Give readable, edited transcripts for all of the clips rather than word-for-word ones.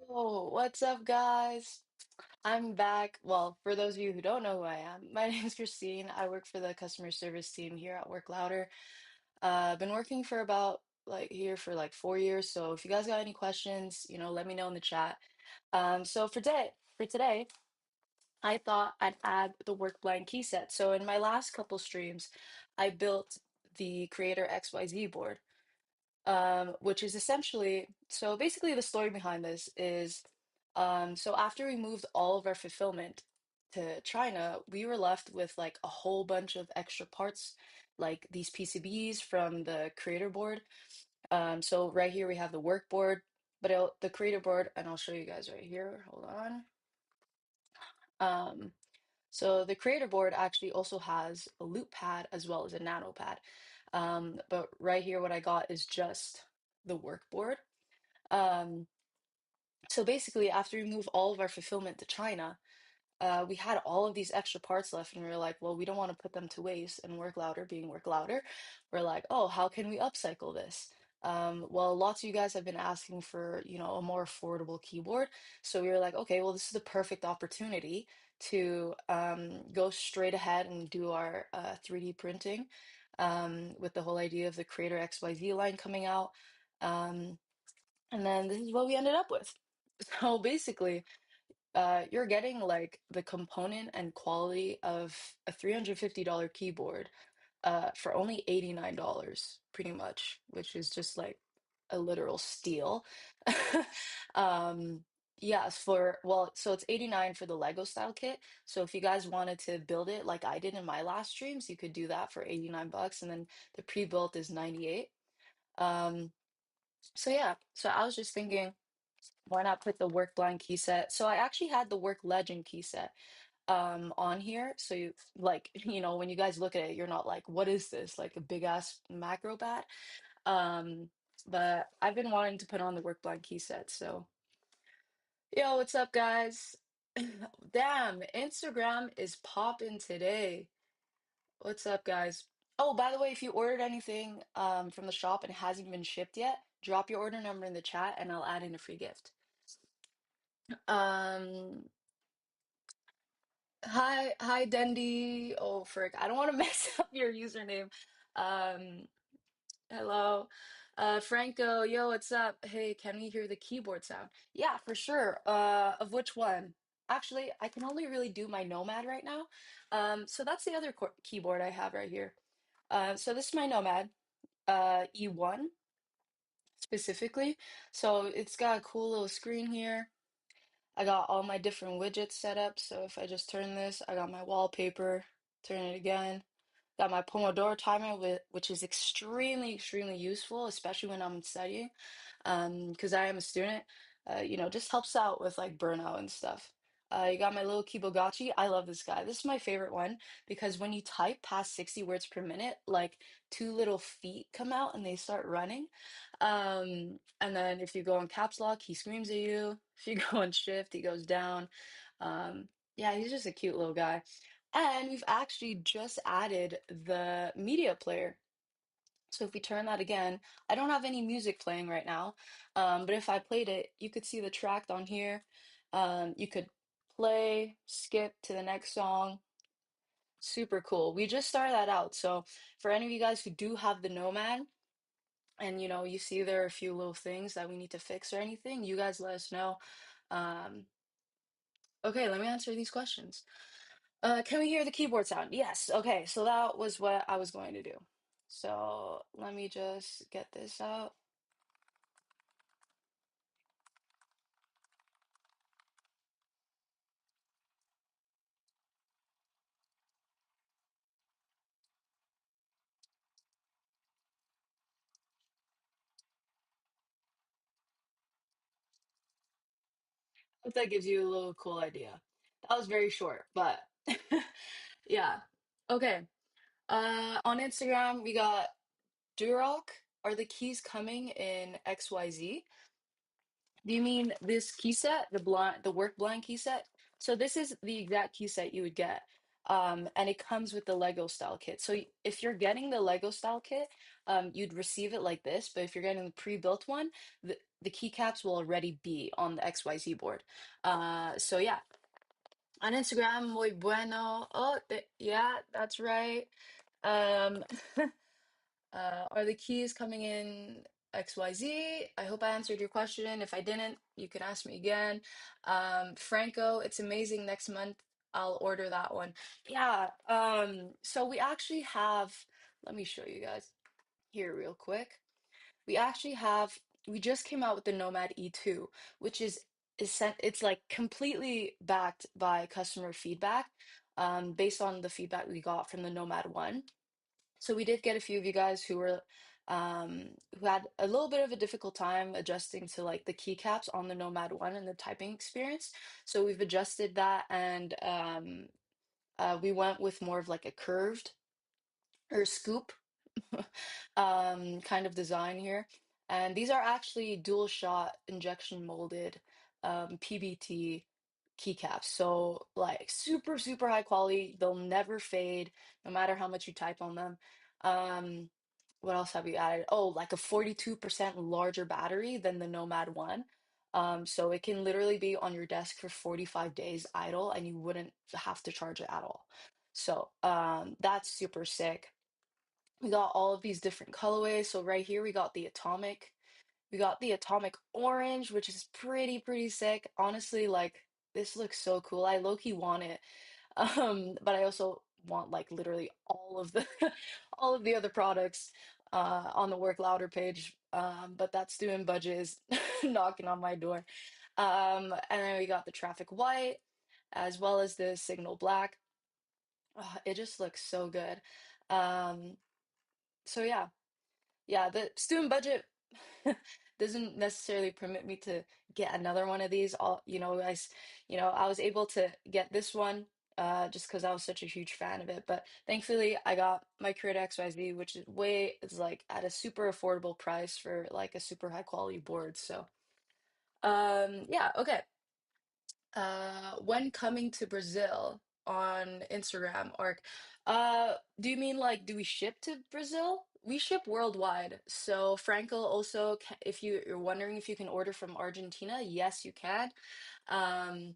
Oh, what's up, guys? I'm back. Well, for those of you who don't know who I am, my name is Christine. I work for the customer service team here at Work Louder. I've been working for about here for like 4 years. So if you guys got any questions, let me know in the chat. So for today, I thought I'd add the work blind key set. So in my last couple streams, I built the Creator XYZ board, which is essentially, so basically the story behind this is, so after we moved all of our fulfillment to China, we were left with like a whole bunch of extra parts, like these PCBs from the creator board. So right here we have the work board, but the creator board, and I'll show you guys right here. Hold on. Um, so the creator board actually also has a loop pad as well as a nano pad. But right here, what I got is just the work board. Um, so basically, after we move all of our fulfillment to China, we had all of these extra parts left, and we were like, well, we don't want to put them to waste. And Work Louder, being Work Louder, we're like, oh, how can we upcycle this? Well, lots of you guys have been asking for, a more affordable keyboard. So we were like, okay, well, this is the perfect opportunity to go straight ahead and do our 3D printing with the whole idea of the Creator XYZ line coming out. Um, and then this is what we ended up with. So basically, you're getting like the component and quality of a $350 keyboard for only $89, pretty much, which is just like a literal steal. Um, yes, so it's 89 for the Lego style kit. So if you guys wanted to build it like I did in my last streams, you could do that for 89 bucks, and then the pre-built is 98. Um, so yeah, so I was just thinking, why not put the work blind key set? So I actually had the work legend key set on here. So you like, when you guys look at it, you're not like, what is this? Like a big ass macro bat. Um, but I've been wanting to put on the work blind key set. So yo, what's up, guys? Damn, Instagram is popping today. What's up, guys? Oh, by the way, if you ordered anything from the shop and it hasn't been shipped yet, drop your order number in the chat and I'll add in a free gift. Um, hi, Dendi. Oh, frick. I don't want to mess up your username. Um, hello. Franco, yo, what's up? Hey, can we hear the keyboard sound? Yeah, for sure. Of which one? Actually, I can only really do my Nomad right now. So that's the other keyboard I have right here. So this is my Nomad, E1 specifically. So it's got a cool little screen here. I got all my different widgets set up. So if I just turn this, I got my wallpaper, turn it again. Got my Pomodoro timer, which is extremely, extremely useful, especially when I'm studying, because I am a student. Just helps out with like burnout and stuff. You got my little Kibogotchi. I love this guy. This is my favorite one because when you type past 60 words per minute, like two little feet come out and they start running. And then if you go in caps lock, he screams at you. If you go on shift, he goes down. Yeah, he's just a cute little guy. And we've actually just added the media player. So if we turn that again, I don't have any music playing right now. But if I played it, you could see the track on here. You could play, skip to the next song. Super cool. We just started that out. So for any of you guys who do have the Nomad and you see there are a few little things that we need to fix or anything, you guys let us know. Um, okay, let me answer these questions. Can we hear the keyboard sound? Yes. Okay, so that was what I was going to do. So let me just get this out. Hope that gives you a little cool idea. That was very short, but yeah. Okay. On Instagram, we got Durock. Are the keys coming in XYZ? Do you mean this key set, the work blind key set? So this is the exact key set you would get. And it comes with the Lego style kit. So if you're getting the Lego style kit, you'd receive it like this. But if you're getting the pre-built one, the keycaps will already be on the XYZ board. So yeah, on Instagram, muy bueno. Oh, yeah, that's right. Um, are the keys coming in XYZ? I hope I answered your question. If I didn't, you can ask me again. Franco, it's amazing. Next month, I'll order that one. Yeah. So we actually have, let me show you guys here real quick. We actually have, we just came out with the Nomad E2, which it's like completely backed by customer feedback, based on the feedback we got from the Nomad 1. So we did get a few of you guys who had a little bit of a difficult time adjusting to like the keycaps on the Nomad 1 and the typing experience. So we've adjusted that, and we went with more of like a curved or scoop kind of design here. And these are actually dual shot injection molded PBT keycaps. So like super, super high quality. They'll never fade no matter how much you type on them. Um, what else have you added? Oh, like a 42% larger battery than the Nomad one. So it can literally be on your desk for 45 days idle and you wouldn't have to charge it at all. So that's super sick. We got all of these different colorways. So right here we got the atomic. We got the atomic orange, which is pretty sick. Honestly, like this looks so cool. I low-key want it. But I also want like literally all of the all of the other products on the Work Louder page. But that student budget is knocking on my door. And then we got the traffic white as well as the signal black. It just looks so good. Um, so yeah. Yeah, the student budget doesn't necessarily permit me to get another one of these. I was able to get this one just because I was such a huge fan of it. But thankfully, I got my Creator XYZ, which is like at a super affordable price for like a super high quality board. So, yeah, okay. When coming to Brazil on Instagram, Arc, do you mean like do we ship to Brazil? We ship worldwide. So Frankel also, if you're wondering if you can order from Argentina, yes, you can. Um,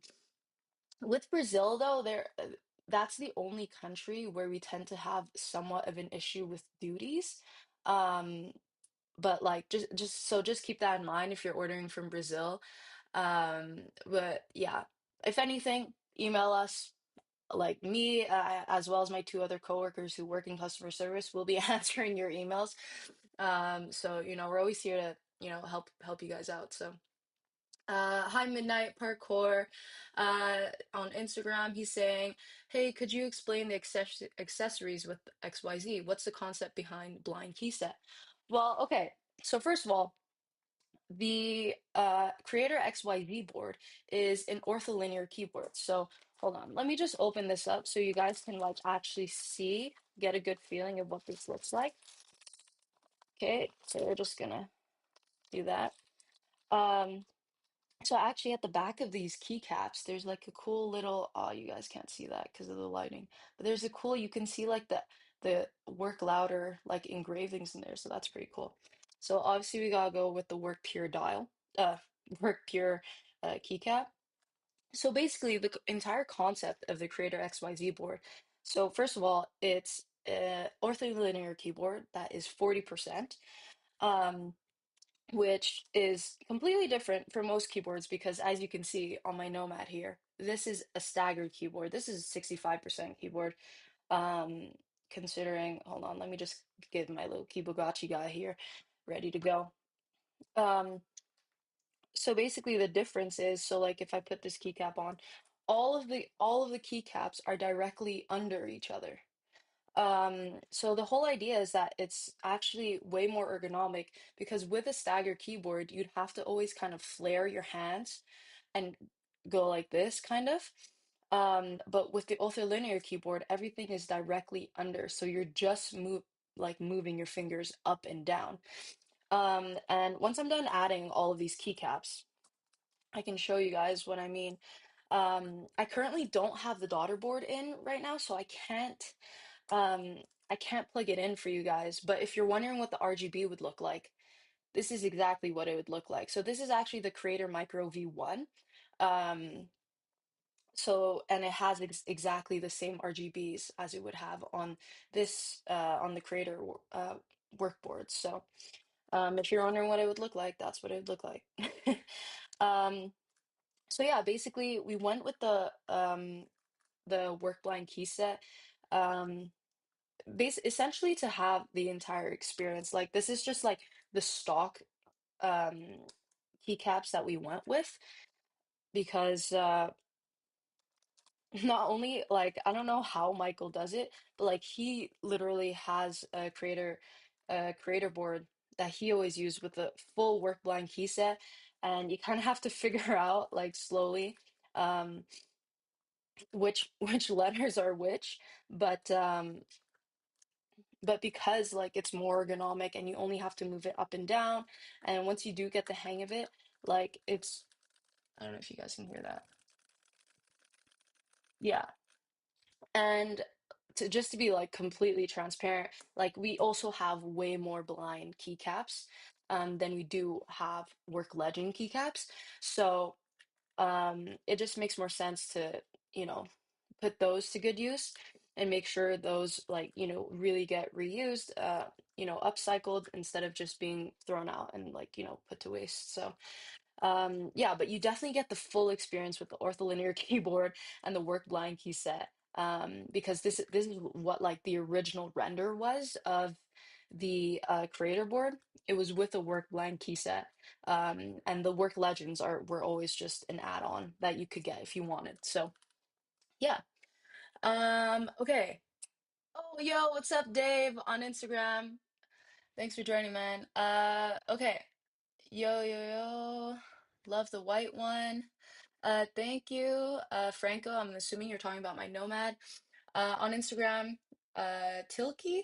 with Brazil though, that's the only country where we tend to have somewhat of an issue with duties. Um, but like just keep that in mind if you're ordering from Brazil. But yeah, if anything, email us. Like me, as well as my two other coworkers who work in customer service, will be answering your emails. So we're always here to help you guys out. So hi Midnight Parkour on Instagram. He's saying, "Hey, could you explain the accessories with XYZ? What's the concept behind blind key set?" Well, okay. So first of all, the Creator XYZ board is an ortholinear keyboard. So hold on, let me just open this up so you guys can like actually see, get a good feeling of what this looks like. Okay, so we're just gonna do that. Um, so actually at the back of these keycaps, there's like a cool little, oh, you guys can't see that because of the lighting, but there's a cool, you can see like the Work Louder like engravings in there, so that's pretty cool. So obviously we gotta go with the Work Pure dial, Work Pure keycap. So basically the entire concept of the Creator XYZ board. So first of all, it's a ortholinear keyboard that is 40%. Um, which is completely different from most keyboards because as you can see on my Nomad here, this is a staggered keyboard. This is a 65% keyboard. Um, considering, hold on, let me just get my little Keybogachi guy here ready to go. Um, so basically the difference is, so like if I put this keycap on, all of the keycaps are directly under each other. So the whole idea is that it's actually way more ergonomic because with a staggered keyboard, you'd have to always kind of flare your hands and go like this, kind of. But with the ortholinear keyboard, everything is directly under, so you're just moving your fingers up and down. And once I'm done adding all of these keycaps, I can show you guys what I mean. I currently don't have the daughter board in right now, so um I can't plug it in for you guys. But if you're wondering what the RGB would look like, this is exactly what it would look like. So this is actually the Creator Micro V1. Um, and it has exactly the same RGBs as it would have on this on the Creator workboard. So if you're wondering what it would look like, that's what it would look like. Um, so yeah, basically we went with the work blind key set. Um, essentially to have the entire experience. Like this is just like the stock um keycaps that we went with because not only like I don't know how Michael does it, but like he literally has a creator board that he always used with the full work blind key set, and you kind of have to figure out like slowly um which letters are which, but because like it's more ergonomic and you only have to move it up and down, and once you do get the hang of it, like it's I don't know if you guys can hear that. Yeah. And just to be like completely transparent, like we also have way more blind keycaps than we do have work legend keycaps. So it just makes more sense to, you know, put those to good use and make sure those like, really get reused, upcycled instead of just being thrown out and like, put to waste. So yeah, but you definitely get the full experience with the ortholinear keyboard and the work blind key set. Because this is what like the original render was of the creator board. It was with a work blind key set. And the work legends were always just an add-on that you could get if you wanted. So yeah. Okay. Oh, yo, what's up, Dave, on Instagram? Thanks for joining, man. Okay. Yo, yo, yo. Love the white one. Thank you, Franco. I'm assuming you're talking about my Nomad. On Instagram, Tilke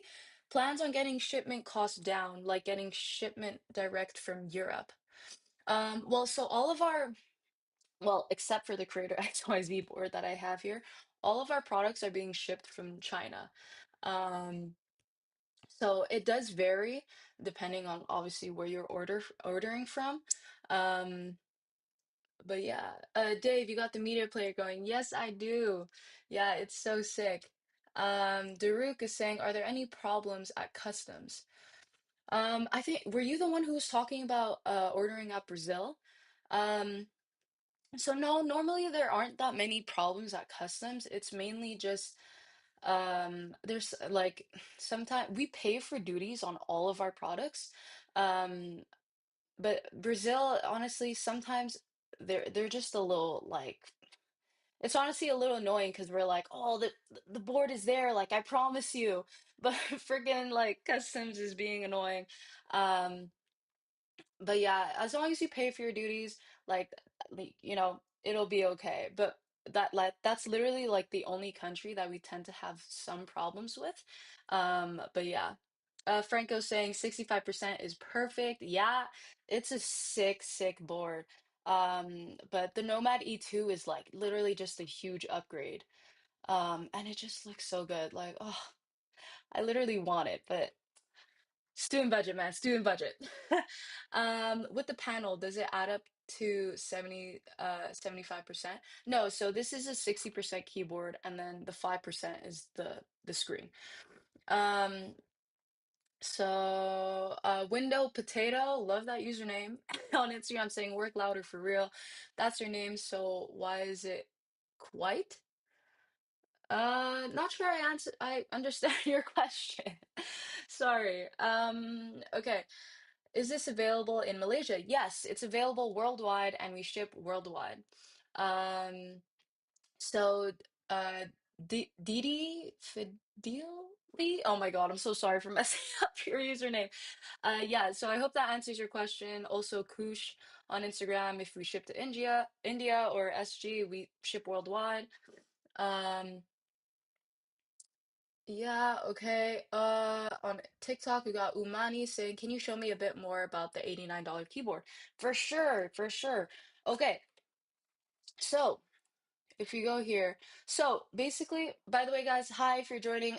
plans on getting shipment costs down, like getting shipment direct from Europe. Well, so well, except for the Creator XYZ board that I have here, all of our products are being shipped from China. Um, so it does vary depending on obviously where you're ordering from. Um, but yeah, Dave, you got the media player going. Yes, I do. Yeah, it's so sick. Daruk is saying, are there any problems at customs? I think were you the one who was talking about ordering at Brazil? Um, so no, normally there aren't that many problems at customs. It's mainly just there's like sometimes we pay for duties on all of our products. Um, but Brazil, honestly, sometimes they're just a little like it's honestly a little annoying because we're like, oh, the board is there, like I promise you, but freaking like customs is being annoying. Um, but yeah, as long as you pay for your duties, it'll be okay. But that's literally like the only country that we tend to have some problems with. But yeah. Franco's saying 65% is perfect. Yeah, it's a sick, sick board. But the Nomad E2 is like literally just a huge upgrade. And it just looks so good. Like, oh, I literally want it, but student budget, man, student budget. With the panel, does it add up to 75%? No, so this is a 60% keyboard, and then the 5% is the screen. Um, Window Potato, love that username on Instagram saying work louder for real. That's your name, so why is it quite? Not sure I understand your question. Sorry. Okay. Is this available in Malaysia? Yes, it's available worldwide and we ship worldwide. Um, so Didi Fideli? Oh my God, I'm so sorry for messing up your username. Yeah, so I hope that answers your question. Also, Kush on Instagram, if we ship to India or SG, we ship worldwide. Um, yeah, okay. On TikTok, we got Umani saying, "Can you show me a bit more about the $89 keyboard?" For sure, for sure. Okay, so. if you go here, so basically, by the way, guys, hi if you're joining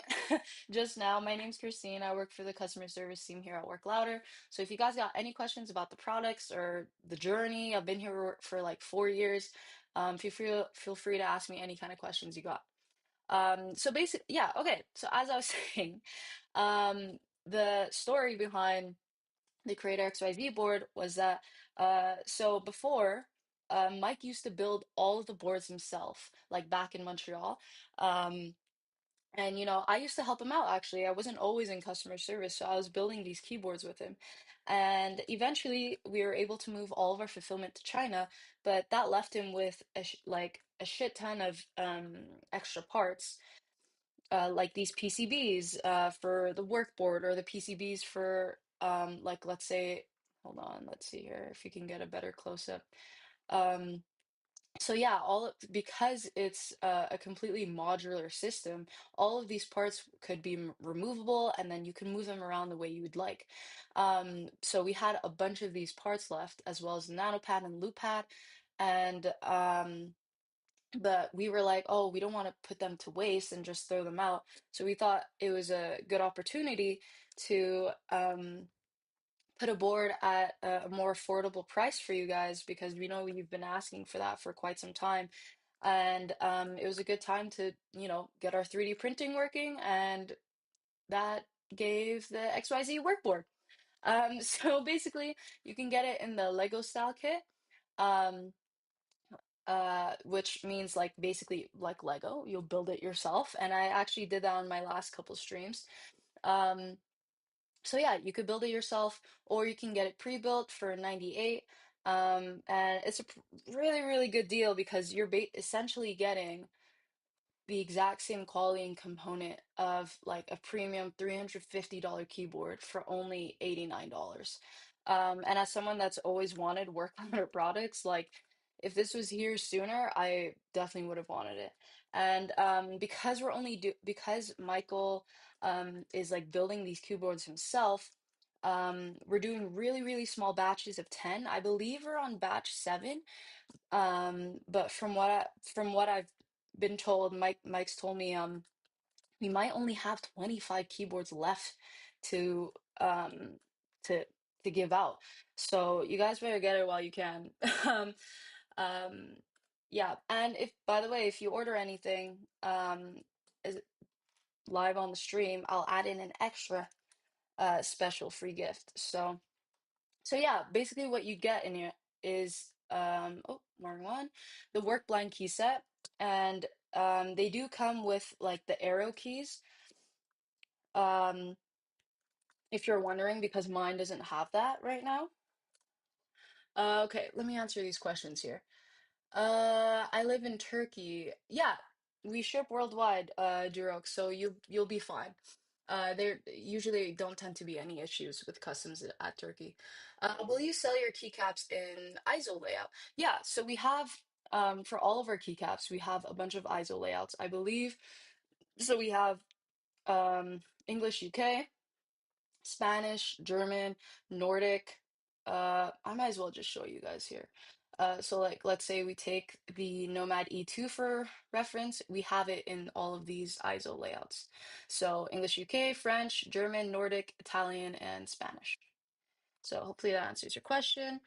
just now. My name's Christine. I work for the customer service team here at Work Louder. So if you guys got any questions about the products or the journey, I've been here for like 4 years. Feel free to ask me any kind of questions you got. So basically, yeah, okay. So as I was saying, the story behind the Creator XYZ board was that so before Mike used to build all of the boards himself, like back in Montreal. Um, and I used to help him out actually. I wasn't always in customer service, so I was building these keyboards with him. And eventually we were able to move all of our fulfillment to China, but that left him with like a shit ton of extra parts like these PCBs for the workboard or the PCBs for like let's say, hold on, let's see here if you can get a better close up. Um, so yeah, because it's a completely modular system, all of these parts could be removable and then you can move them around the way you would like. So we had a bunch of these parts left, as well as the nanopad and loop pad. And but we were like, oh, we don't want to put them to waste and just throw them out. So we thought it was a good opportunity to put a board at a more affordable price for you guys because we know you've been asking for that for quite some time. And it was a good time to, get our 3D printing working, and that gave the XYZ workboard. So basically, you can get it in the Lego style kit. Um, which means like basically like Lego, you'll build it yourself. And I actually did that on my last couple streams. Um, so yeah, you could build it yourself, or you can get it pre-built for 98. And it's a really, really good deal because you're ba essentially getting the exact same quality and component of like a premium $350 keyboard for only $89. And as someone that's always wanted work on their products, like if this was here sooner, I definitely would have wanted it. And because because Michael is like building these keyboards himself, we're doing really, really small batches of 10. I believe we're on batch 7. But from what I've been told, Mike's told me we might only have 25 keyboards left to um to to give out. So you guys better get it while you can. Um um yeah, and if by the way, if you order anything is live on the stream, I'll add in an extra special free gift. So yeah, basically what you get in here is oh, wrong one, the work blind key set, and they do come with like the arrow keys. Um, if you're wondering, because mine doesn't have that right now. Okay, let me answer these questions here. I live in Turkey. Yeah, we ship worldwide, Durox, so you'll be fine. There usually don't tend to be any issues with customs at Turkey. Will you sell your keycaps in ISO layout? Yeah, so we have for all of our keycaps, we have a bunch of ISO layouts, I believe. So we have English UK, Spanish, German, Nordic. I might as well just show you guys here. So like let's say we take the Nomad E2 for reference, we have it in all of these ISO layouts. So English UK, French, German, Nordic, Italian, and Spanish. So hopefully that answers your question.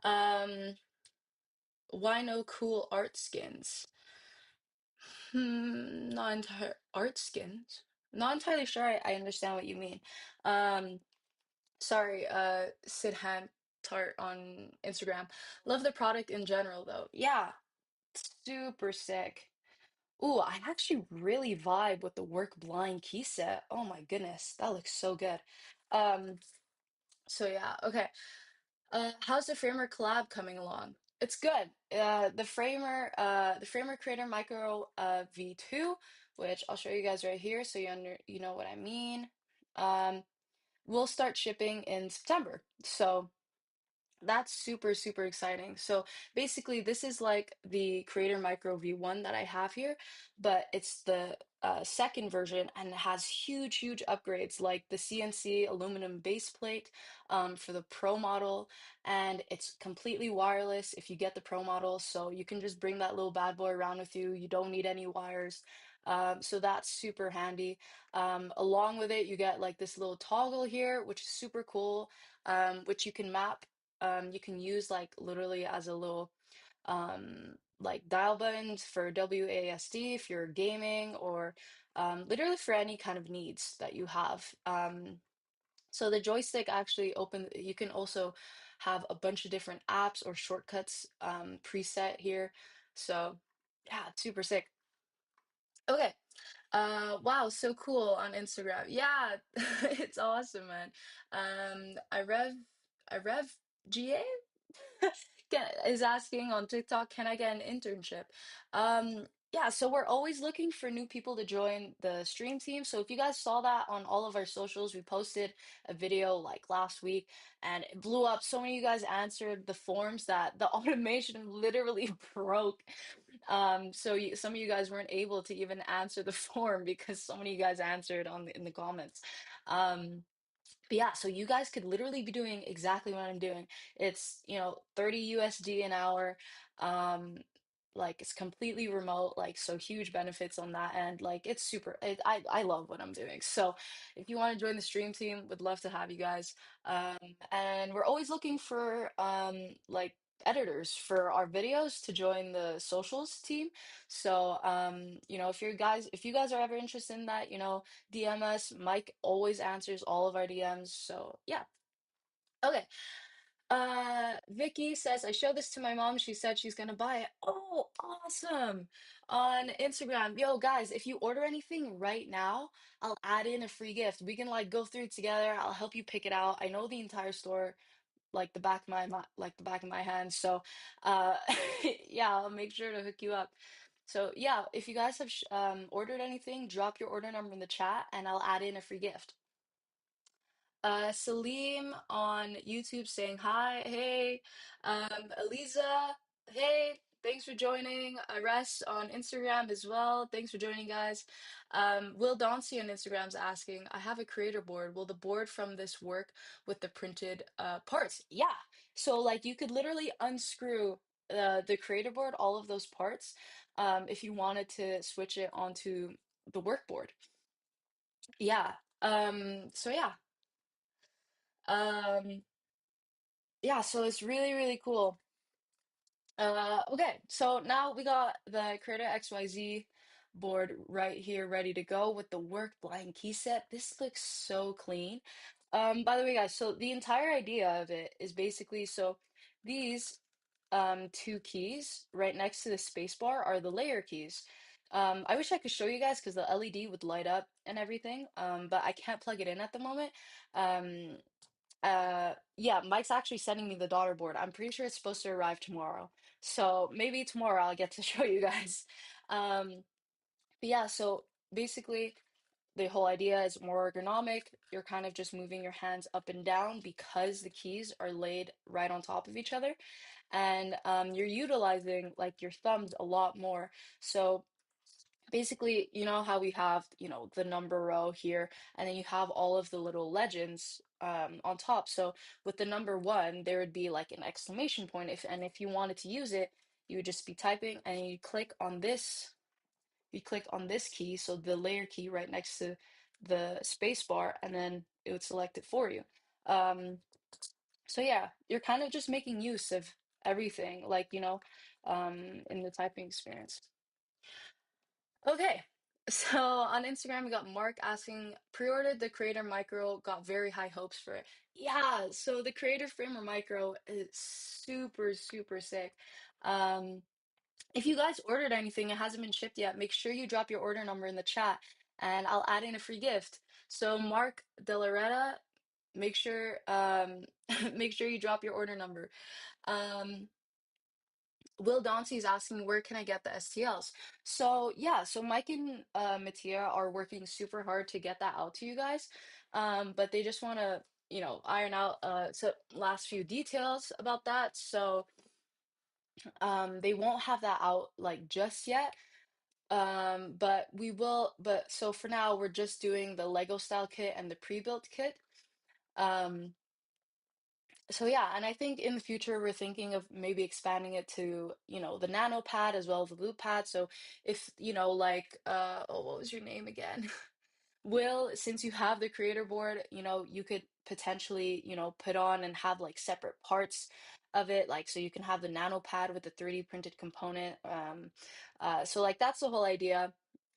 Um, why no cool art skins? Not entire art skins. Not entirely sure I understand what you mean. Um, Sorry, Sidham Tart on Instagram. Love the product in general, though. Yeah, super sick. Ooh, I actually really vibe with the work blind key set. Oh my goodness, that looks so good. Um, so yeah, okay. How's the Framer collab coming along? It's good. The Framer Creator Micro V2, which I'll show you guys right here, so you know what I mean. Um, we'll start shipping in September. So That's super, super exciting. So basically, this is like the Creator Micro V1 that I have here, but it's the second version and it has huge, huge upgrades like the CNC aluminum base plate for the Pro model, and it's completely wireless if you get the Pro model. So you can just bring that little bad boy around with you. You don't need any wires. So that's super handy. Along with it, you get like this little toggle here, which is super cool, which you can map you can use like literally as a little like dial buttons for WASD if you're gaming or literally for any kind of needs that you have. So the joystick actually you can also have a bunch of different apps or shortcuts preset here. So yeah, it's super sick. Okay. Wow, so cool on Instagram. Yeah, it's awesome, man. I rev GA is asking on TikTok, can I get an internship? Yeah, so we're always looking for new people to join the stream team. So if you guys saw that on all of our socials, we posted a video like last week and it blew up. So many of you guys answered the forms that the automation literally broke. Some of you guys weren't able to even answer the form because so many of you guys answered in the comments. Um, but yeah, so you guys could literally be doing exactly what I'm doing. It's, 30 USD an hour. Um, like it's completely remote, like so huge benefits on that end. Like it's I love what I'm doing. So if you want to join the stream team, would love to have you guys. Um, and we're always looking for like editors for our videos to join the socials team. So if you guys are ever interested in that, DM us. Mike always answers all of our DMs. So yeah. Okay. Vicky says, I showed this to my mom. She said she's gonna buy it. Oh, awesome. On Instagram. Yo, guys, if you order anything right now, I'll add in a free gift. We can like go through it together. I'll help you pick it out. I know the entire store like the back of my hand. So uh yeah, I'll make sure to hook you up. So yeah, if you guys have ordered anything, drop your order number in the chat and I'll add in a free gift. Salim on YouTube saying hi. Hey, Eliza. Hey, thanks for joining. Ares on Instagram as well. Thanks for joining, guys. Will Dauncey on Instagram's asking, I have a creator board. Will the board from this work with the printed parts? Yeah. So like you could literally unscrew the creator board, all of those parts, if you wanted to switch it onto the work board. Yeah. So yeah. Um, Yeah, so it's really, really cool. Okay, so now we got the Creator XYZ board right here ready to go with the work blind key set. This looks so clean. By the way, guys, so the entire idea of it is basically these two keys right next to the space bar are the layer keys. I wish I could show you guys because the LED would light up and everything, but I can't plug it in at the moment. Um, yeah, Mike's actually sending me the daughter board. I'm pretty sure it's supposed to arrive tomorrow. So maybe tomorrow I'll get to show you guys. Um, but yeah, so basically the whole idea is more ergonomic. You're kind of just moving your hands up and down because the keys are laid right on top of each other. And you're utilizing like your thumbs a lot more. So basically, you know how we have, the number row here, and then you have all of the little legends on top. So with the number one, there would be like an exclamation point. If you wanted to use it, you would just be typing and you click on this key, so the layer key right next to the space bar, and then it would select it for you. Um, so yeah, you're kind of just making use of everything, like, in the typing experience. Okay. So on Instagram, we got Mark asking, pre-ordered the Creator Micro, got very high hopes for it. Yeah, so the Creator Framer Micro is super, super sick. Um, if you guys ordered anything, it hasn't been shipped yet, make sure you drop your order number in the chat and I'll add in a free gift. So Mark Delaretta, make sure make sure you drop your order number. Um, Will Dauncey is asking, where can I get the STLs? So yeah, so Mike and Mattia are working super hard to get that out to you guys. But they just want to iron out so last few details about that. So they won't have that out like just yet. But we will, but so for now we're just doing the Lego style kit and the pre-built kit. Um, so yeah, and I think in the future we're thinking of maybe expanding it to, the nano pad as well as the loop pad. So if, like oh, what was your name again? Will, since you have the creator board, you could potentially, put on and have like separate parts of it, like so you can have the nano pad with the 3D printed component. So like that's the whole idea.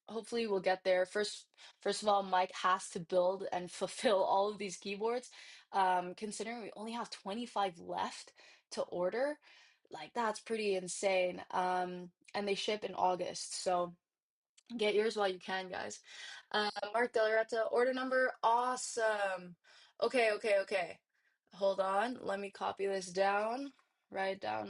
Hopefully we'll get there. First of all, Mike has to build and fulfill all of these keyboards. Considering we only have 25 left to order, like that's pretty insane. And they ship in August, so. Get yours while you can, guys. Mark Delaretta, order number, awesome. Okay, okay, okay. Hold on, let me copy this down. Write down.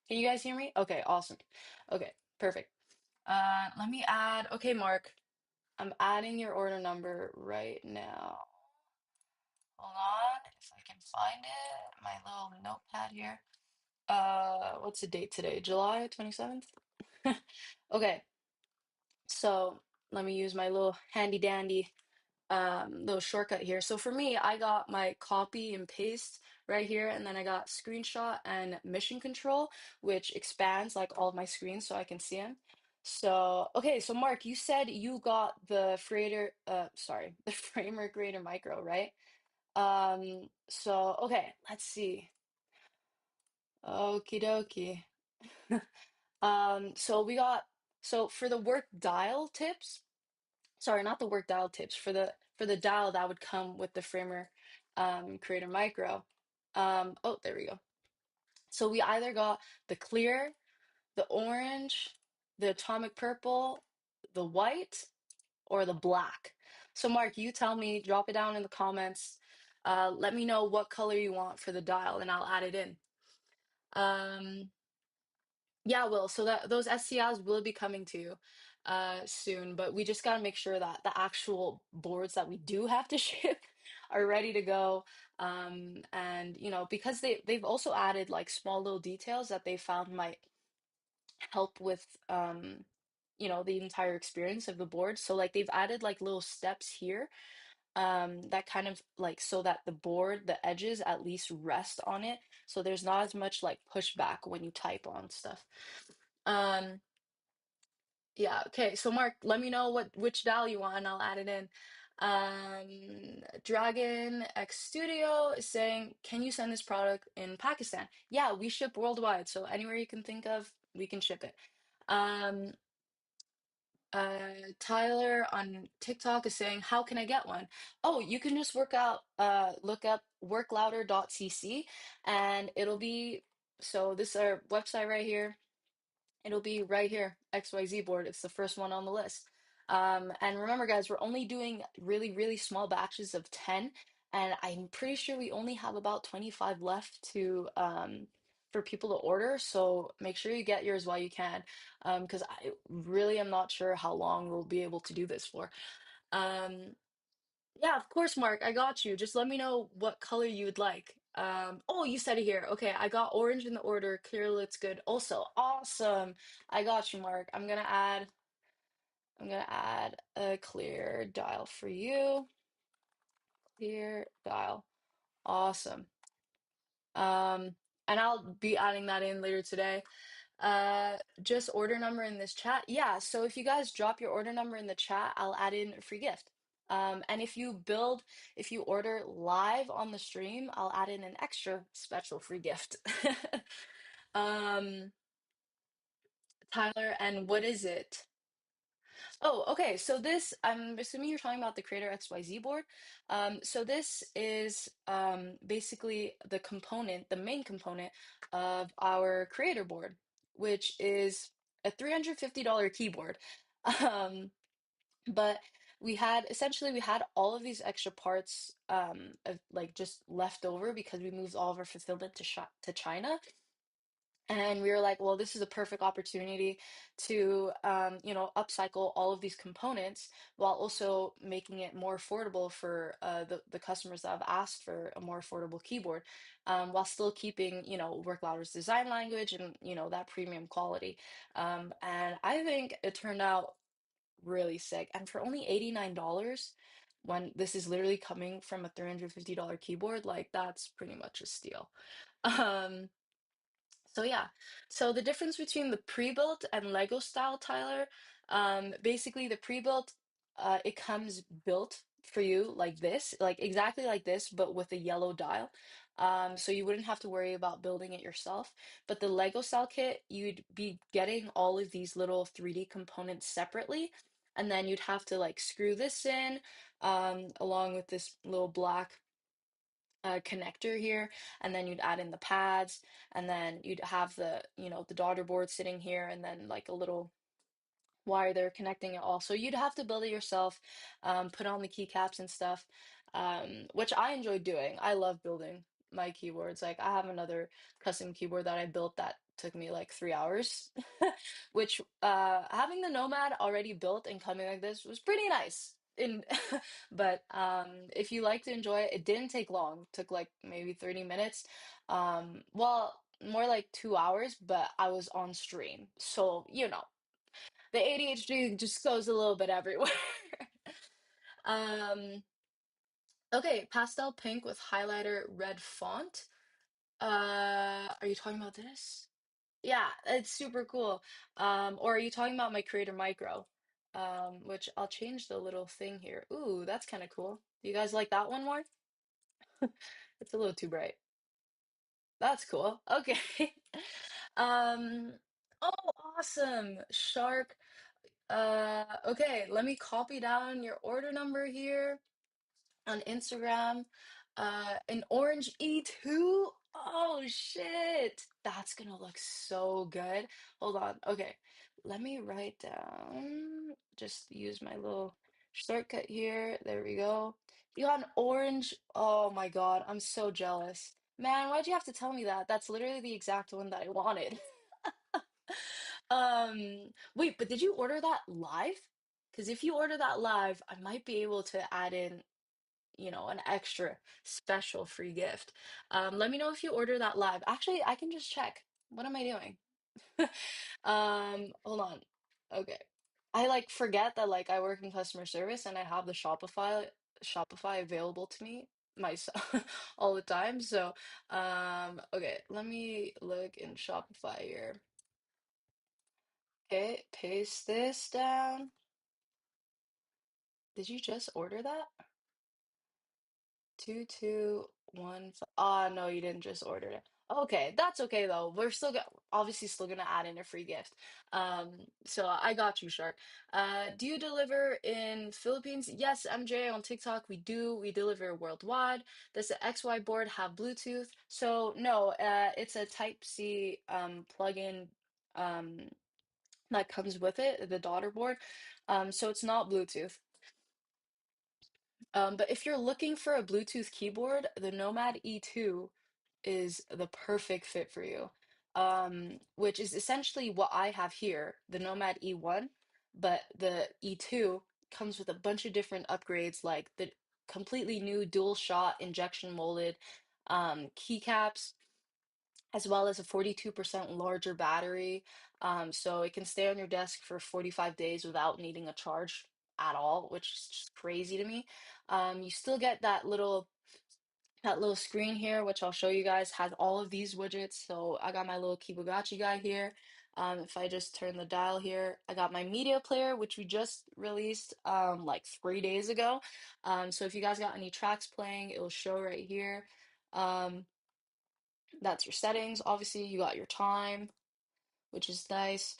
Can you guys hear me? Okay, awesome. Okay, perfect. Let me add. Okay, Mark, I'm adding your order number right now. Hold on, if I can find it, my little notepad here. What's the date today? July 27th? Okay, so let me use my little handy dandy little shortcut here. So for me, I got my copy and paste right here, and then I got screenshot and mission control, which expands like all of my screens so I can see them. So, okay, so Mark, you said you got the Freighter, sorry, the Framer Creator Micro, right? So okay, let's see. Okie dokie. So we got so for the work dial tips. Sorry, not the work dial tips, for the dial that would come with the Framer Creator Micro. Oh, there we go. So we either got the clear, the orange, the atomic purple, the white, or the black. So Mark, you tell me, drop it down in the comments. Let me know what color you want for the dial, and I'll add it in. Um, Yeah, Will. So that those STIs will be coming to you soon, but we just got to make sure that the actual boards that we do have to ship are ready to go. And because they've also added like small little details that they found might help with the entire experience of the board. So like they've added like little steps here that kind of like so that the board, the edges at least rest on it. So there's not as much like pushback when you type on stuff. Um, yeah, okay. So Mark, let me know which DAL you want and I'll add it in. Dragon X Studio is saying, can you send this product in Pakistan? Yeah, we ship worldwide, so anywhere you can think of, we can ship it. Um, Tyler on TikTok is saying, how can I get one? Oh, you can just look up worklouder.cc and it'll be, so this is our website right here. It'll be right here, XYZ board. It's the first one on the list. And remember, guys, we're only doing really, really small batches of 10, and I'm pretty sure we only have about 25 left to for people to order. So make sure you get yours while you can, because I really am not sure how long we'll be able to do this for. Um, yeah, of course, Mark. I got you. Just let me know what color you would like. Oh, you said it here. Okay, I got orange in the order. Clear looks good. Also, awesome. I got you, Mark. I'm gonna add a clear dial for you. Clear dial. Awesome. And I'll be adding that in later today. Just order number in this chat. Yeah, so if you guys drop your order number in the chat, I'll add in a free gift. And if you order live on the stream, I'll add in an extra special free gift. Um, Tyler, and what is it? Oh, okay. So this, I'm assuming you're talking about the Creator XYZ board. So this is basically the main component of our Creator board, which is a $350 keyboard. Um, but we had essentially we had all of these extra parts of, like just left over because we moved all of our fulfillment to China. And we were like, well, this is a perfect opportunity to, upcycle all of these components while also making it more affordable for the customers that have asked for a more affordable keyboard, while still keeping, Work Louder's design language and, that premium quality. And I think it turned out really sick. And for only $89, when this is literally coming from a $350 keyboard, like that's pretty much a steal. Um, so yeah, so the difference between the pre-built and Lego style, Tyler, basically the pre-built, it comes built for you like this, like exactly like this, but with a yellow dial. So you wouldn't have to worry about building it yourself. But the Lego style kit, you'd be getting all of these little 3D components separately, and then you'd have to like screw this in, along with this little black connector here, and then you'd add in the pads, and then you'd have the daughter board sitting here, and then like a little why they're connecting it all. So you'd have to build it yourself, put on the keycaps and stuff, which I enjoy doing. I love building my keyboards. Like I have another custom keyboard that I built that took me like 3 hours, which having the Nomad already built and coming like this was pretty nice. But if you like to enjoy it, it didn't take long. Took like maybe 30 minutes. Well, more like 2 hours, but I was on stream. So, the ADHD just goes a little bit everywhere. Um, okay, pastel pink with highlighter red font. Are you talking about this? Yeah, it's super cool. Or are you talking about my Creator Micro? Which I'll change the little thing here. Ooh, that's kind of cool. Do you guys like that one more? It's a little too bright. That's cool. Okay. Um, oh, awesome. Shark. Okay, let me copy down your order number here on Instagram. An orange E2. Oh shit. That's gonna look so good. Hold on. Okay. Let me write down. Just use my little shortcut here. There we go. You got an orange. Oh my God. I'm so jealous. Man, why'd you have to tell me that? That's literally the exact one that I wanted. Wait, but did you order that live? Because if you order that live, I might be able to add in, an extra special free gift. Let me know if you order that live. Actually, I can just check. What am I doing? Hold on. Okay. I like forget that like I work in customer service and I have the Shopify available to me myself all the time. So, okay, let me look in Shopify here. Okay, paste this down. Did you just order that? 2215. Ah, no, you didn't just order it. Okay, that's okay though. We're still obviously still gonna add in a free gift. So I got you, Shark. Do you deliver in Philippines? Yes, MJ, on TikTok we do. We deliver worldwide. Does the XY board have Bluetooth? So no, it's a Type C plug-in um that comes with it, the daughter board. So it's not Bluetooth. But if you're looking for a Bluetooth keyboard, the Nomad E2 is the perfect fit for you. Which is essentially what I have here, the Nomad E1, but the E2 comes with a bunch of different upgrades, like the completely new dual shot injection molded keycaps, as well as a 42% larger battery. So it can stay on your desk for 45 days without needing a charge at all, which is just crazy to me. You still get that little screen here, which I'll show you guys, has all of these widgets. So I got my little Kibagachi guy here. If I just turn the dial here, I got my media player, which we just released like 3 days ago. So if you guys got any tracks playing, it'll show right here. Um, that's your settings. Obviously, you got your time, which is nice.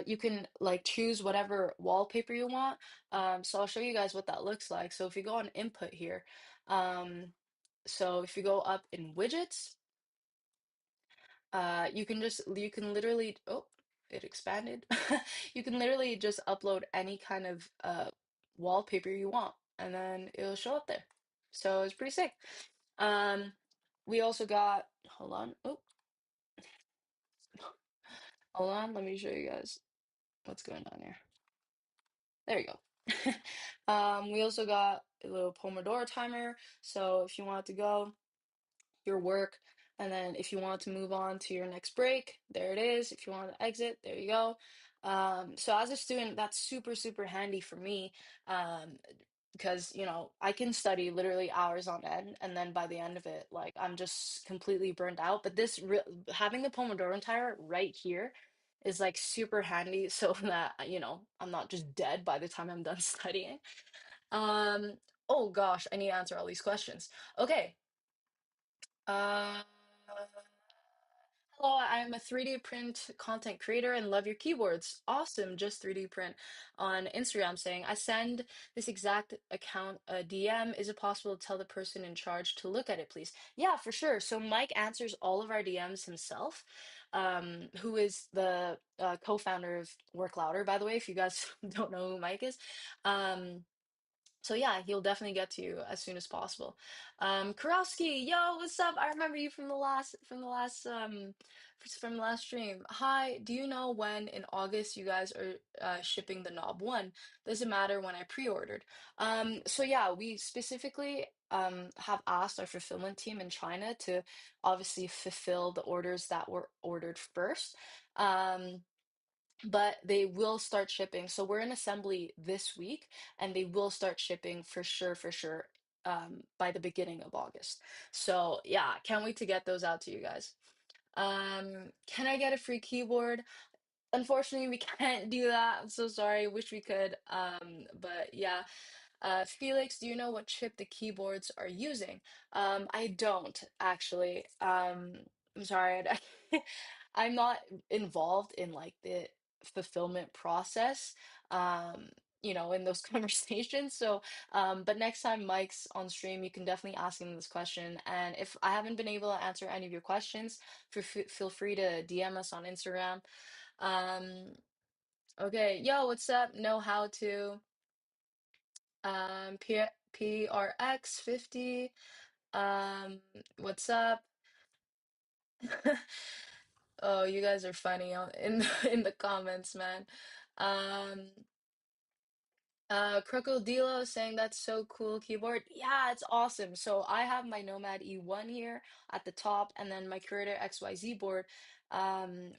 You can like choose whatever wallpaper you want. So I'll show you guys what that looks like. So if you go on input here, so if you go up in widgets, you can literally, oh, it expanded. You can literally just upload any kind of wallpaper you want, and then it'll show up there. So it's pretty sick. Um, we also got, hold on, oh, hold on, let me show you guys what's going on here. There you go. We also got a little Pomodoro timer. So if you want to go, your work. And then if you want to move on to your next break, there it is. If you want to exit, there you go. So as a student, that's super, super handy for me. Um, because I can study literally hours on end, and then by the end of it, like I'm just completely burned out. But having the Pomodoro timer right here is like super handy, so that I'm not just dead by the time I'm done studying. Um, oh gosh, I need to answer all these questions. Okay. Uh, Hello, I'm a 3D print content creator and love your keyboards. Awesome, just 3D print on Instagram saying, I send this exact account a DM. Is it possible to tell the person in charge to look at it, please? Yeah, for sure. So Mike answers all of our DMs himself, who is the co-founder of Work Louder, by the way, if you guys don't know who Mike is. Um, so yeah, he'll definitely get to you as soon as possible. Kurowski, yo, what's up? I remember you from the last stream. Hi, do you know when in August you guys are shipping the Knob One? Does it matter when I pre-ordered? So yeah, we specifically have asked our fulfillment team in China to obviously fulfill the orders that were ordered first. Um, but they will start shipping. So we're in assembly this week, and they will start shipping for sure, by the beginning of August. So yeah, can't wait to get those out to you guys. Can I get a free keyboard? Unfortunately, we can't do that. I'm so sorry. Wish we could. But yeah. Felix, do you know what chip the keyboards are using? I don't actually. I'm sorry. I'm not involved in like the fulfillment process, um, in those conversations. So, but next time Mike's on stream, you can definitely ask him this question. And if I haven't been able to answer any of your questions, feel free to DM us on Instagram. Um, okay, yo, what's up? Know how to PRX 50. What's up? Oh, you guys are funny in in the comments, man. Um, Crocodilo saying that's so cool keyboard. Yeah, it's awesome. So I have my Nomad E1 here at the top, and then my Creator XYZ board,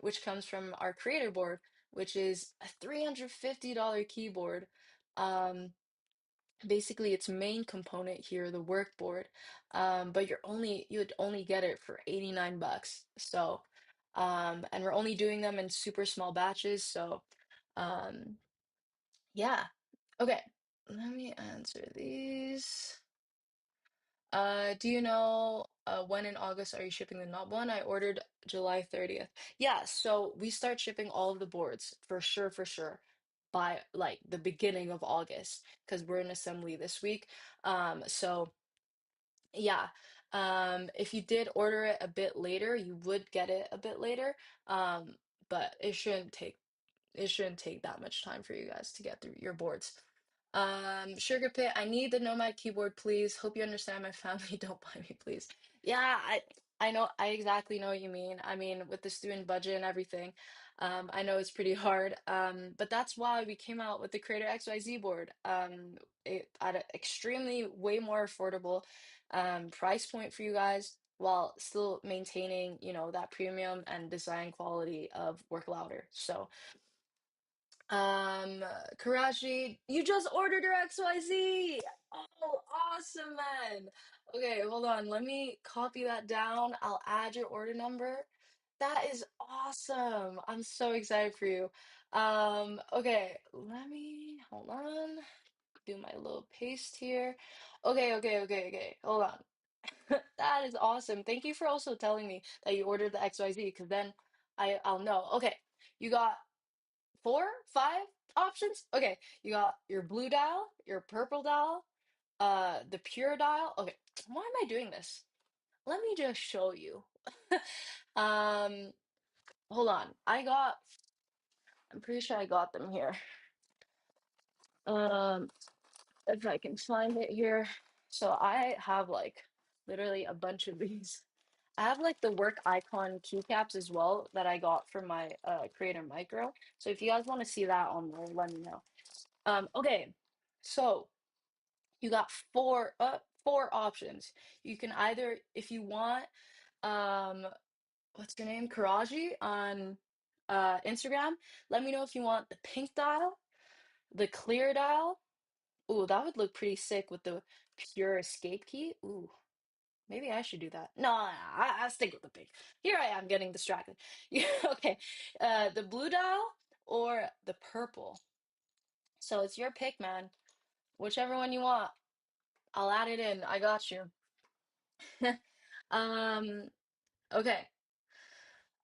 which comes from our creator board, which is a $350 keyboard. Um, Basically its main component here, the work board. But you'd only get it for 89 bucks. So, and we're only doing them in super small batches. So, um, yeah. Okay, let me answer these. Do you know when in August are you shipping the Not One? I ordered July 30th. Yeah, so we start shipping all of the boards for sure, by like the beginning of August because we're in assembly this week. So yeah, if you did order it a bit later, you would get it a bit later. Um, but it shouldn't take that much time for you guys to get through your boards. Sugar Pit, I need the Nomad keyboard, please. Hope you understand my family. Don't buy me, please. Yeah, I know, I exactly know what you mean. I mean, with the student budget and everything, I know it's pretty hard. But that's why we came out with the Creator XYZ board. At an extremely way more affordable price point for you guys, while still maintaining, that premium and design quality of Work Louder. So. Karachi, you just ordered your XYZ. Oh, awesome, man. Okay, hold on. Let me copy that down. I'll add your order number. That is awesome. I'm so excited for you. Okay, let me hold on. Do my little paste here. Okay. Hold on. That is awesome. Thank you for also telling me that you ordered the XYZ because then I'll know. Okay, you got four, five options. Okay, you got your blue dial, your purple dial, the pure dial. Okay, why am I doing this? Let me just show you. Um, hold on. I'm pretty sure I got them here. Um, if I can find it here. So I have like literally a bunch of these. I have like the work icon keycaps as well that I got from my Creator Micro. So if you guys want to see that on there, let me know. Okay, so you got four options. You can either, if you want, um, what's your name? Karaji on Instagram. Let me know if you want the pink dial, the clear dial. Ooh, that would look pretty sick with the pure escape key. Ooh, maybe I should do that. No, I'll stick with the pink. Here I am getting distracted. Yeah, okay. The blue dial or the purple. So it's your pick, man. Whichever one you want. I'll add it in. I got you. Um, okay.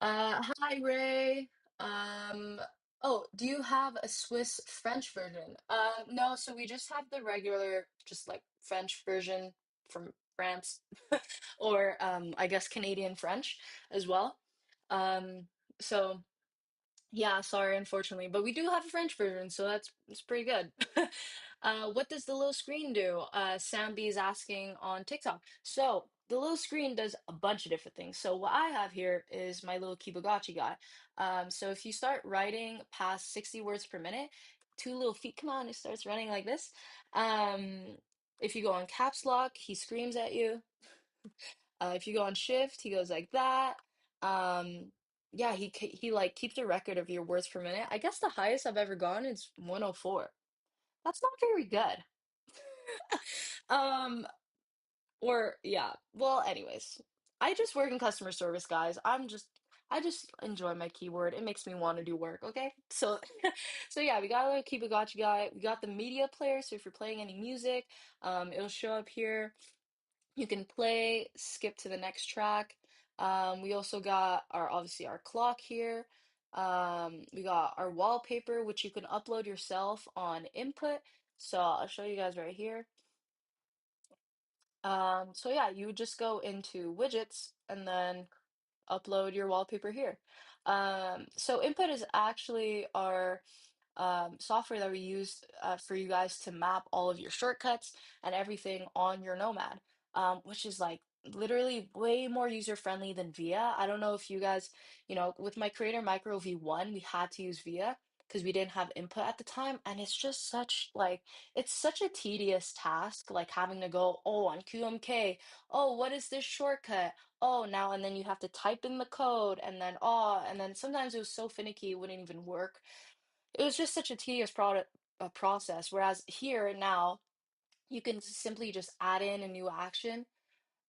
Hi Ray. Um, oh, do you have a Swiss French version? No, so we just have the regular, just like French version from France, or I guess Canadian French as well. So. Yeah, sorry, unfortunately, but we do have a French version, so that's pretty good. What does the little screen do? Sam B is asking on TikTok. So the little screen does a bunch of different things. So what I have here is my little Kibagachi guy. So if you start writing past 60 words per minute, two little feet come on, it starts running like this. Um, if you go on caps lock, he screams at you. If you go on shift, he goes like that. Um, yeah, he like keeps a record of your words per minute. I guess the highest I've ever gone is 104. That's not very good. Um, or yeah. Well, anyways, I just work in customer service, guys. I just enjoy my keyboard. It makes me want to do work, okay? So so yeah, we got a little Keepagotchi guy. We got the media player, so if you're playing any music, it'll show up here. You can play, skip to the next track. We also got our obviously our clock here. We got our wallpaper, which you can upload yourself on input. So I'll show you guys right here. So yeah, you would just go into widgets and then upload your wallpaper here. So input is actually our software that we use for you guys to map all of your shortcuts and everything on your Nomad, which is like literally way more user friendly than Via. I don't know if you guys, with my Creator Micro V1, we had to use Via because we didn't have input at the time, and it's just such like it's such a tedious task, like having to go, oh, on QMK, oh, what is this shortcut? Oh, now and then you have to type in the code, and then and then sometimes it was so finicky it wouldn't even work. It was just such a tedious process. Whereas here now, you can simply just add in a new action.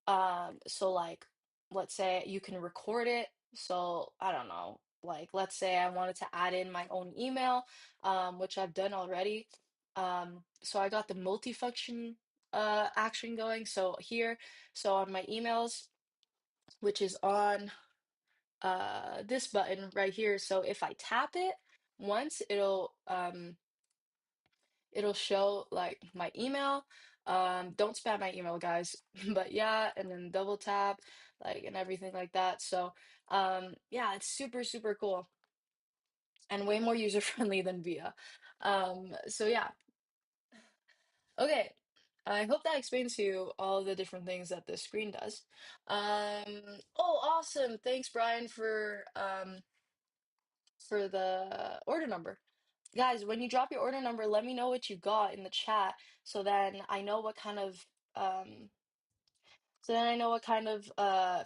So like, let's say you can record it. So I don't know, like let's say I wanted to add in my own email, which I've done already. So I got the multifunction action going. So here, so on my emails, which is on this button right here. So if I tap it once, it'll show like my email. Don't spam my email, guys. But yeah, and then double tap, like and everything like that. So yeah, it's super, super cool and way more user friendly than Via. So yeah, okay. I hope that explains to you all the different things that this screen does. Oh, awesome. Thanks, Brian, for the order number. Guys, when you drop your order number, let me know what you got in the chat so then I know what kind of um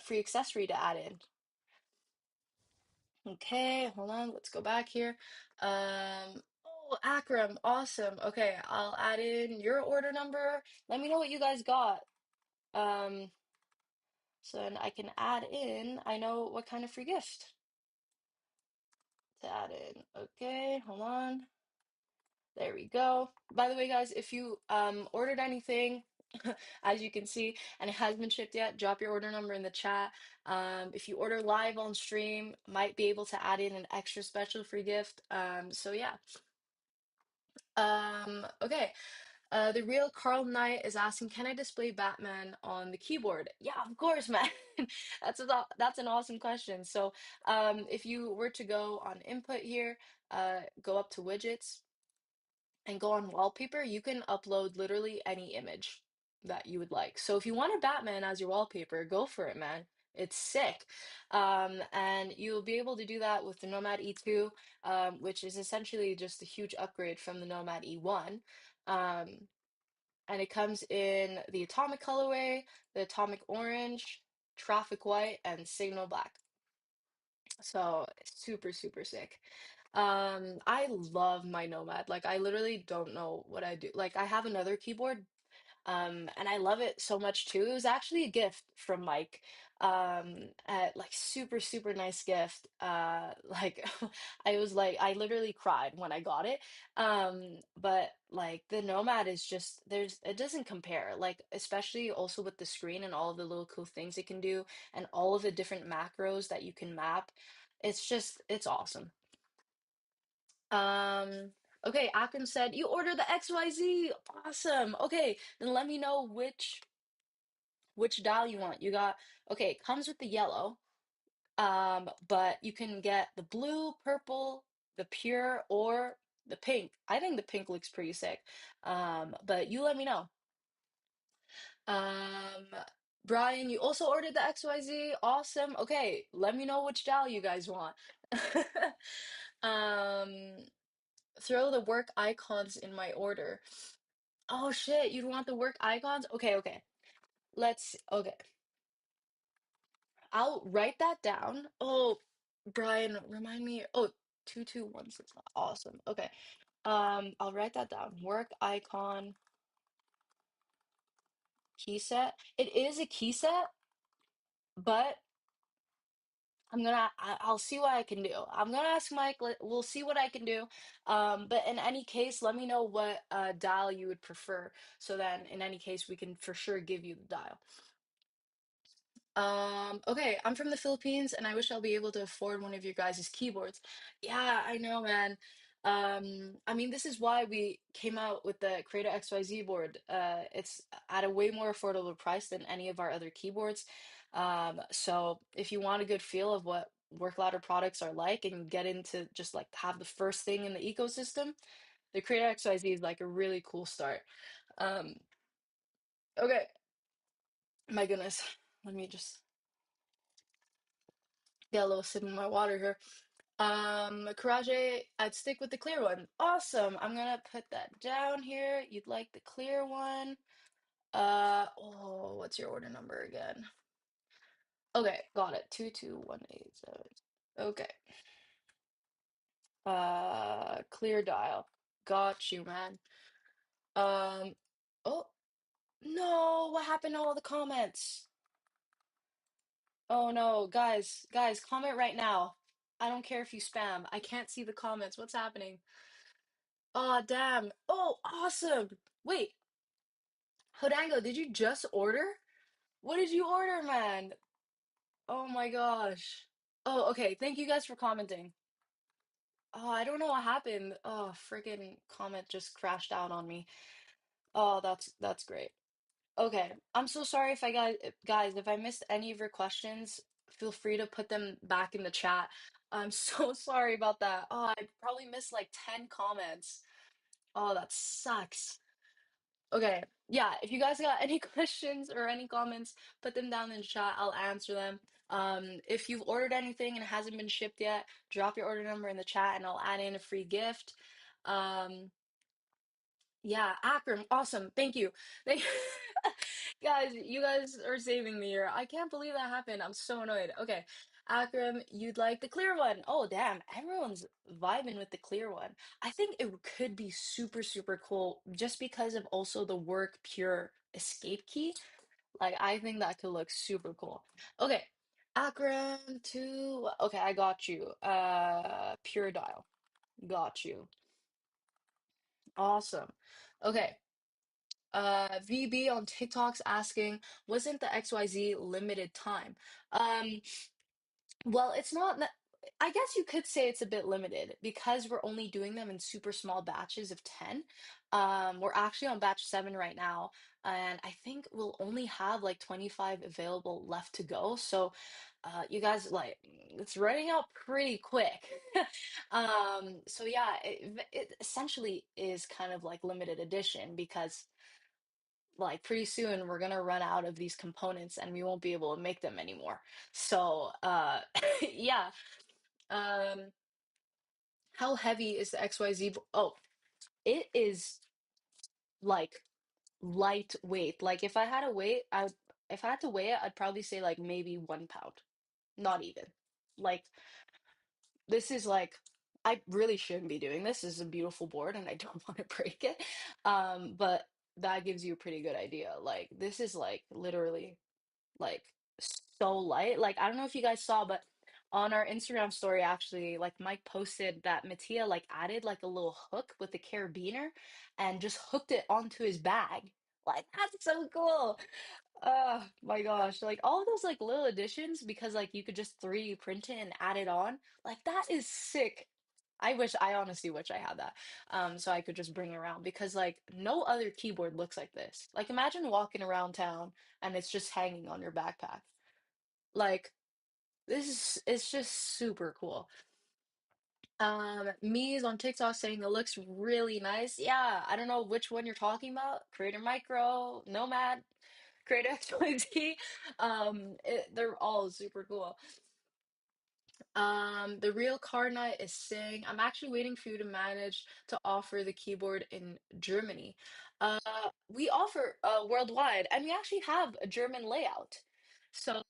free accessory to add in. Okay, hold on, let's go back here. Oh, Akram, awesome. Okay, I'll add in your order number. Let me know what you guys got. Um, so then I can add in, I know what kind of free gift to add in. Okay, hold on. There we go. By the way, guys, if you ordered anything, as you can see, and it hasn't been shipped yet, drop your order number in the chat. If you order live on stream, might be able to add in an extra special free gift. So yeah. Okay. The real Carl Knight is asking, can I display Batman on the keyboard? Yeah, of course, man. That's an awesome question. So, if you were to go on input here, go up to widgets and go on wallpaper, you can upload literally any image that you would like. So if you want a Batman as your wallpaper, go for it, man. It's sick. And you'll be able to do that with the Nomad E2, which is essentially just a huge upgrade from the Nomad E1. Um, and it comes in the Atomic colorway, the Atomic Orange, Traffic White, and Signal Black. So super, super sick. I love my Nomad. Like I literally don't know what I do. Like I have another keyboard, and I love it so much too. It was actually a gift from Mike. Like super, super nice gift. Like I was like, I literally cried when I got it. But like the Nomad is just it doesn't compare. Like especially also with the screen and all of the little cool things it can do and all of the different macros that you can map. It's awesome. Um, okay, Akram said you ordered the XYZ. Awesome. Okay, then let me know which dial you want. You got okay, it comes with the yellow. But you can get the blue, purple, the pure, or the pink. I think the pink looks pretty sick. But you let me know. Um, Brian, you also ordered the XYZ. Awesome. Okay, let me know which dial you guys want. Um, Throw the work icons in my order. Oh shit, you want the work icons? Okay, okay. Okay. I'll write that down. Oh, Brian, remind me. Oh, 2216. Awesome. Okay. I'll write that down. Work icon key set. It is a key set, but I'll see what I can do. I'm gonna ask Mike. We'll see what I can do. But in any case, let me know what dial you would prefer. So then in any case, we can for sure give you the dial. Okay, I'm from the Philippines and I wish I'll be able to afford one of your guys' keyboards. Yeah, I know, man. I mean, this is why we came out with the Creator XYZ board. It's at a way more affordable price than any of our other keyboards. So if you want a good feel of what work ladder products are like and get into just like have the first thing in the ecosystem, the Creator XYZ is like a really cool start. Um, okay, my goodness. Let me just get a little sip of my water here. Karaje, I'd stick with the clear one. Awesome. I'm gonna put that down here. You'd like the clear one. Oh, what's your order number again? Okay, got it. 22187. Okay. Clear dial. Got you, man. Um, oh, no, what happened to all the comments? Oh no, guys, comment right now. I don't care if you spam. I can't see the comments. What's happening? Oh, damn. Oh, awesome. Wait, Hodango, did you just order? What did you order, man? Oh my gosh. Oh, okay. Thank you guys for commenting. Oh, I don't know what happened. Oh, freaking comment just crashed out on me. Oh, that's great. Okay. I'm so sorry if I guys, if I missed any of your questions, feel free to put them back in the chat. I'm so sorry about that. Oh, I probably missed like 10 comments. Oh, that sucks. Okay. Yeah, if you guys got any questions or any comments, put them down in the chat. I'll answer them. If you've ordered anything and it hasn't been shipped yet, drop your order number in the chat and I'll add in a free gift. Um, yeah, Akram, awesome. Thank you. Thank Guys, you guys are saving me here. I can't believe that happened. I'm so annoyed. Okay. Akram, you'd like the clear one. Oh, damn. Everyone's vibing with the clear one. I think it could be super, super cool just because of also the work pure escape key. Like, I think that could look super cool. Okay. Akram to, okay, I got you. Pure dial. Got you. Awesome. Okay. VB on TikTok's asking, wasn't the XYZ limited time? Um, well, it's not that. I guess you could say it's a bit limited because we're only doing them in super small batches of 10. We're actually on batch 7 right now, and I think we'll only have like 25 available left to go. So, you guys, like, it's running out pretty quick. So yeah, it essentially is kind of like limited edition because like pretty soon we're gonna run out of these components and we won't be able to make them anymore. So, yeah. Um, how heavy is the XYZ? Oh, it is like lightweight. Like if I had to weigh, if I had to weigh it, I'd probably say like maybe 1 pound. Not even. Like this is like I really shouldn't be doing this. This is a beautiful board and I don't want to break it. But that gives you a pretty good idea. Like this is like literally like so light. Like I don't know if you guys saw, but on our Instagram story, actually, like Mike posted that Mattia like added like a little hook with the carabiner and just hooked it onto his bag. Like that's so cool. Oh my gosh. Like all of those like little additions because like you could just 3D print it and add it on. Like that is sick. I honestly wish I had that. So I could just bring it around because like no other keyboard looks like this. Like imagine walking around town and it's just hanging on your backpack. Like this is it's just super cool. Me is on TikTok saying it looks really nice. Yeah, I don't know which one you're talking about. Creator Micro, Nomad, Creator XYZ. They're all super cool. The real card night is saying, I'm actually waiting for you to manage to offer the keyboard in Germany. We offer worldwide, and we actually have a German layout. So,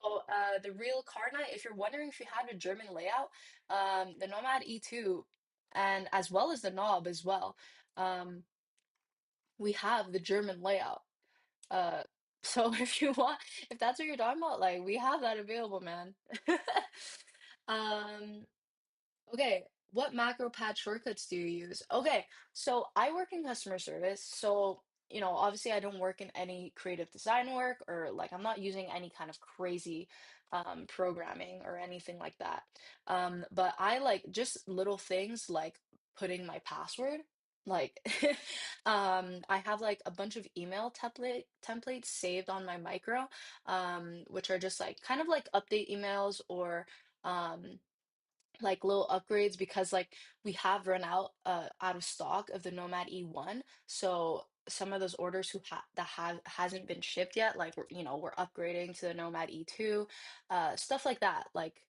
the real card night, if you're wondering if you had a German layout, the Nomad E2, and as well as the Knob as well, um, we have the German layout. Uh, so if you want, if that's what you're talking about, like we have that available, man. Um, Okay, what macro pad shortcuts do you use? Okay, so I work in customer service, so obviously I don't work in any creative design work or like I'm not using any kind of crazy programming or anything like that. But I like just little things like putting my password. Like I have like a bunch of email templates saved on my micro, which are just like kind of like update emails or um like little upgrades because like we have run out of stock of the Nomad E1. So some of those orders that have hasn't been shipped yet, like we're upgrading to the Nomad E2, stuff like that. Like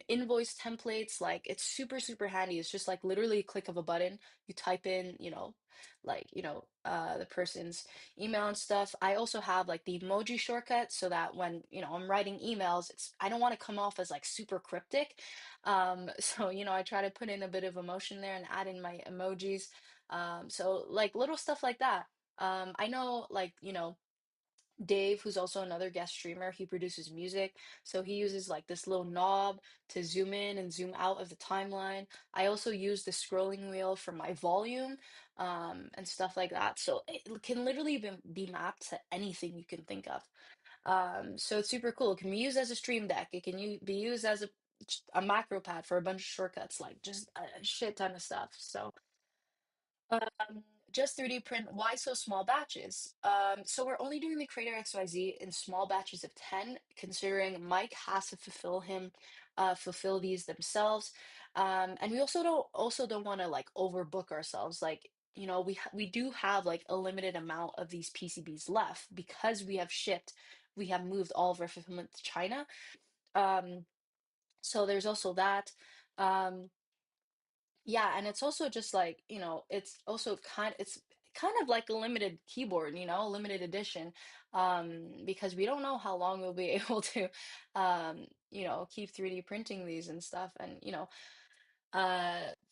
invoice templates, like it's super super handy. It's just like literally a click of a button. You type in, like the person's email and stuff. I also have like the emoji shortcut so that when I'm writing emails, I don't want to come off as like super cryptic. So, I try to put in a bit of emotion there and add in my emojis. So like little stuff like that. I know like, Dave, who's also another guest streamer, he produces music. So he uses like this little knob to zoom in and zoom out of the timeline. I also use the scrolling wheel for my volume, and stuff like that. So it can literally be mapped to anything you can think of. So it's super cool. It can be used as a stream deck. It can be used as a macro pad for a bunch of shortcuts, like just a shit ton of stuff. So just 3D print, why so small batches? So we're only doing the Creator XYZ in small batches of 10, considering Mike has to fulfill these themselves. And we also don't want to like overbook ourselves. Like, we do have like a limited amount of these PCBs left because we have moved all of our fulfillment to China. Um, so there's also that. Um, yeah, and it's also just like, it's kind of like a limited keyboard, limited edition, because we don't know how long we'll be able to, keep 3D printing these and stuff. And,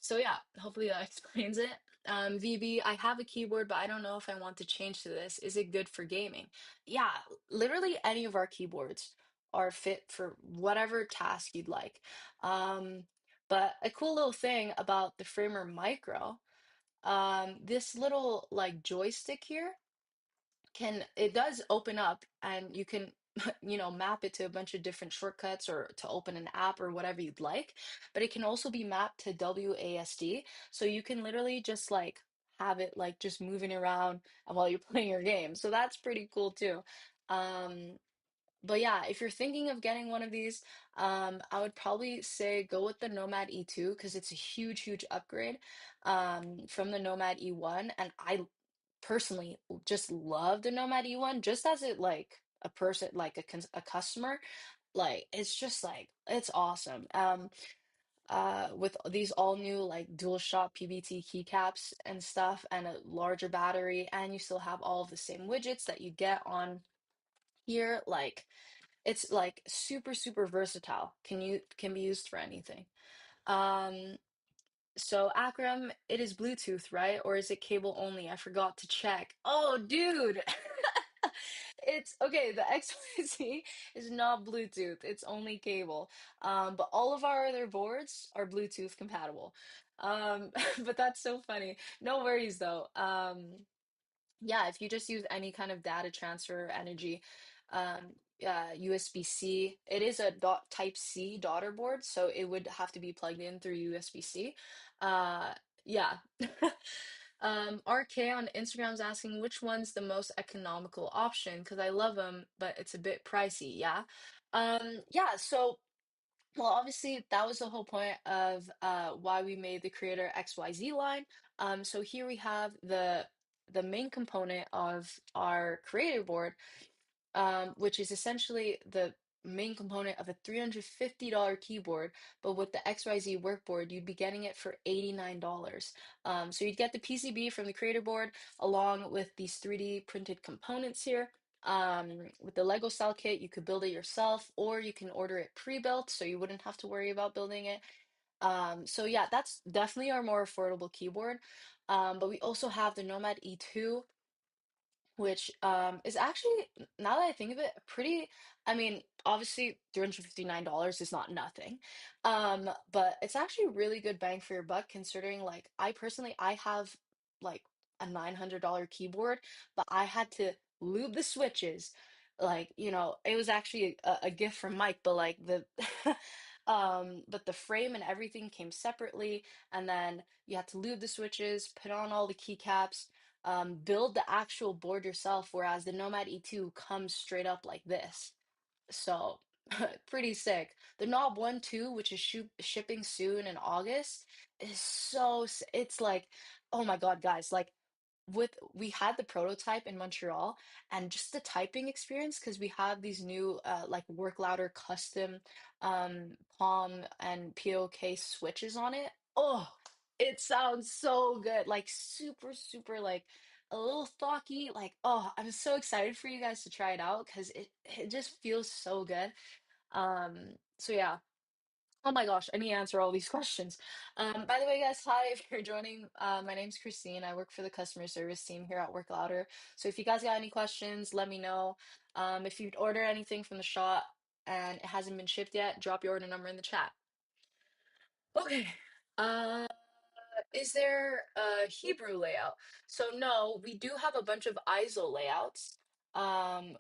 so yeah, hopefully that explains it. VB, I have a keyboard, but I don't know if I want to change to this. Is it good for gaming? Yeah, literally any of our keyboards are fit for whatever task you'd like. Um, but a cool little thing about the Framer Micro, this little like joystick here it does open up and you can map it to a bunch of different shortcuts or to open an app or whatever you'd like. But it can also be mapped to WASD. So you can literally just like have it like just moving around while you're playing your game. So that's pretty cool too. Um, but yeah, if you're thinking of getting one of these, I would probably say go with the Nomad E2 because it's a huge, huge upgrade from the Nomad E1. And I personally just love the Nomad E1 just as it like a person, like a customer. Like it's just like it's awesome. With these all new like dual shot PBT keycaps and stuff and a larger battery, and you still have all of the same widgets that you get on here. Like it's like super, super versatile. Can be used for anything. Um, so Akram, it is Bluetooth, right? Or is it cable only? I forgot to check. Oh, dude. It's okay, the XYZ is not Bluetooth. It's only cable. But all of our other boards are Bluetooth compatible. But that's so funny. No worries though. Yeah, if you just use any kind of data transfer energy, USB-C, it is a dot type C daughter board, so it would have to be plugged in through USB-C. Uh, yeah. RK on Instagram's asking which one's the most economical option because I love them, but it's a bit pricey. Yeah. Yeah, so well, obviously, that was the whole point of why we made the Creator XYZ line. So here we have the main component of our Creator board, which is essentially the main component of a $350 keyboard. But with the XYZ workboard, you'd be getting it for $89. So you'd get the PCB from the Creator board along with these 3D printed components here. With the Lego style kit, you could build it yourself, or you can order it pre-built, so you wouldn't have to worry about building it. So yeah, that's definitely our more affordable keyboard. But we also have the Nomad E2, which is actually, now that I think of it, pretty, I mean, obviously $359 is not nothing. But it's actually really good bang for your buck considering like I personally I have like a $900 keyboard, but I had to lube the switches. Like, it was actually a gift from Mike, but like the but the frame and everything came separately, and then you had to lube the switches, put on all the keycaps, build the actual board yourself, whereas the Nomad E2 comes straight up like this. So pretty sick. The Knob 1 too, which is shipping soon in August, is it's like, oh my God, guys, like we had the prototype in Montreal and just the typing experience because we have these new like Work Louder custom Palm and POK switches on it. Oh, it sounds so good. Like super, super like a little thocky. Like, oh, I'm so excited for you guys to try it out because it just feels so good. So yeah. Oh my gosh, I need to answer all these questions. By the way, guys, hi, if you're joining, my name's Christine. I work for the customer service team here at Work Louder. So if you guys got any questions, let me know. If you'd order anything from the shop and it hasn't been shipped yet, drop your order number in the chat. Okay. Uh, is there a Hebrew layout? So no, we do have a bunch of ISO layouts.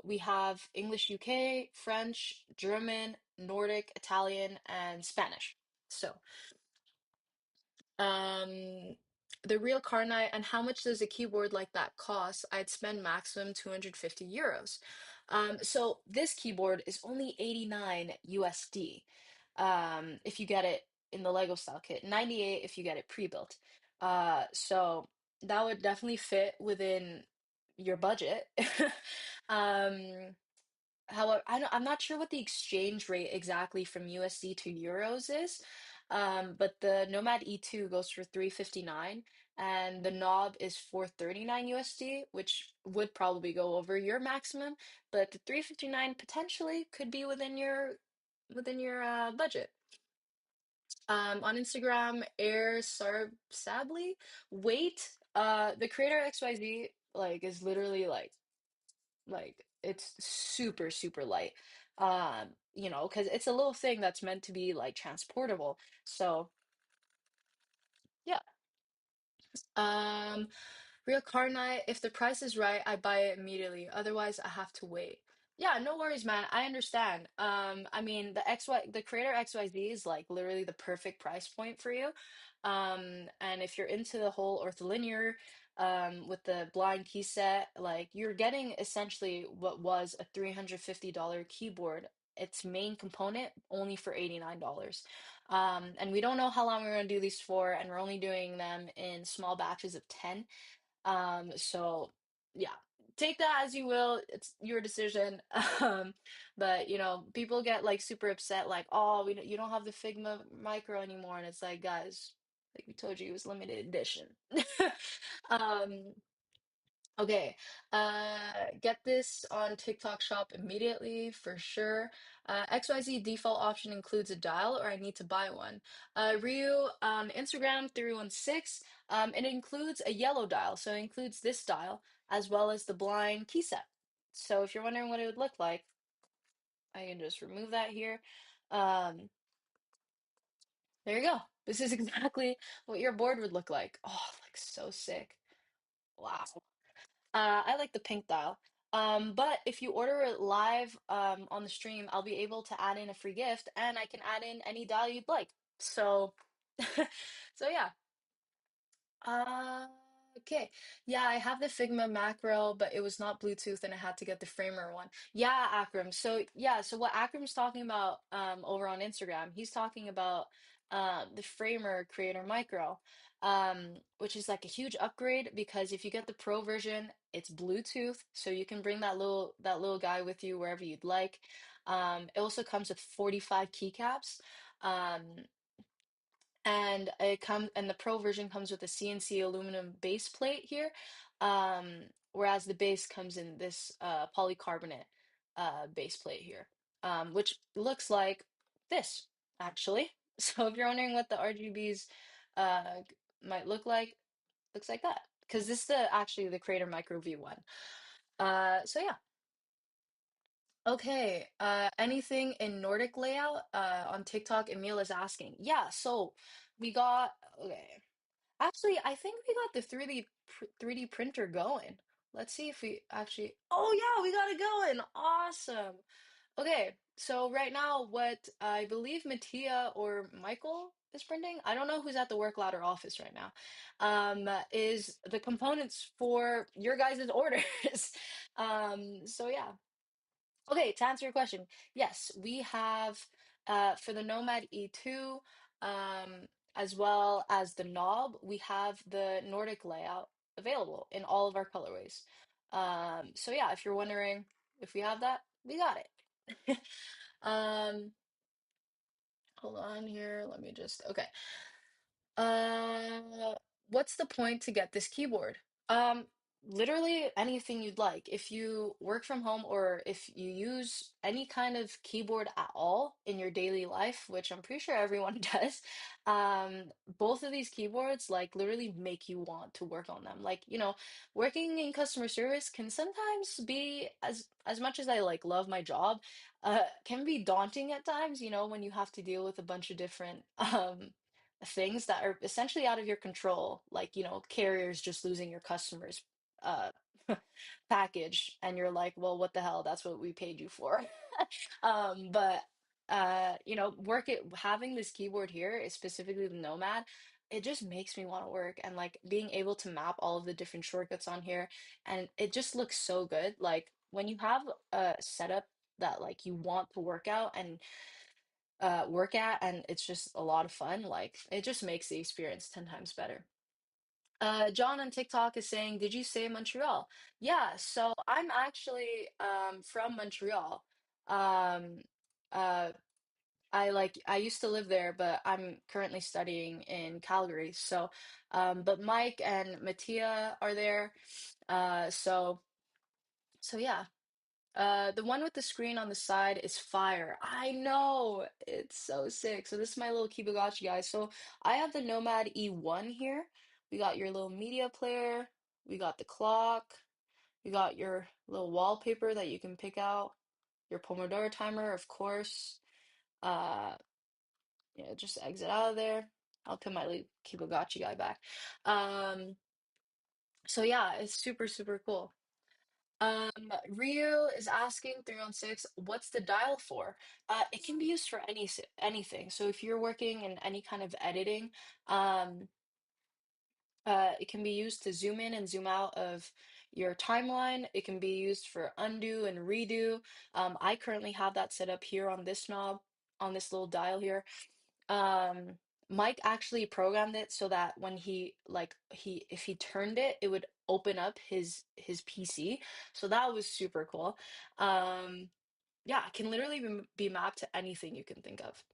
We have English UK, French, German, Nordic, Italian, and Spanish. So Um, the real Carnite, and how much does a keyboard like that cost? I'd spend maximum 250 euros. So this keyboard is only 89 USD. If you get it in the Lego style kit, 98 if you get it pre-built. So that would definitely fit within your budget. Um, However, I'm not sure what the exchange rate exactly from USD to euros is, but the Nomad E2 goes for 359 and the knob is 439 USD, which would probably go over your maximum, but the 359 potentially could be within your budget. On Instagram, Air Sably, wait, the creator XYZ like is literally like it's super, super light. Because it's a little thing that's meant to be like transportable. So yeah. Um, Real car night, if the price is right, I buy it immediately. Otherwise, I have to wait. Yeah, no worries, man. I understand. I mean, the Creator XYZ is like literally the perfect price point for you. And if you're into the whole ortholinear, with the blind key set, like you're getting essentially what was a $350 keyboard, its main component only for $89. And we don't know how long we're going to do these for, and we're only doing them in small batches of 10. So yeah, take that as you will. It's your decision. But people get like super upset, like, oh, you don't have the Figma Micro anymore, and it's like, guys, like we told you, it was limited edition. Um, Okay, get this on TikTok Shop immediately for sure. XYZ default option includes a dial, or I need to buy one. Ryu on Instagram 316. It includes a yellow dial, so it includes this dial as well as the blind key set. So if you're wondering what it would look like, I can just remove that here. Um, there you go. This is exactly what your board would look like. Oh, like so sick. Wow. I like the pink dial. But if you order it live on the stream, I'll be able to add in a free gift, and I can add in any dial you'd like. So, so yeah. Uh, okay. Yeah, I have the Figma macro, but it was not Bluetooth and I had to get the Framer one. Yeah, Akram. So yeah, so what Akram's talking about over on Instagram, he's talking about the Framer Creator Micro, which is like a huge upgrade because if you get the Pro version, it's Bluetooth, so you can bring that little guy with you wherever you'd like. It also comes with 45 keycaps. Um, and the Pro version comes with a CNC aluminum base plate here, whereas the base comes in this polycarbonate base plate here, which looks like this actually. So if you're wondering what the RGBs might look like, looks like that because this is actually the Creator Micro V1. So yeah. Okay, anything in Nordic layout on TikTok, Emil is asking. Yeah, so we got, okay. Actually, I think we got the 3D printer going. Let's see if we actually. Oh yeah, we got it going. Awesome. Okay, so right now, what I believe Mattia or Michael is printing, I don't know who's at the work ladder office right now, is the components for your guys' orders. So yeah. Okay, to answer your question, yes, we have for the Nomad E2, as well as the knob, we have the Nordic layout available in all of our colorways. So yeah, if you're wondering if we have that, we got it. Um, hold on here. Let me just, okay. Uh, what's the point to get this keyboard? Um, Literally anything you'd like. If you work from home or if you use any kind of keyboard at all in your daily life, which I'm pretty sure everyone does, both of these keyboards like literally make you want to work on them. Like, working in customer service can sometimes be as much as I like love my job, can be daunting at times, when you have to deal with a bunch of different things that are essentially out of your control, like, carriers just losing your customers' uh, package, and you're like, well, what the hell? That's what we paid you for. But having this keyboard here, specifically the Nomad, it just makes me want to work, and like being able to map all of the different shortcuts on here, and it just looks so good. Like when you have a setup that like you want to work at and it's just a lot of fun, like it just makes the experience 10 times better. John on TikTok is saying, did you say Montreal? Yeah, so I'm actually from Montreal. um uh I used to live there, but I'm currently studying in Calgary. So but Mike and Mattia are there. So yeah. The one with the screen on the side is fire. I know, it's so sick. So this is my little Kibagachi guys. So I have the Nomad E1 here. We got your little media player. We got the clock. We got your little wallpaper that you can pick out. Your Pomodoro timer, of course. Uh, just exit out of there. I'll put my little Kibagachi guy back. Um, so yeah, it's super, super cool. Ryu is asking 316, what's the dial for? It can be used for anything. So if you're working in any kind of editing, um, it can be used to zoom in and zoom out of your timeline. It can be used for undo and redo. I currently have that set up here on this knob, on this little dial here. Um, Mike actually programmed it so that when if he turned it, it would open up his PC. So that was super cool. Um, yeah, it can literally be mapped to anything you can think of.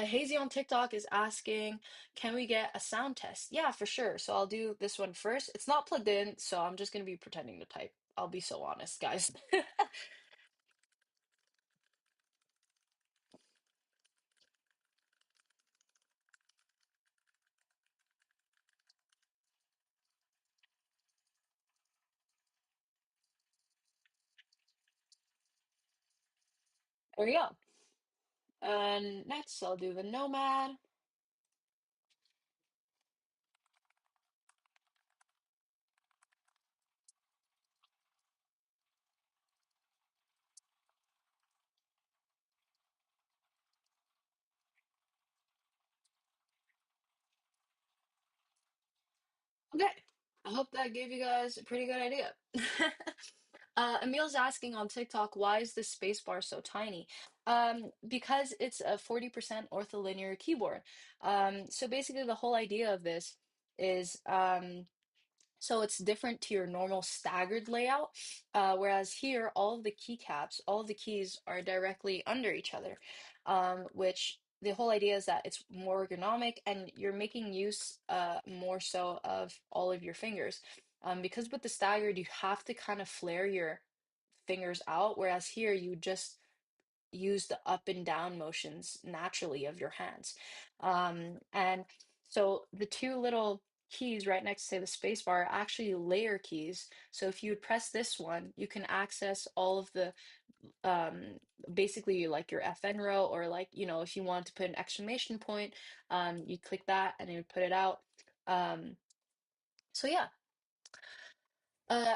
Hazy on TikTok is asking, can we get a sound test? Yeah, for sure. So I'll do this one first. It's not plugged in, so I'm just gonna be pretending to type. I'll be so honest, guys. There we go. And next, I'll do the Nomad. Okay, I hope that gave you guys a pretty good idea. Emil's asking on TikTok, why is the space bar so tiny? Because it's a 40% ortholinear keyboard. So basically, the whole idea of this is so it's different to your normal staggered layout, whereas here, all of the keycaps, all of the keys are directly under each other, which the whole idea is that it's more ergonomic and you're making use more so of all of your fingers. Because with the staggered, you have to kind of flare your fingers out, whereas here you just use the up and down motions naturally of your hands. And so the two little keys right next to the space bar are actually layer keys. So if you would press this one, you can access all of the um basically like your FN row, or like, if you want to put an exclamation point, you click that and it would put it out. So yeah.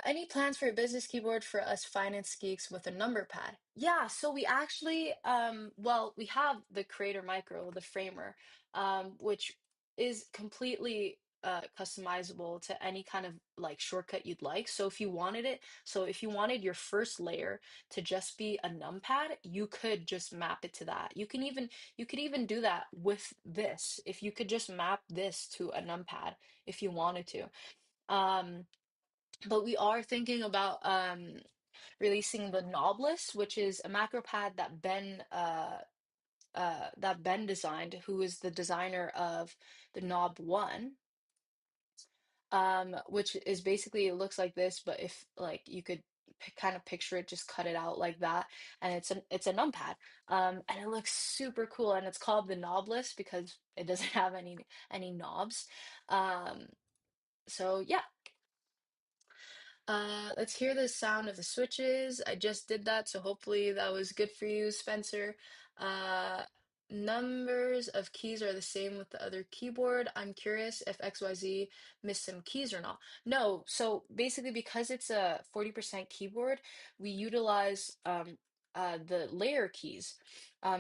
Any plans for a business keyboard for us finance geeks with a number pad? Yeah, so we actually, well, we have the Creator Micro, the framer, which is completely customizable to any kind of like shortcut you'd like. So if you wanted your first layer to just be a numpad, you could just map it to that. You could even do that with this. If you could just map this to a numpad if you wanted to. Um, but we are thinking about releasing the Knobless, which is a macro pad that Ben designed, who is the designer of the Knob One, which is basically, it looks like this, but if like you could kind of picture it, just cut it out like that, and it's a numpad, and it looks super cool, and it's called the Knobless because it doesn't have any knobs. Um, so yeah. Let's hear the sound of the switches. I just did that, so hopefully that was good for you, Spencer. Uh, Numbers of keys are the same with the other keyboard. I'm curious if XYZ missed some keys or not. No, so basically because it's a 40% keyboard, we utilize the layer keys.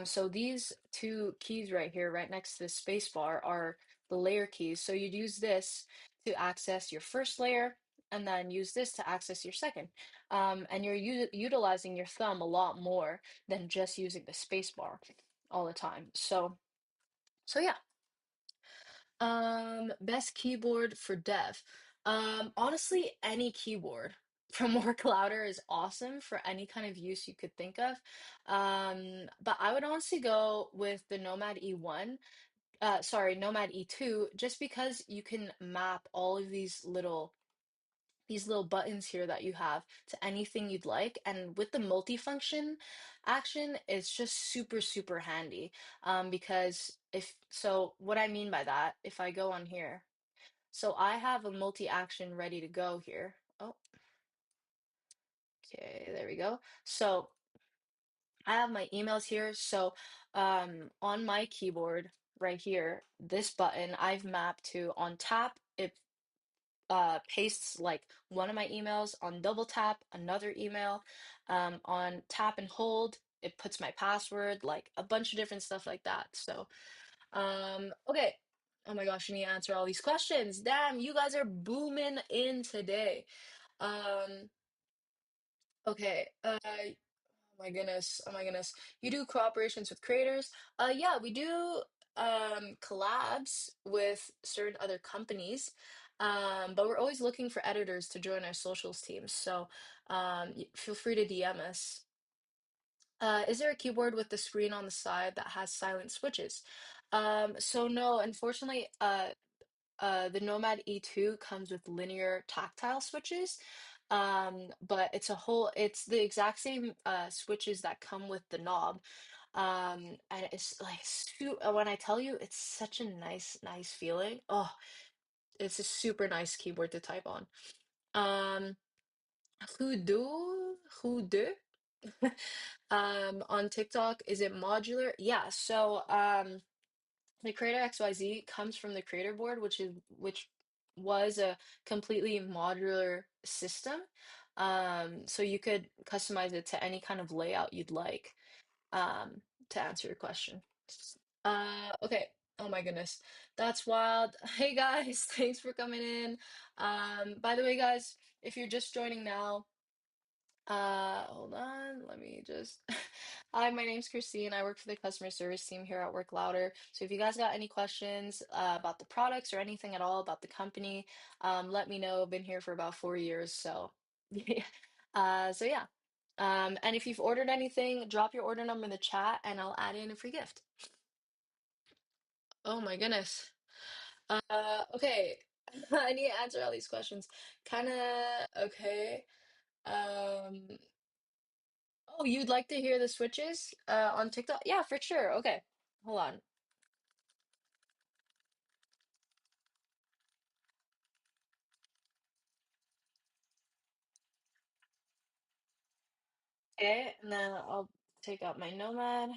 So these two keys right here, right next to the space bar, are the layer keys. So you'd use this to access your first layer and then use this to access your second. And you're utilizing your thumb a lot more than just using the space bar all the time. So yeah. Best keyboard for dev. Honestly, any keyboard from Work Louder is awesome for any kind of use you could think of. But I would honestly go with the Nomad E1. Sorry, Nomad E2, just because you can map all of these little buttons here that you have to anything you'd like. And with the multifunction action, it's just super, super handy. Because what I mean by that, if I go on here, so I have a multi-action ready to go here. Oh, okay, there we go. So I have my emails here. So on my keyboard right here, this button I've mapped to on tap. pastes like one of my emails on double tap, another email, on tap and hold, it puts my password, like a bunch of different stuff like that. So, okay. Oh my gosh, I need to answer all these questions. Damn, you guys are booming in today. Um, okay. Oh my goodness. Oh my goodness. You do cooperations with creators? Yeah, we do collabs with certain other companies. But we're always looking for editors to join our socials teams. So feel free to DM us. Is there a keyboard with the screen on the side that has silent switches? So no, unfortunately, the Nomad E2 comes with linear tactile switches, but it's the exact same switches that come with the knob. And it's like when I tell you, it's such a nice feeling. Oh, it's a super nice keyboard to type on. Um, who do? On TikTok, is it modular? Yeah, so the Creator XYZ comes from the Creator Board, which was a completely modular system. So you could customize it to any kind of layout you'd like, um, to answer your question. Okay. Oh my goodness. That's wild. Hey guys, thanks for coming in. By the way, guys, if you're just joining now, hold on. Let me just. Hi, my name's Christine. I work for the customer service team here at Work Louder. So if you guys got any questions about the products or anything at all about the company, let me know. I've been here for about 4 years, so yeah. So yeah. And if you've ordered anything, drop your order number in the chat, and I'll add in a free gift. Oh my goodness. Okay. I need to answer all these questions. Kind of okay. Um. Oh, you'd like to hear the switches on TikTok? Yeah, for sure. Okay, hold on. Okay, and then I'll take out my Nomad.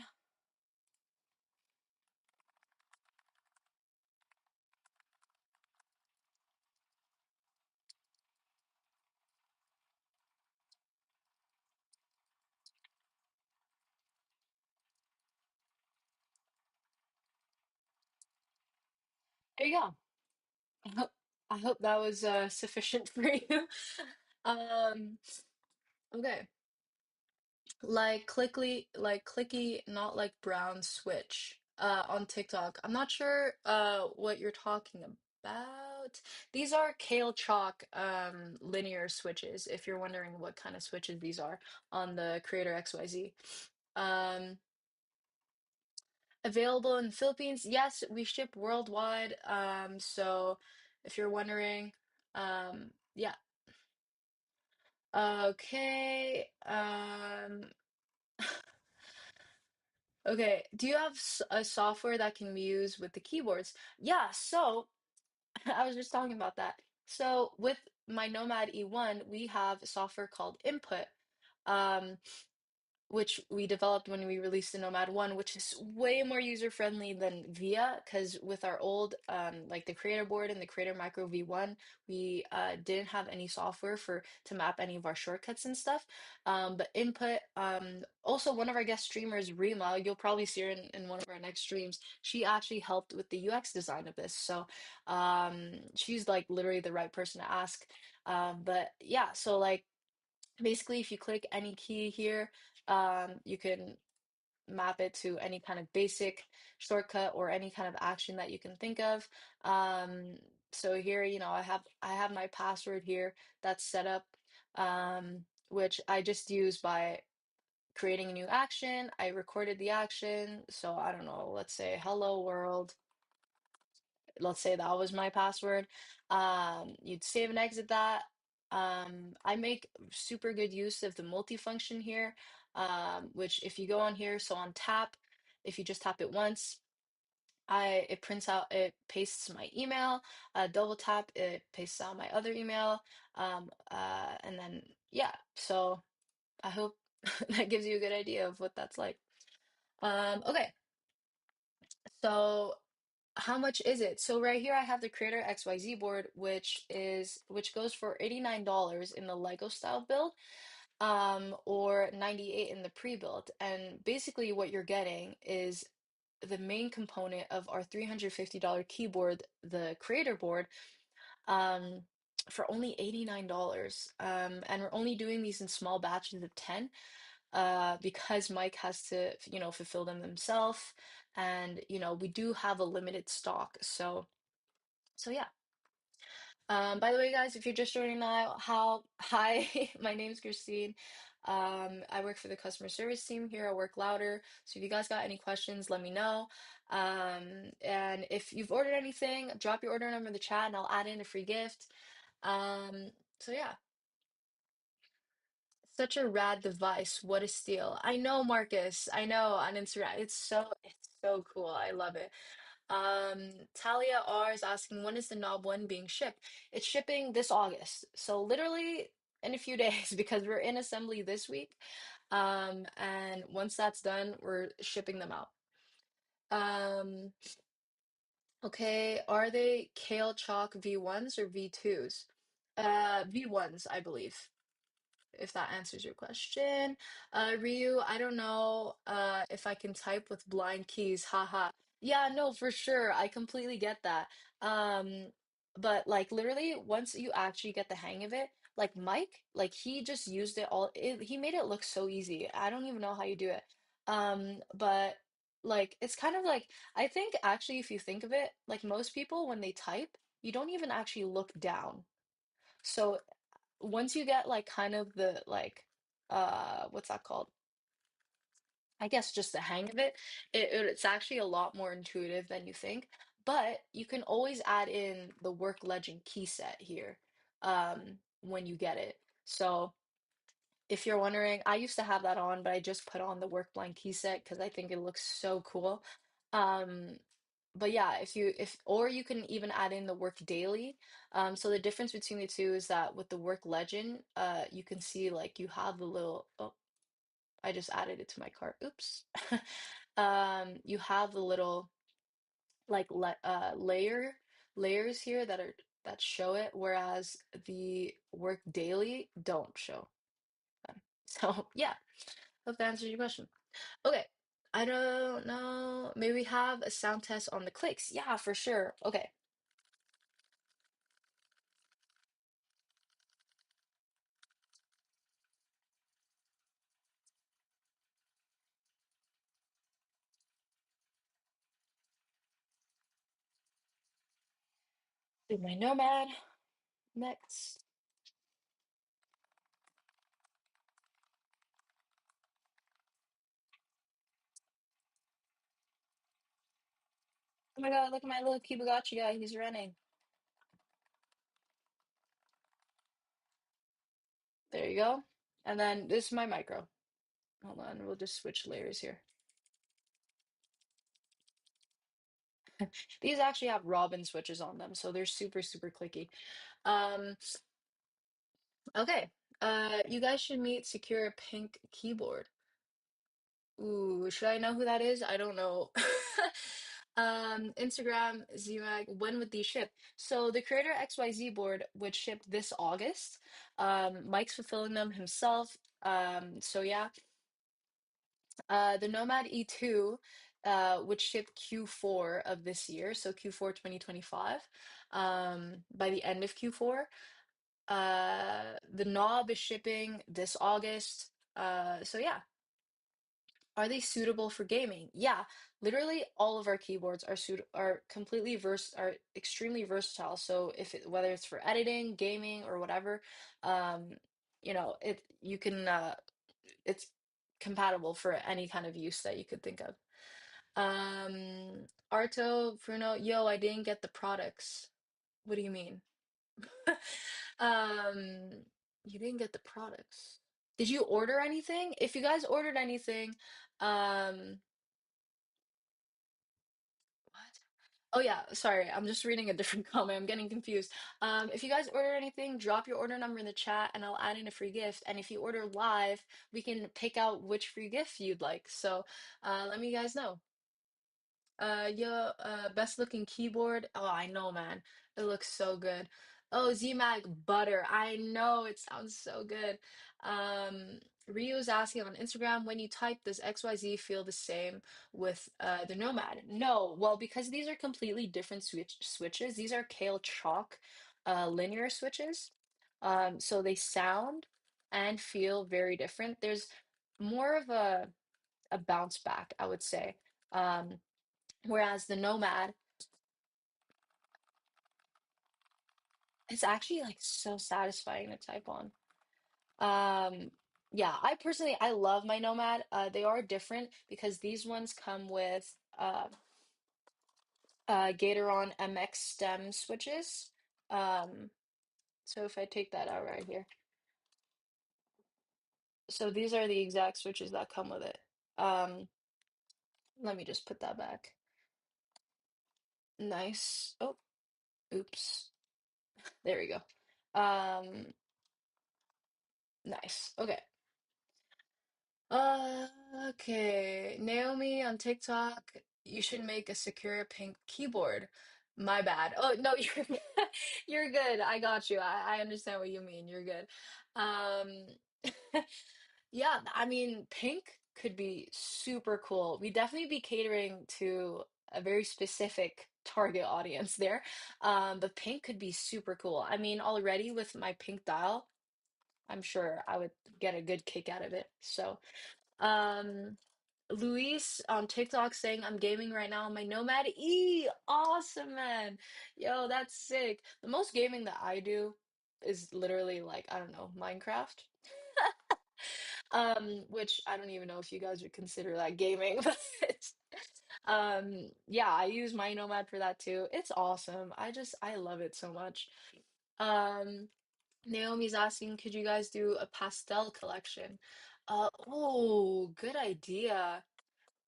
There you go. I hope that was sufficient for you. Um, okay. Like clicky, not like brown switch on TikTok. I'm not sure what you're talking about. These are Kale Chalk linear switches, if you're wondering what kind of switches these are on the Creator XYZ. Um, Available in the Philippines. Yes, we ship worldwide. So if you're wondering, yeah. Okay. Okay. Do you have a software that can be used with the keyboards? Yeah. So I was just talking about that. So with my Nomad E1, we have a software called Input. Um, which we developed when we released the Nomad One, which is way more user friendly than Via. Because with our old, like the Creator Board and the Creator Micro V1, we didn't have any software for to map any of our shortcuts and stuff. But Input, also one of our guest streamers, Rima, you'll probably see her in one of our next streams. She actually helped with the UX design of this, so she's like literally the right person to ask. But yeah, so like. Basically, if you click any key here, you can map it to any kind of basic shortcut or any kind of action that you can think of. Um, so here, I have my password here that's set up, which I just use by creating a new action. I recorded the action, so I don't know, let's say hello world. Let's say that was my password. You'd save and exit that. I make super good use of the multifunction here, which if you go on here, so on tap, if you just tap it once, it pastes my email. Double tap, it pastes out my other email. And then yeah, so I hope that gives you a good idea of what that's like. Okay, so. How much is it? So right here I have the Creator XYZ board, which goes for $89 in the Lego style build, or 98 in the pre-built. And basically what you're getting is the main component of our $350 keyboard, the Creator board, um, for only $89. And we're only doing these in small batches of 10, because Mike has to, fulfill them himself. And, we do have a limited stock. So yeah. By the way, guys, if you're just joining now, hi, my name's Christine. I work for the customer service team here at Work Louder. So if you guys got any questions, let me know. And if you've ordered anything, drop your order number in the chat and I'll add in a free gift. Um, so yeah, such a rad device. What a steal. I know, Marcus. I know on Instagram. It's so cool. I love it. Talia R is asking, when is the Knob One being shipped? It's shipping this August. So literally in a few days because we're in assembly this week. And once that's done, we're shipping them out. Um, okay, are they Kale Chalk V1s or V2s? V1s, I believe, if that answers your question. Ryu, I don't know if I can type with blind keys. Haha. Yeah, no, for sure. I completely get that. Um, but like literally once you actually get the hang of it, like Mike, like he just used it all. He made it look so easy. I don't even know how you do it. But like it's kind of like I think actually if you think of it, like most people when they type, you don't even actually look down. So once you get like kind of the like what's that called? I guess just the hang of it, it's actually a lot more intuitive than you think. But you can always add in the work legend key set here, when you get it. So if you're wondering, I used to have that on, but I just put on the work blind key set because I think it looks so cool. Um, but yeah, or you can even add in the work daily. So the difference between the two is that with the work legend, you can see like you have the little, oh, I just added it to my cart. Oops. You have the little like layers here that show it, whereas the work daily don't show them. So yeah, hope that answers your question. Okay. I don't know. Maybe we have a sound test on the clicks. Yeah, for sure. Okay. Do my Nomad next. Oh my God, look at my little Kibagachi guy. He's running. There you go. And then this is my micro. Hold on, we'll just switch layers here. These actually have Robin switches on them, so they're super, super clicky. Um, okay. You guys should meet Secure Pink Keyboard. Ooh, should I know who that is? I don't know. Instagram, ZMAG, when would these ship? So the Creator XYZ board would ship this August. Mike's fulfilling them himself. So yeah. The Nomad E2 would ship Q4 of this year, so Q4 2025, by the end of Q4. The Knob is shipping this August. So yeah. Are they suitable for gaming? Yeah, literally all of our keyboards are completely are extremely versatile. So whether it's for editing, gaming, or whatever, um, you can it's compatible for any kind of use that you could think of. Arto, Bruno, yo, I didn't get the products. What do you mean? Um, you didn't get the products. Did you order anything? If you guys ordered anything, um, what? Oh yeah, sorry. I'm just reading a different comment. I'm getting confused. If you guys order anything, drop your order number in the chat and I'll add in a free gift. And if you order live, we can pick out which free gift you'd like. So, let me guys know. best looking keyboard. Oh, I know, man. It looks so good. Oh, ZMAG butter. I know it sounds so good. Rio's asking on Instagram, when you type, does XYZ feel the same with the Nomad? No. Well, because these are completely different switches. These are Kale Chalk linear switches. So they sound and feel very different. There's more of a bounce back, I would say. Um, Whereas the Nomad, it's actually like so satisfying to type on. Um, yeah, I love my Nomad. They are different because these ones come with Gateron MX stem switches. Um, so if I take that out right here, so these are the exact switches that come with it. Um, Let me just put that back. Nice. Oh, oops. There we go. Um, nice. Okay. Okay. Naomi on TikTok, you should make a secure pink keyboard. My bad. Oh, no, you're good. I got you. I understand what you mean. You're good. Um yeah, I mean, pink could be super cool. We definitely be catering to a very specific target audience there. But pink could be super cool. I mean, already with my pink dial, I'm sure I would get a good kick out of it. So um, Luis on TikTok saying I'm gaming right now on my Nomad E. Awesome, man. Yo, that's sick. The most gaming that I do is literally like, I don't know, Minecraft. Which I don't even know if you guys would consider that gaming, but yeah, I use my Nomad for that too. It's awesome. I love it so much. Um, Naomi's asking, could you guys do a pastel collection? Oh, good idea.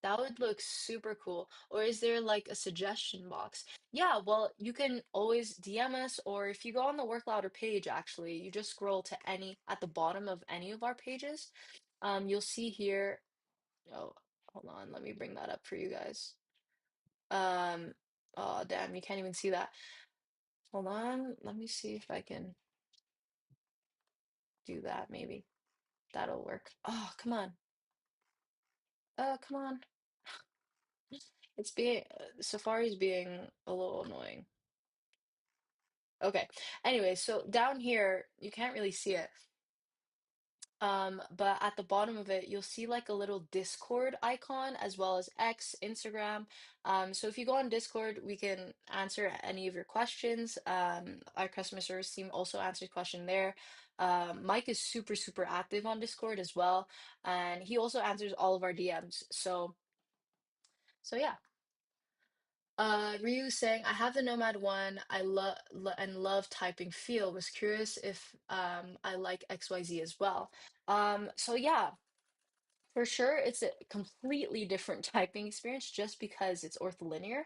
That would look super cool. Or is there like a suggestion box? Yeah, well, you can always DM us, or if you go on the Work Louder page, actually, you just scroll to any at the bottom of any of our pages. You'll see here. Oh, hold on, let me bring that up for you guys. Um, oh, damn, you can't even see that. Hold on, let me see if I can do that, maybe. That'll work. Oh, come on. Come on. Safari's being a little annoying. Okay. Anyway, so down here, you can't really see it. But at the bottom of it, you'll see like a little Discord icon as well as X, Instagram. So if you go on Discord, we can answer any of your questions. Our customer service team also answers question there. Mike is super, super active on Discord as well, and he also answers all of our DMs. So yeah. Ryu saying, I have the Nomad one. I love and love typing feel. Was curious if I like XYZ as well. So yeah, for sure, it's a completely different typing experience just because it's ortholinear.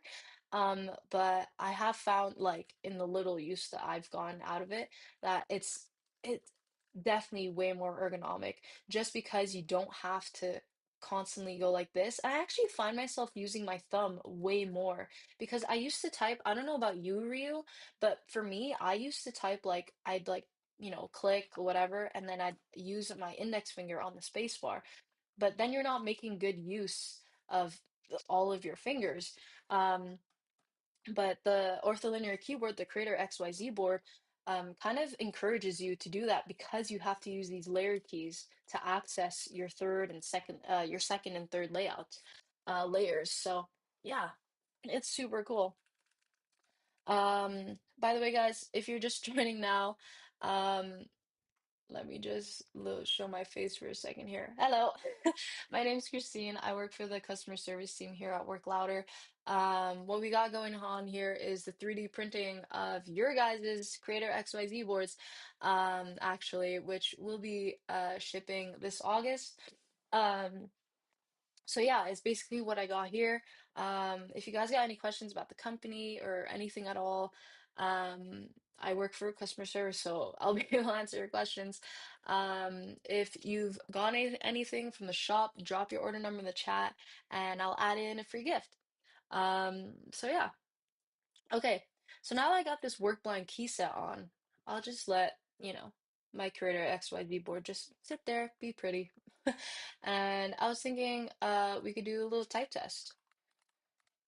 But I have found like in the little use that I've gotten out of it that it's definitely way more ergonomic just because you don't have to constantly go like this. I actually find myself using my thumb way more because I used to type, I don't know about you, Ryu, but for me, I used to type like I'd like, click or whatever, and then I'd use my index finger on the space bar, but then you're not making good use of all of your fingers. Um, but the ortholinear keyboard, the Creator XYZ board, kind of encourages you to do that because you have to use these layer keys to access your second and third layers. So yeah, it's super cool. By the way, guys, if you're just joining now, um, let me just show my face for a second here. Hello, my name's Christine. I work for the customer service team here at Work Louder. What we got going on here is the 3D printing of your guys' Creator XYZ boards, actually, which will be shipping this August. Um, so yeah, it's basically what I got here. If you guys got any questions about the company or anything at all, I work for customer service, so I'll be able to answer your questions. If you've got anything from the shop, drop your order number in the chat, and I'll add in a free gift. So yeah. Okay. So now that I got this work blind key set on, I'll just let, my Creator XYZ board just sit there, be pretty. And I was thinking we could do a little type test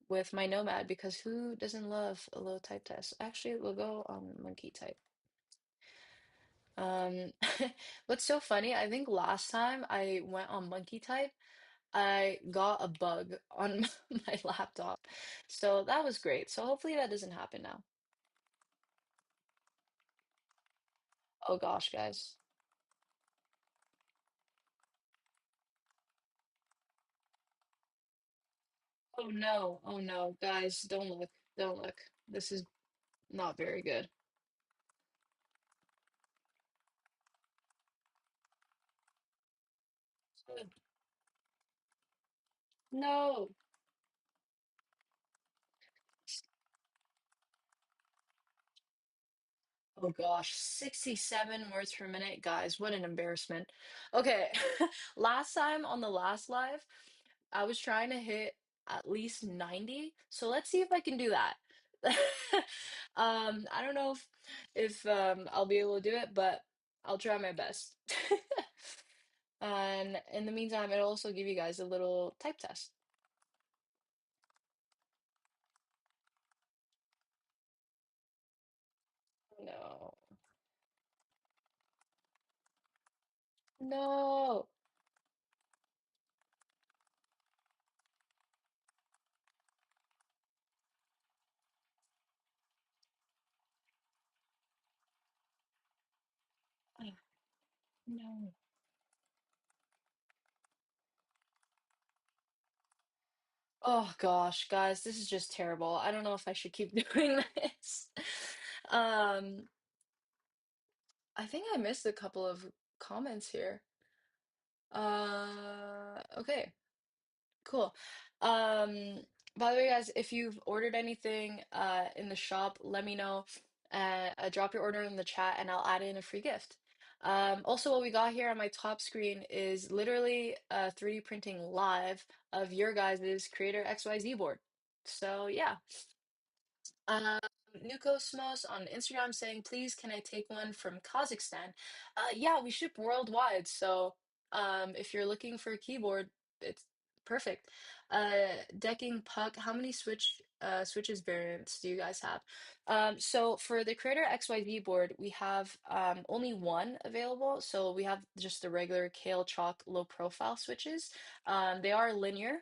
with my Nomad because who doesn't love a little type test? Actually, we'll go on monkey type. Um, what's so funny, I think last time I went on monkey type, I got a bug on my laptop. So that was great. So hopefully that doesn't happen now. Oh gosh, guys. Oh no. Oh no. Guys, don't look. Don't look. This is not very good. No. Oh gosh, 67 words per minute. Guys, what an embarrassment. Okay. Last time on the last live, I was trying to hit at least 90. So let's see if I can do that. I don't know if I'll be able to do it, but I'll try my best. And in the meantime, it'll also give you guys a little type test. No. No. Ah, no. Oh gosh, guys, this is just terrible. I don't know if I should keep doing this. Um, I think I missed a couple of comments here. Okay. Cool. Um, by the way, guys, if you've ordered anything in the shop, let me know. Drop your order in the chat and I'll add in a free gift. Also, what we got here on my top screen is literally 3D printing live of your guys' Creator XYZ board. So yeah. Um, Nukosmos on Instagram saying, please, can I take one from Kazakhstan? Yeah, we ship worldwide. So if you're looking for a keyboard, it's perfect. Decking Puck, how many switches variants do you guys have? So for the Creator XYZ board, we have only one available. So we have just the regular Kale Chalk low profile switches. They are linear.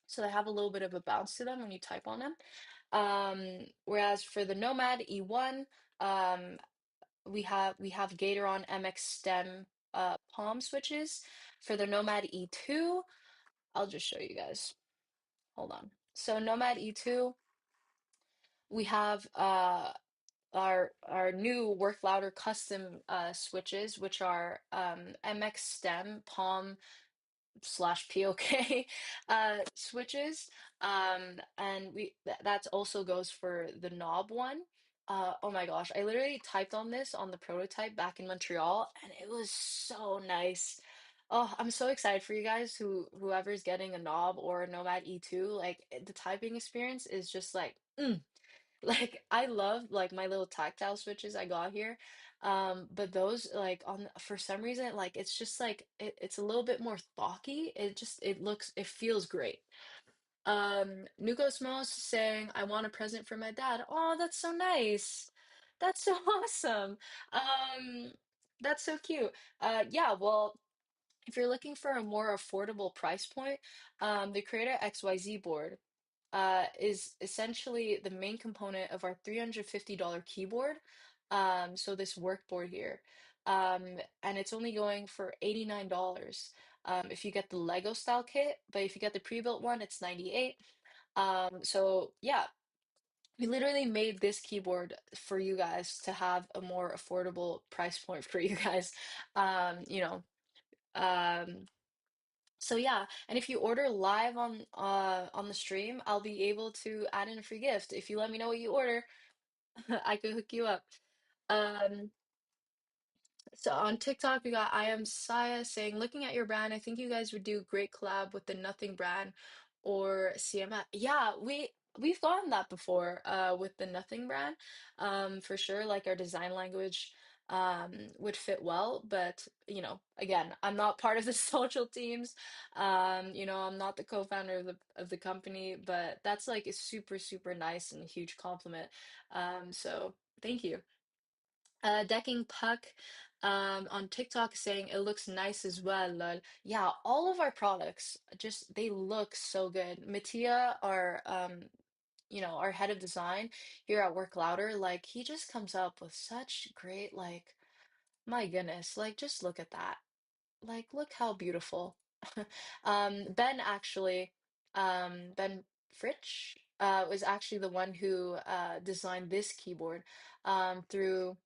So they have a little bit of a bounce to them when you type on them. Whereas for the Nomad E1, um, we have Gatoron MX Stem palm switches. For the Nomad E2, I'll just show you guys. Hold on. So Nomad E2, we have our new Work Louder custom switches, which are MX Stem palm slash POK switches. And that also goes for the knob one. Oh my gosh, I literally typed on this on the prototype back in Montreal, and it was so nice. Oh, I'm so excited for you guys whoever's getting a knob or a Nomad E2. Like the typing experience is just like like I love like my little tactile switches I got here. But those like on for some reason like it's just like it's a little bit more thocky. It feels great. Nukosmos saying I want a present for my dad. Oh, that's so nice. That's so awesome. Um, that's so cute. Yeah, well, if you're looking for a more affordable price point, the Creator XYZ board is essentially the main component of our $350 keyboard. So this work board here. And it's only going for $89 if you get the Lego style kit, but if you get the pre-built one, it's 98. So yeah, we literally made this keyboard for you guys to have a more affordable price point for you guys. Um, you know, um, so yeah, and if you order live on the stream, I'll be able to add in a free gift. If you let me know what you order, I could hook you up. Um, so on TikTok, we got I am Saya saying, looking at your brand, I think you guys would do a great collab with the Nothing brand or CMF. Yeah, we've gotten that before with the Nothing brand. For sure, like our design language would fit well, but again, I'm not part of the social teams. I'm not the co-founder of the company, but that's like a super, super nice and huge compliment. So thank you. Decking Puck on TikTok saying it looks nice as well. Lol. Yeah, all of our products just they look so good. Mattia, our head of design here at Work Louder, like he just comes up with such great, like, my goodness, like just look at that. Like, look how beautiful. Ben actually, Ben Fritsch, was actually the one who designed this keyboard through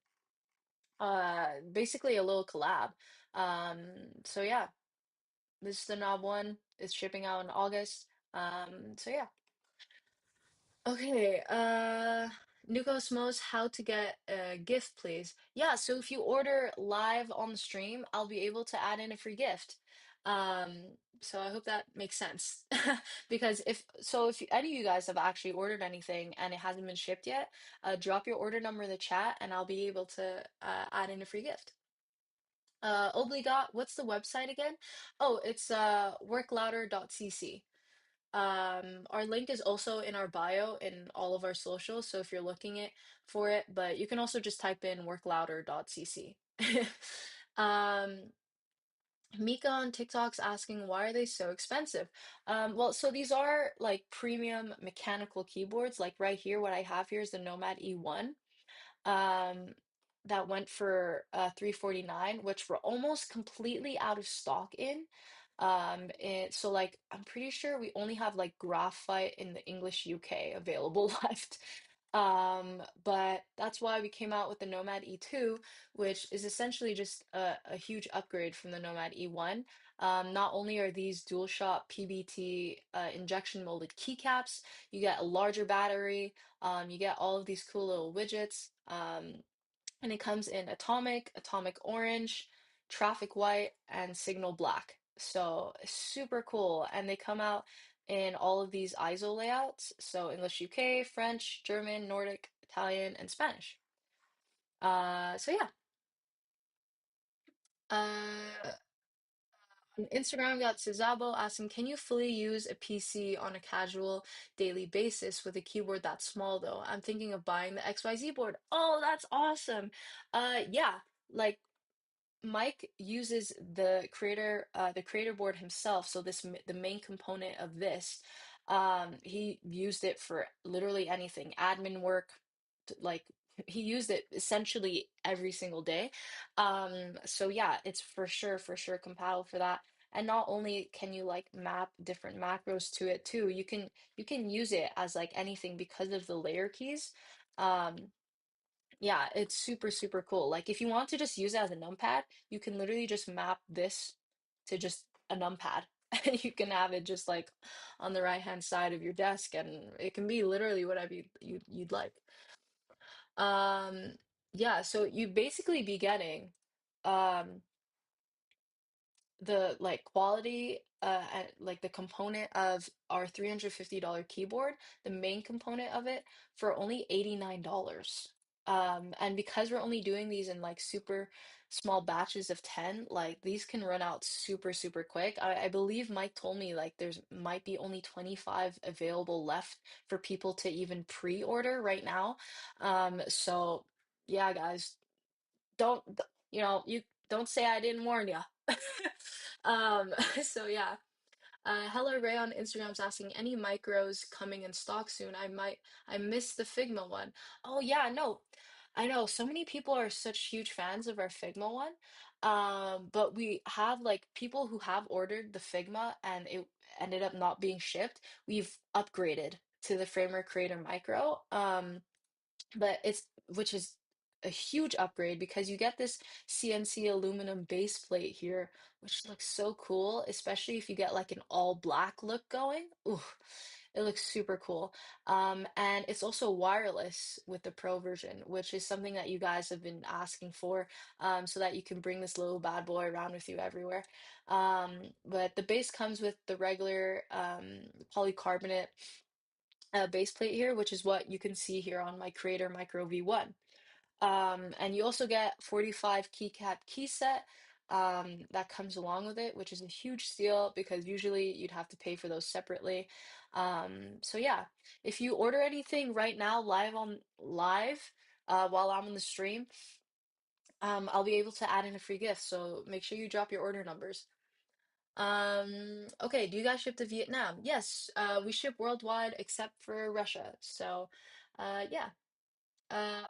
basically a little collab. So yeah, this is the knob one. It's shipping out in August. So yeah. Okay, Nikos Mos, how to get a gift, please? Yeah, so if you order live on the stream, I'll be able to add in a free gift. So I hope that makes sense. Because if any of you guys have actually ordered anything and it hasn't been shipped yet, drop your order number in the chat and I'll be able to add in a free gift. Obligat, what's the website again? Oh, it's worklouder.cc. Our link is also in our bio in all of our socials, so if you're looking it for it, but you can also just type in worklouder.cc. Um, Mika on TikTok's asking why are they so expensive? Well, so these are like premium mechanical keyboards. Like right here, what I have here is the Nomad E1 um that went for 349, which we're almost completely out of stock in. So like I'm pretty sure we only have like graphite in the English UK available left. But that's why we came out with the Nomad E2, which is essentially just a huge upgrade from the Nomad E1. Not only are these dual shot PBT injection molded keycaps, you get a larger battery, you get all of these cool little widgets, and it comes in atomic, atomic orange, traffic white, and signal black. So super cool. And they come out in all of these ISO layouts. So English UK, French, German, Nordic, Italian, and Spanish. So yeah. Uh, on Instagram, we got Cezabo asking, can you fully use a PC on a casual daily basis with a keyboard that small though? I'm thinking of buying the XYZ board. Oh, that's awesome. Yeah, like Mike uses the creator board himself. So the main component of this, he used it for literally anything, admin work, like he used it essentially every single day. So yeah, it's for sure compatible for that. And not only can you like map different macros to it too, you can use it as like anything because of the layer keys. Um, yeah, it's super, super cool. Like if you want to just use it as a numpad, you can literally just map this to just a numpad. And you can have it just like on the right hand side of your desk and it can be literally whatever you'd like. Um yeah, so you basically be getting um the like quality and like the component of our $350 keyboard, the main component of it for only $89. And because we're only doing these in like super small batches of 10, like these can run out super, super quick. I believe Mike told me like there's might be only 25 available left for people to even pre-order right now. So yeah, guys, don't you don't say I didn't warn you. So yeah. Hello Ray on Instagram's asking any micros coming in stock soon. I missed the Figma one. Oh yeah, no. I know so many people are such huge fans of our Figma one. But we have like people who have ordered the Figma and it ended up not being shipped. We've upgraded to the Framer Creator Micro. But it's which is a huge upgrade because you get this CNC aluminum base plate here, which looks so cool, especially if you get like an all black look going. Ooh, It looks super cool. And it's also wireless with the Pro version, which is something that you guys have been asking for, so that you can bring this little bad boy around with you everywhere. But the base comes with the regular polycarbonate base plate here, which is what you can see here on my Creator Micro V1. And you also get 45 keycap key set that comes along with it, which is a huge steal because usually you'd have to pay for those separately. So yeah, if you order anything right now live while I'm on the stream, I'll be able to add in a free gift. So make sure you drop your order numbers. Okay, do you guys ship to Vietnam? Yes, we ship worldwide except for Russia. So, yeah.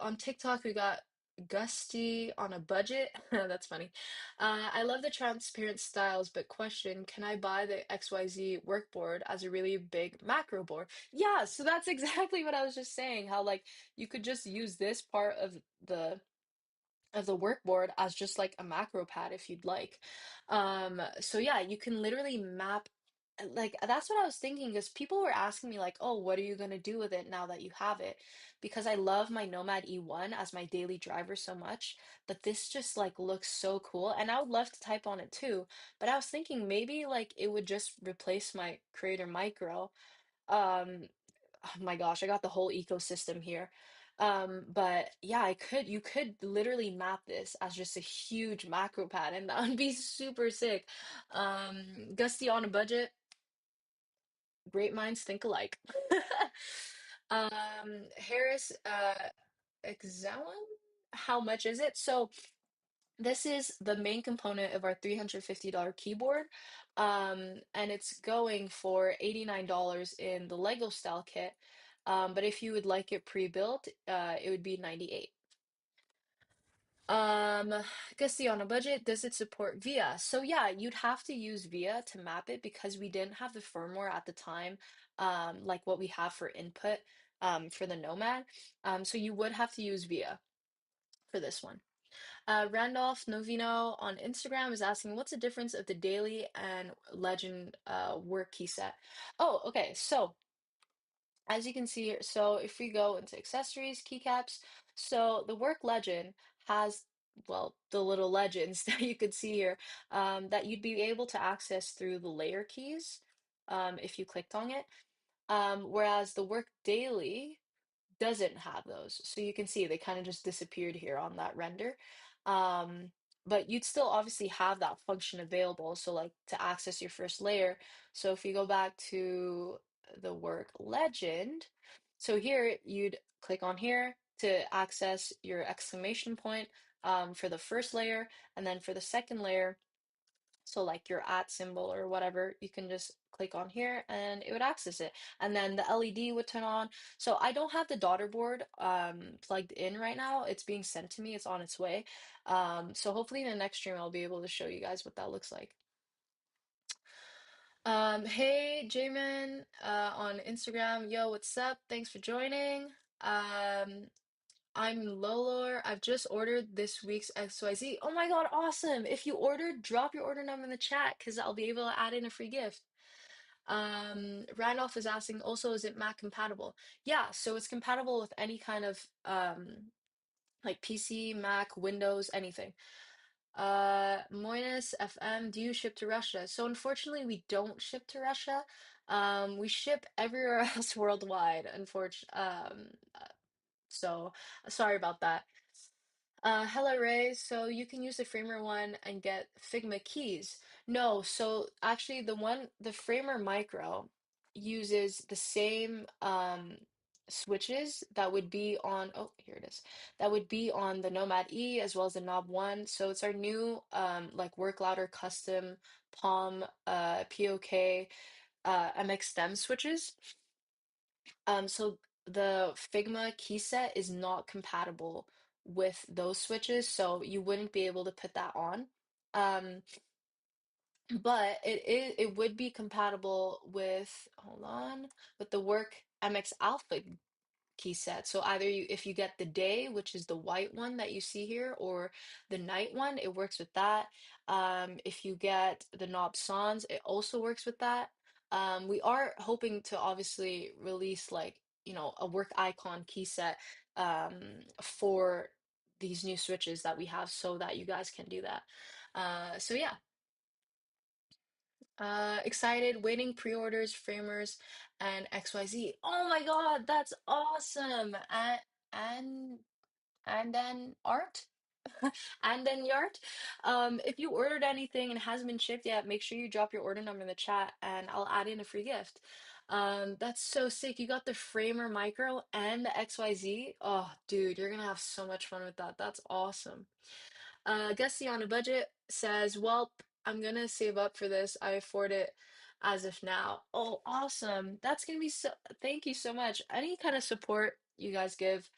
On TikTok, we got Gusty on a budget. That's funny. I love the transparent styles, but question, can I buy the XYZ workboard as a really big macro board? Yeah, so that's exactly what I was just saying, how like you could just use this part of the workboard as just like a macro pad if you'd like. So yeah, you can literally map like that's what I was thinking because people were asking me like, "Oh, what are you going to do with it now that you have it?" Because I love my Nomad E1 as my daily driver so much, but this just like looks so cool and I would love to type on it too, but I was thinking maybe like it would just replace my Creator Micro. Um, oh my gosh, I got the whole ecosystem here. But yeah, you could literally map this as just a huge macro pad, and that would be super sick. Gusty on a budget, great minds think alike. Harris, Exawan, how much is it? So this is the main component of our $350 keyboard, and it's going for $89 in the Lego style kit. But if you would like it pre-built, it would be 98. Guessing on a budget, does it support VIA? So yeah, you'd have to use VIA to map it because we didn't have the firmware at the time, like what we have for input, for the Nomad. So you would have to use VIA for this one. Randolph Novino on Instagram is asking, what's the difference of the daily and legend work key set? Oh, okay. So as you can see here, so if we go into accessories, keycaps, so the work legend has, well, the little legends that you could see here, that you'd be able to access through the layer keys, if you clicked on it. Whereas the work daily doesn't have those. So you can see they kind of just disappeared here on that render. Um, but you'd still obviously have that function available. So like to access your first layer. So if you go back to the work legend, so here you'd click on here to access your exclamation point for the first layer. And then for the second layer, so like your at symbol or whatever, you can just click on here and it would access it. And then the LED would turn on. So I don't have the daughter board plugged in right now. It's being sent to me. It's on its way. So hopefully in the next stream I'll be able to show you guys what that looks like. Hey Jamin on Instagram. Yo, what's up? Thanks for joining. Um, I'm Lolor. I've just ordered this week's XYZ. Oh my God, awesome. If you ordered, drop your order number in the chat because I'll be able to add in a free gift. Randolph is asking also, is it Mac compatible? Yeah, so it's compatible with any kind of like PC, Mac, Windows, anything. Moines FM, do you ship to Russia? So unfortunately, we don't ship to Russia. We ship everywhere else worldwide, unfortunately. So sorry about that. Hello Ray, so you can use the Framer one and get Figma keys. No, so actually the Framer Micro uses the same switches that would be on, oh, here it is, that would be on the Nomad E as well as the Knob 1. So it's our new like work louder custom Palm POK MX stem switches. So the Figma key set is not compatible with those switches, so you wouldn't be able to put that on. Um, but it would be compatible with, hold on, with the Work MX Alpha key set. So either if you get the day, which is the white one that you see here, or the night one, it works with that. If you get the Knob Sans, it also works with that. We are hoping to obviously release like, a work icon key set for these new switches that we have so that you guys can do that. So yeah, excited, waiting pre-orders, framers, and XYZ. Oh my God, that's awesome. And then art. And then Yart. If you ordered anything and it hasn't been shipped yet, make sure you drop your order number in the chat and I'll add in a free gift. That's so sick. You got the Framer Micro and the XYZ. Oh, dude, you're gonna have so much fun with that. That's awesome. Gussie on a budget says, "Well, I'm gonna save up for this. I afford it as of now." Oh, awesome. That's gonna be so, thank you so much. Any kind of support you guys give,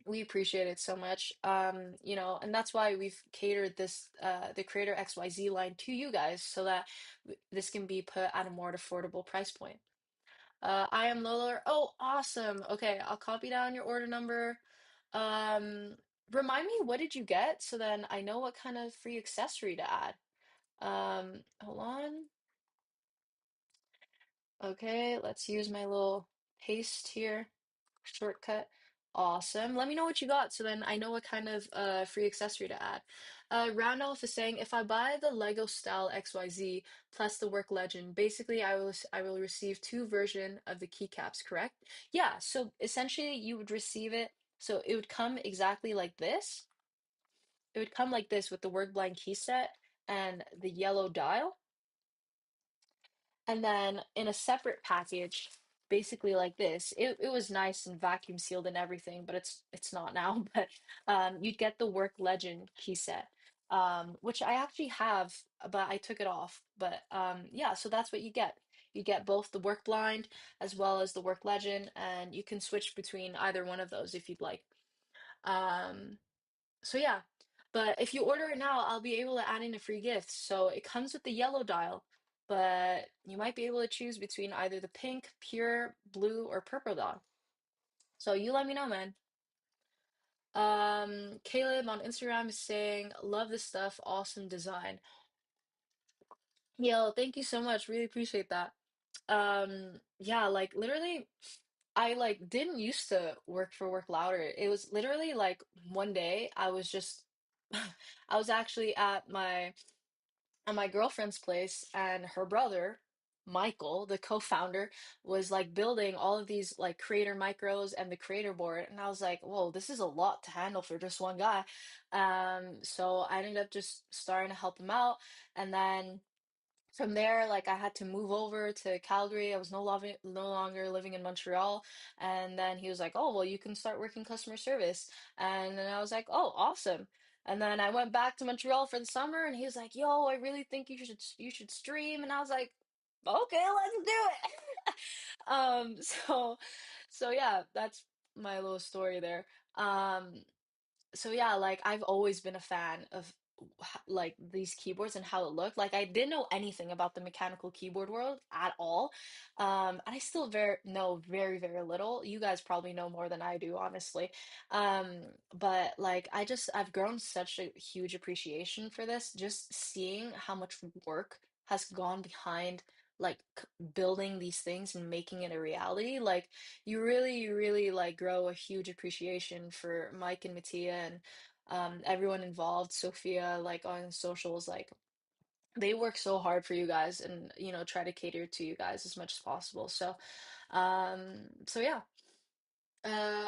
we appreciate it so much. And that's why we've catered this the Creator XYZ line to you guys so that this can be put at a more affordable price point. I am Lola. Oh, awesome. Okay, I'll copy down your order number. Um, Remind me, what did you get? So then I know what kind of free accessory to add. Hold on. Okay, let's use my little paste here. Shortcut. Awesome. Let me know what you got so then I know what kind of free accessory to add. Randolph is saying if I buy the Lego style XYZ plus the work legend, basically I will receive two version of the keycaps, correct? Yeah, so essentially you would receive it. So it would come exactly like this. It would come like this with the work blind key set and the yellow dial. And then in a separate package, basically like this, it was nice and vacuum sealed and everything, but it's not now. But you'd get the Work Legend key set, which I actually have, but I took it off. But yeah, so that's what you get. You get both the Work Blind as well as the Work Legend, and you can switch between either one of those if you'd like. Um, so yeah, but if you order it now, I'll be able to add in a free gift. So it comes with the yellow dial, but you might be able to choose between either the pink, pure, blue, or purple dial. So you let me know, man. Caleb on Instagram is saying, "Love this stuff, awesome design." Yo, thank you so much. Really appreciate that. Yeah, like literally, I like didn't used to work for Work Louder. It was literally like one day I was just I was actually at my girlfriend's place and her brother Michael, the co-founder, was like building all of these like creator micros and the creator board, and I was like, whoa, this is a lot to handle for just one guy. So I ended up just starting to help him out, and then from there, like I had to move over to Calgary. I was no longer living in Montreal. And then he was like, "Oh, well, you can start working customer service." And then I was like, "Oh, awesome." And then I went back to Montreal for the summer and he was like, "Yo, I really think you should stream." And I was like, "Okay, let's do it." So yeah, that's my little story there. Um so yeah, like I've always been a fan of like these keyboards and how it looked. Like I didn't know anything about the mechanical keyboard world at all. And I still know very, very little. You guys probably know more than I do, honestly. But like I've grown such a huge appreciation for this, just seeing how much work has gone behind like building these things and making it a reality. Like you really like grow a huge appreciation for Mike and Mattia and everyone involved, Sophia, like on socials, like they work so hard for you guys and try to cater to you guys as much as possible. So yeah.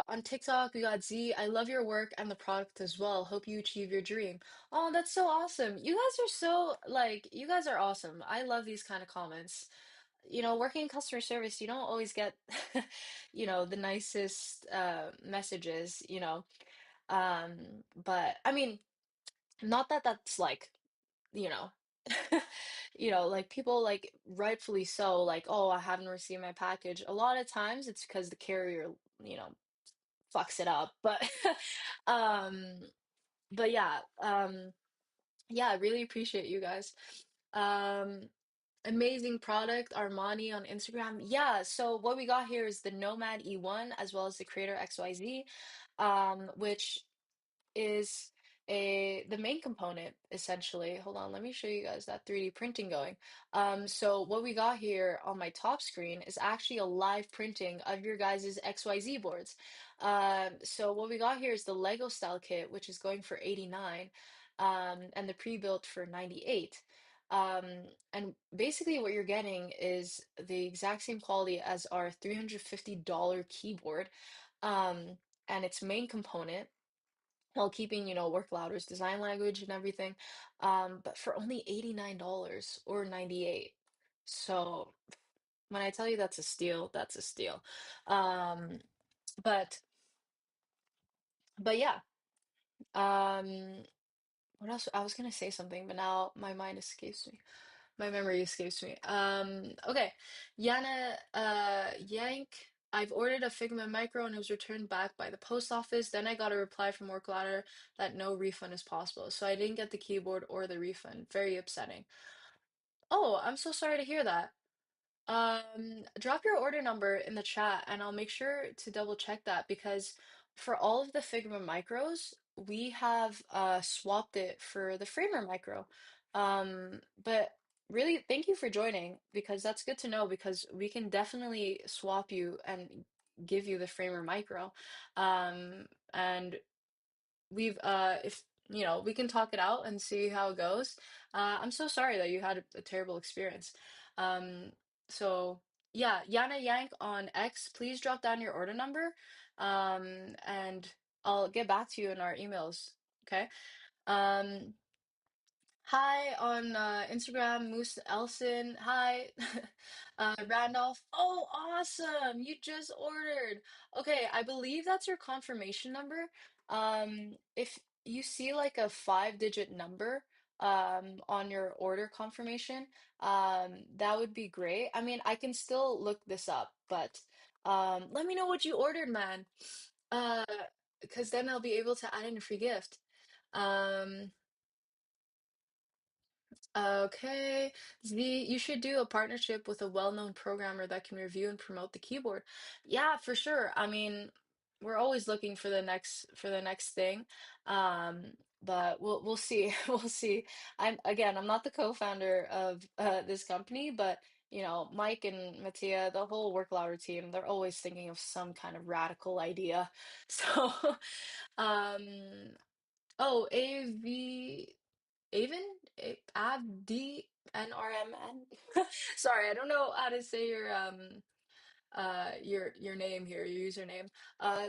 On TikTok, we got Z. I love your work and the product as well. Hope you achieve your dream. Oh, that's so awesome. You guys are so like you guys are awesome. I love these kind of comments. Working in customer service, you don't always get, the nicest messages, but I mean, not that that's like, you know, like people like rightfully so, like, oh, I haven't received my package. A lot of times it's because the carrier, you know, fucks it up. But, um, but yeah, I really appreciate you guys. Um, Amazing product, Armani on Instagram. Yeah, so what we got here is the Nomad E1 as well as the Creator XYZ, which is the main component essentially. Hold on, let me show you guys that 3D printing going. So what we got here on my top screen is actually a live printing of your guys' XYZ boards. So what we got here is the Lego style kit, which is going for 89, and the pre-built for 98. And basically what you're getting is the exact same quality as our $350 keyboard, um, and its main component while keeping, work louder's design language and everything. But for only $89 or 98. So when I tell you that's a steal, that's a steal. Um, but but yeah. Um, what else? I was gonna say something, but now my mind escapes me. My memory escapes me. Okay. Yana Yank. I've ordered a Figma Micro and it was returned back by the post office. Then I got a reply from Work Ladder that no refund is possible. So I didn't get the keyboard or the refund. Very upsetting. Oh, I'm so sorry to hear that. Drop your order number in the chat and I'll make sure to double check that because for all of the Figma micros, we have swapped it for the Framer micro. But really, thank you for joining because that's good to know because we can definitely swap you and give you the Framer micro. And we've if we can talk it out and see how it goes. I'm so sorry that you had a terrible experience. Um, so yeah, Yana Yank on X, please drop down your order number, and I'll get back to you in our emails. Okay. Um, Hi on Instagram, Moose Elson. Hi, Randolph. Oh, awesome! You just ordered. Okay, I believe that's your confirmation number. If you see like a 5-digit number on your order confirmation, that would be great. I mean, I can still look this up, but let me know what you ordered, man. Uh, because then I'll be able to add in a free gift. Um. Okay. You should do a partnership with a well-known programmer that can review and promote the keyboard. Yeah, for sure. I mean, we're always looking for the next thing. But we'll see. We'll see. I'm not the co-founder of this company, but Mike and Mattia, the whole Work Louder team, they're always thinking of some kind of radical idea. So, um, oh, AV. Avon? Abdi NRMN? Sorry, I don't know how to say your name here, your username.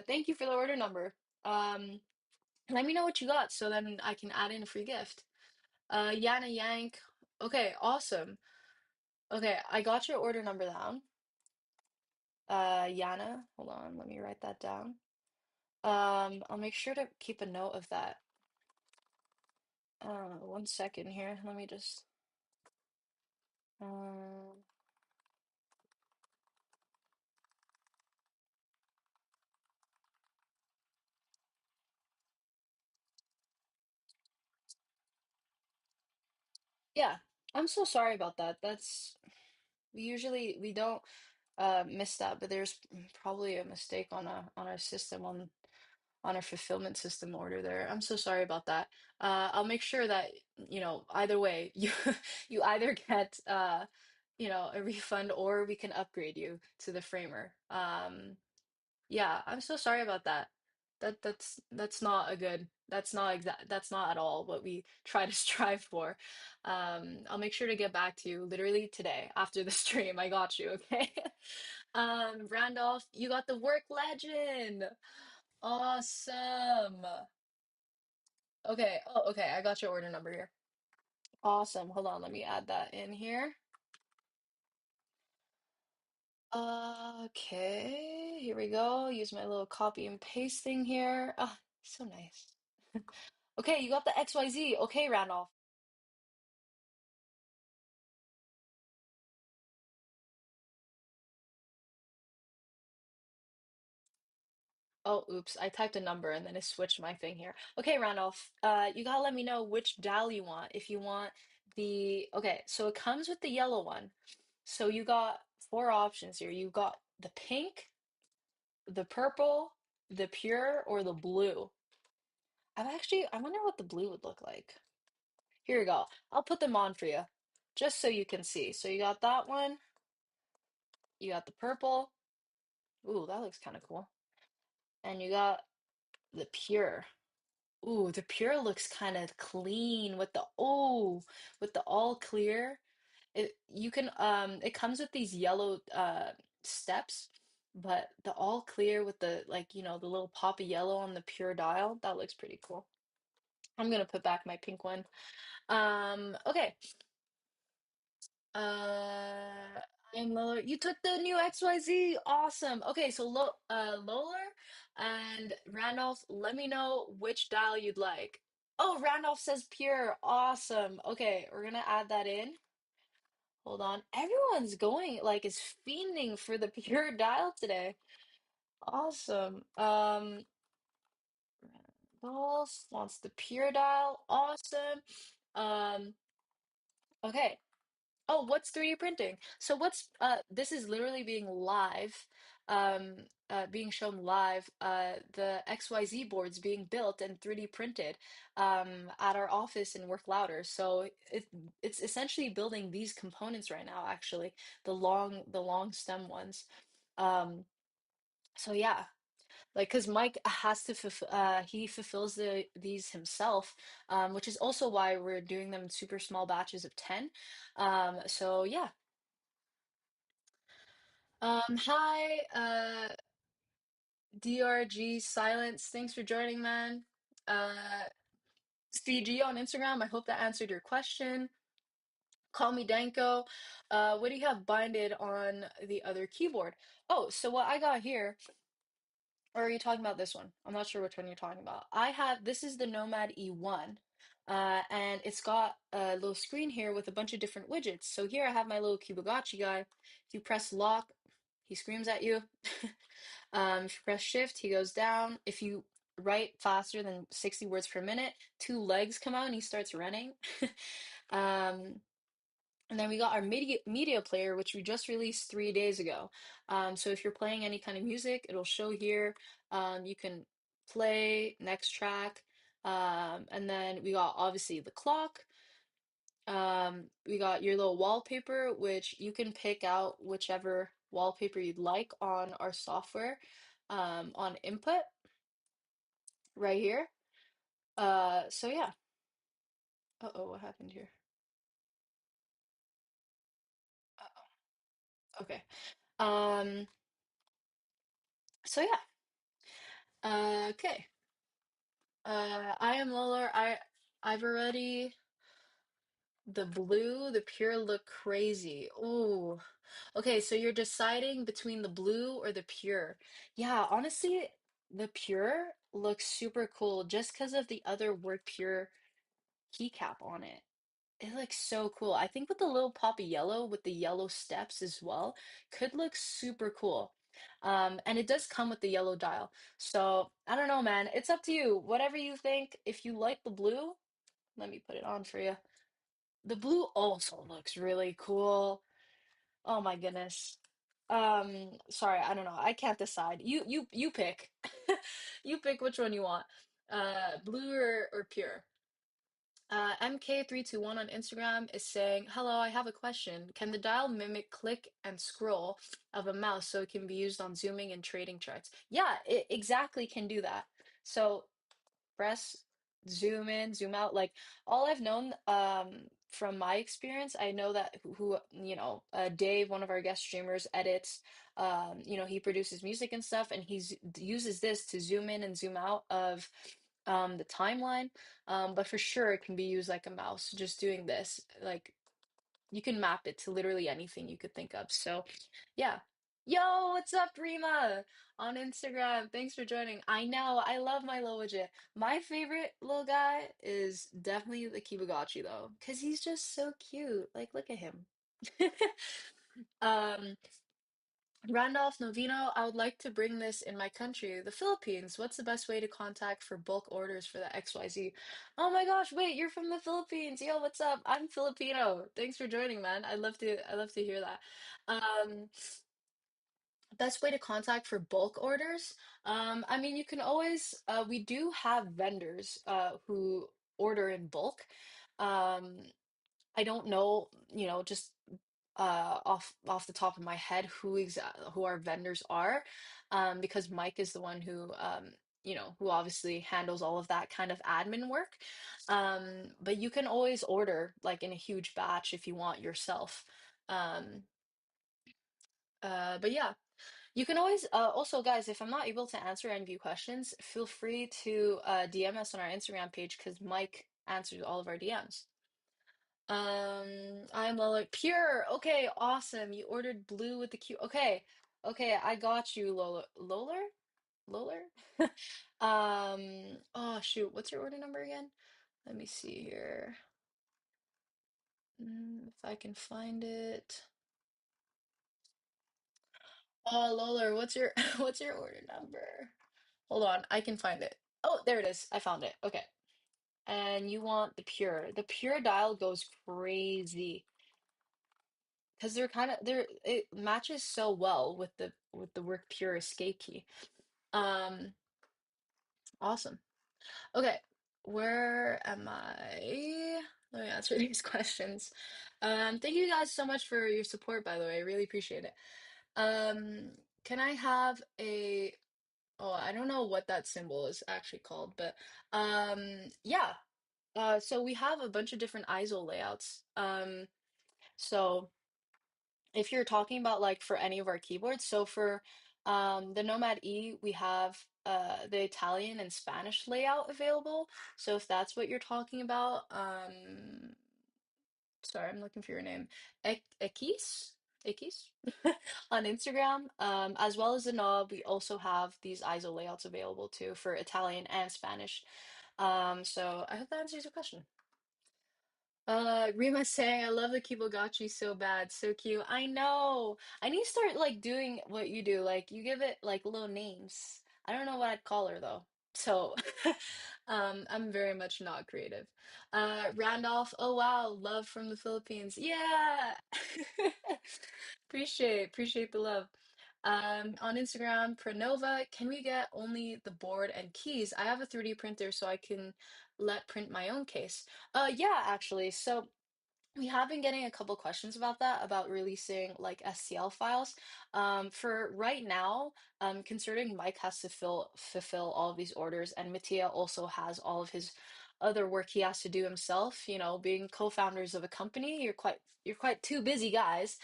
Thank you for the order number. Um Let me know what you got so then I can add in a free gift. Yana Yank. Okay, awesome. Okay, I got your order number down. Yana, hold on, let me write that down. I'll make sure to keep a note of that. 1 second here. Let me just um yeah, I'm so sorry about that. We don't miss that, but there's probably a mistake on our system on our fulfillment system order there. I'm so sorry about that. I'll make sure that, either way, you either get a refund or we can upgrade you to the framer. Yeah, I'm so sorry about that. That's not a good, that's not at all what we try to strive for. I'll make sure to get back to you literally today after the stream. I got you, okay? Randolph, you got the work legend. Awesome. Okay. Oh, okay. I got your order number here. Awesome. Hold on, let me add that in here. Okay, here we go. Use my little copy and paste thing here. Ah, so nice. Okay, you got the XYZ. Okay, Randolph. Oh, oops. I typed a number and then it switched my thing here. Okay, Randolph. You gotta let me know which dowel you want. If you want okay, so it comes with the yellow one. So you got four options here. You got the pink, the purple, the pure, or the blue. I wonder what the blue would look like. Here we go. I'll put them on for you, just so you can see. So you got that one, you got the purple. Ooh, that looks kind of cool. And you got the pure. Ooh, the pure looks kind of clean with with the all clear. It comes with these yellow steps, but the all clear with the like, the little pop of yellow on the pure dial, that looks pretty cool. I'm gonna put back my pink one. Okay. Uh, I'm Lola. You took the new XYZ. Awesome. Okay, so Lola and Randolph, let me know which dial you'd like. Oh, Randolph says pure. Awesome. Okay, we're gonna add that in. Hold on. Everyone's going, like, is fiending for the pure dial today. Awesome. Randolph wants the pure dial. Awesome. Um, okay. Oh, what's 3D printing? So this is literally being live, being shown live. The XYZ boards being built and 3D printed at our office in Work Louder. So it's essentially building these components right now, actually, the long stem ones. Um, so yeah, like because Mike has to he fulfills these himself, which is also why we're doing them in super small batches of 10. So yeah. Hi, DRG Silence. Thanks for joining, man. Uh, CG on Instagram. I hope that answered your question. Call me Danko. What do you have binded on the other keyboard? Oh, so what I got here, or are you talking about this one? I'm not sure which one you're talking about. This is the Nomad E1, and it's got a little screen here with a bunch of different widgets. So here I have my little Kibagachi guy. If you press lock, he screams at you. If you press shift, he goes down. If you write faster than 60 words per minute, two legs come out and he starts running. Um, and then we got our media player, which we just released 3 days ago. So if you're playing any kind of music, it'll show here. You can play next track. And then we got obviously the clock. We got your little wallpaper, which you can pick out whichever wallpaper you'd like on our software on input right here. So yeah. Uh-oh, what happened here? Uh-oh. Okay. Um, so yeah. Okay. I am Lola. I've already the blue, the pure look crazy. Ooh. Okay, so you're deciding between the blue or the pure. Yeah, honestly, the pure looks super cool just because of the other word pure keycap on it. It looks so cool. I think with the little poppy yellow with the yellow steps as well could look super cool. And it does come with the yellow dial. So I don't know, man. It's up to you. Whatever you think. If you like the blue, let me put it on for you. The blue also looks really cool. Oh my goodness. Sorry, I don't know. I can't decide. You pick. You pick which one you want. Blue or pure. MK321 on Instagram is saying, "Hello, I have a question. Can the dial mimic click and scroll of a mouse so it can be used on zooming and trading charts?" Yeah, it exactly can do that. So press zoom in, zoom out. Like all I've known from my experience, I know that Dave, one of our guest streamers, edits. He produces music and stuff, and uses this to zoom in and zoom out of the timeline. But for sure, it can be used like a mouse. Just doing this, like you can map it to literally anything you could think of. So, yeah. Yo, what's up, Rima? On Instagram. Thanks for joining. I know, I love my little widget. My favorite little guy is definitely the Kibagachi though, because he's just so cute. Like, look at him. Um, Randolph Novino, I would like to bring this in my country, the Philippines. What's the best way to contact for bulk orders for the XYZ? Oh my gosh, wait, you're from the Philippines. Yo, what's up? I'm Filipino. Thanks for joining, man. I love to hear that. Um, Best way to contact for bulk orders? I mean, you can always, we do have vendors who order in bulk. Um, I don't know, just off the top of my head who our vendors are, because Mike is the one who who obviously handles all of that kind of admin work. But you can always order like in a huge batch if you want yourself. Um, but yeah. You can always, also, guys, if I'm not able to answer any of your questions, feel free to DM us on our Instagram page because Mike answers all of our DMs. I'm Lola. Pure. Okay, awesome. You ordered blue with the Q. Okay, okay, I got you, Lola. Lola? Lola? Oh shoot, what's your order number again? Let me see here. If I can find it. Oh, Lola, what's your what's your order number? Hold on, I can find it. Oh, there it is. I found it. Okay. And you want the pure. The pure dial goes crazy because they're it matches so well with the work pure escape key. Um, awesome. Okay, where am I? Let me answer these questions. Thank you guys so much for your support, by the way. I really appreciate it. Um, can I have a Oh, I don't know what that symbol is actually called, but yeah. So we have a bunch of different ISO layouts. So if you're talking about like for any of our keyboards, so for the Nomad E, we have the Italian and Spanish layout available. So if that's what you're talking about, sorry, I'm looking for your name. Ekis? Ekis? On Instagram, as well as the knob, we also have these ISO layouts available too for Italian and Spanish. So I hope that answers your question. Rima saying, I love the Kibogotchi so bad, so cute. I know. I need to start like doing what you do. Like you give it like little names. I don't know what I'd call her though. So, I'm very much not creative. Randolph, oh wow, love from the Philippines. Yeah. Appreciate the love. On Instagram, Pranova, can we get only the board and keys? I have a 3D printer so I can let print my own case. Yeah, actually. So we have been getting a couple questions about that, about releasing like STL files. For right now, considering Mike has to fulfill all of these orders, and Mattia also has all of his other work he has to do himself, being co-founders of a company, you're quite two busy guys.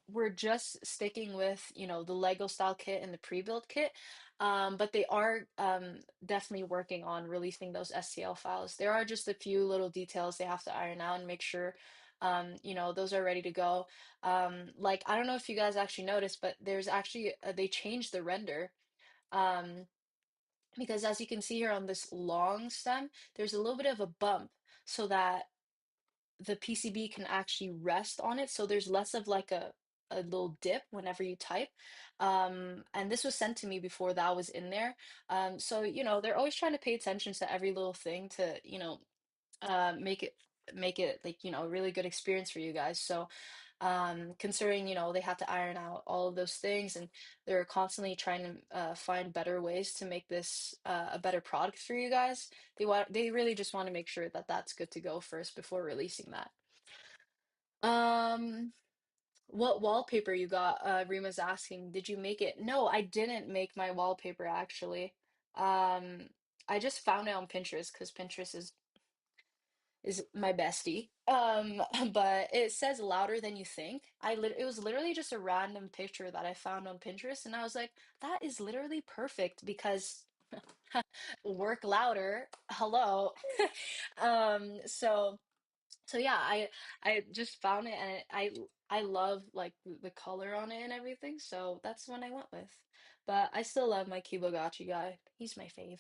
We're just sticking with, the Lego style kit and the pre-built kit. But they are definitely working on releasing those STL files. There are just a few little details they have to iron out and make sure, those are ready to go. Like, I don't know if you guys actually noticed, but there's actually, they changed the render. Um, because as you can see here on this long stem, there's a little bit of a bump so that the PCB can actually rest on it. So there's less of like a little dip whenever you type. And this was sent to me before that was in there. So, they're always trying to pay attention to every little thing to, make it like, a really good experience for you guys. So, considering, they have to iron out all of those things and they're constantly trying to find better ways to make this a better product for you guys. They really just want to make sure that that's good to go first before releasing that. Um, what wallpaper you got? Rima's asking, did you make it? No, I didn't make my wallpaper actually. Um, I just found it on Pinterest because Pinterest is my bestie. But it says louder than you think. It was literally just a random picture that I found on Pinterest, and I was like, that is literally perfect because work louder. Hello. So. So yeah, I just found it and I love like the color on it and everything, so that's the one I went with. But I still love my Kibogotchi guy. He's my fave.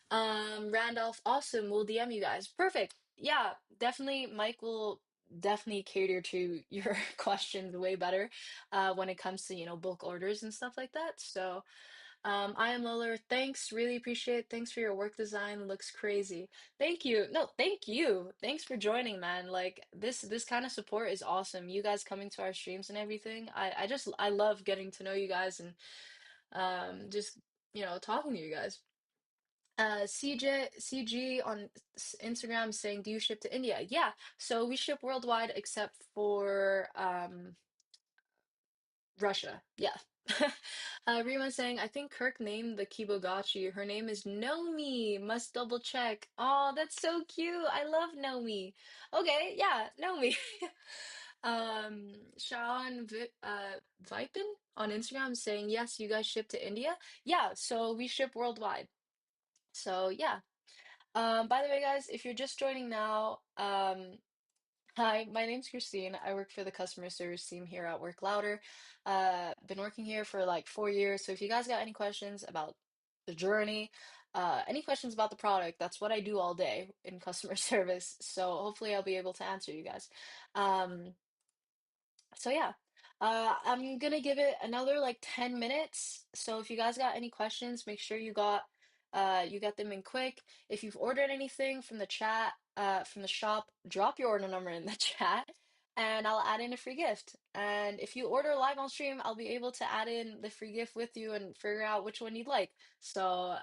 Randolph, awesome. We'll DM you guys. Perfect. Yeah, definitely. Mike will definitely cater to your questions way better when it comes to, bulk orders and stuff like that. So I am Liller. Thanks, really appreciate it. Thanks for your work design. Looks crazy. Thank you. No, thank you. Thanks for joining, man. Like this kind of support is awesome. You guys coming to our streams and everything. I love getting to know you guys and just talking to you guys. CG on Instagram saying, "Do you ship to India?" Yeah, so we ship worldwide except for Russia. Yeah. Rima saying, "I think Kirk named the Kibogotchi. Her name is Nomi. Must double check." Oh, that's so cute. I love Nomi. Okay, yeah, Nomi. Sean Vipin on Instagram saying, "Yes, you guys ship to India." Yeah, so we ship worldwide. So yeah. By the way, guys, if you're just joining now, hi, my name's Christine. I work for the customer service team here at Work Louder. Been working here for like 4 years. So if you guys got any questions about the journey, any questions about the product, that's what I do all day in customer service. So hopefully I'll be able to answer you guys. Um, so yeah, I'm gonna give it another like 10 minutes. So if you guys got any questions, make sure you got them in quick. If you've ordered anything from the chat, from the shop, drop your order number in the chat and I'll add in a free gift. And if you order live on stream, I'll be able to add in the free gift with you and figure out which one you'd like. So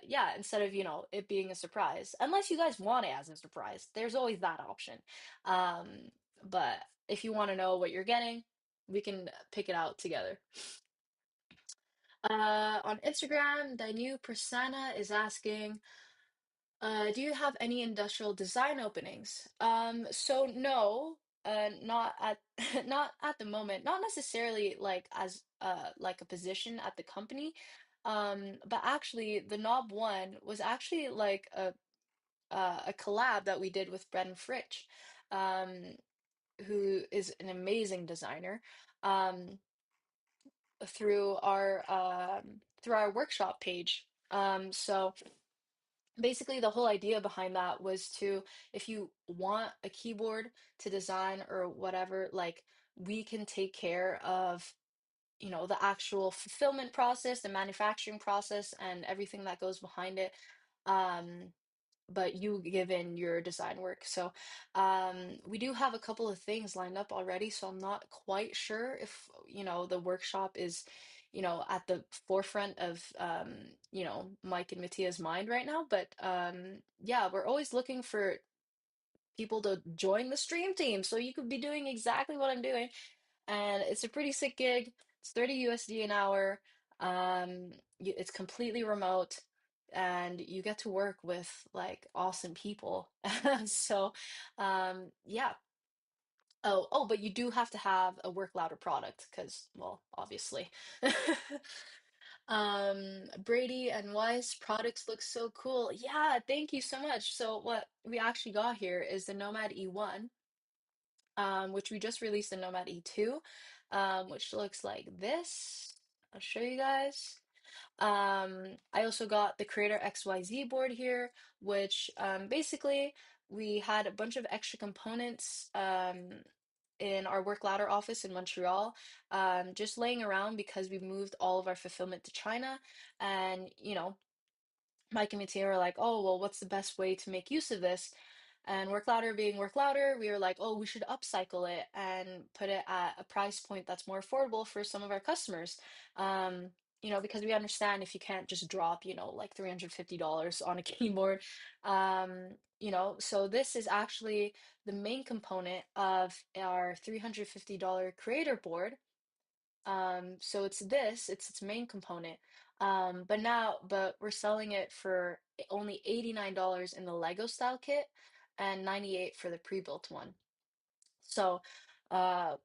yeah, instead of, it being a surprise. Unless you guys want it as a surprise, there's always that option. But if you want to know what you're getting, we can pick it out together. On Instagram, the new persona is asking, do you have any industrial design openings? So no, not at not at the moment, not necessarily like as like a position at the company. But actually the Knob one was actually like a collab that we did with Brendan Fritch. Um, who is an amazing designer, um, through our workshop page. So basically, the whole idea behind that was to, if you want a keyboard to design or whatever, like we can take care of the actual fulfillment process, the manufacturing process, and everything that goes behind it. Um, but you give in your design work. So we do have a couple of things lined up already. So I'm not quite sure if, the workshop is, at the forefront of, Mike and Mattia's mind right now. But yeah, we're always looking for people to join the stream team. So you could be doing exactly what I'm doing and it's a pretty sick gig. It's 30 USD an hour. It's completely remote, and you get to work with like awesome people. So, yeah. But you do have to have a Work Louder product because, well, obviously. Brady and Weiss products look so cool. Yeah, thank you so much. So what we actually got here is the Nomad E1, which we just released the Nomad E2, which looks like this. I'll show you guys. I also got the Creator XYZ board here, which basically we had a bunch of extra components in our Work Louder office in Montreal, just laying around because we moved all of our fulfillment to China. And, Mike and Mattia are like, oh, well, what's the best way to make use of this? And Work Louder being Work Louder, we were like, oh, we should upcycle it and put it at a price point that's more affordable for some of our customers. Because we understand if you can't just drop, like $350 on a keyboard. So this is actually the main component of our $350 creator board. So it's its main component. But we're selling it for only $89 in the Lego style kit and 98 for the pre-built one. So, uh,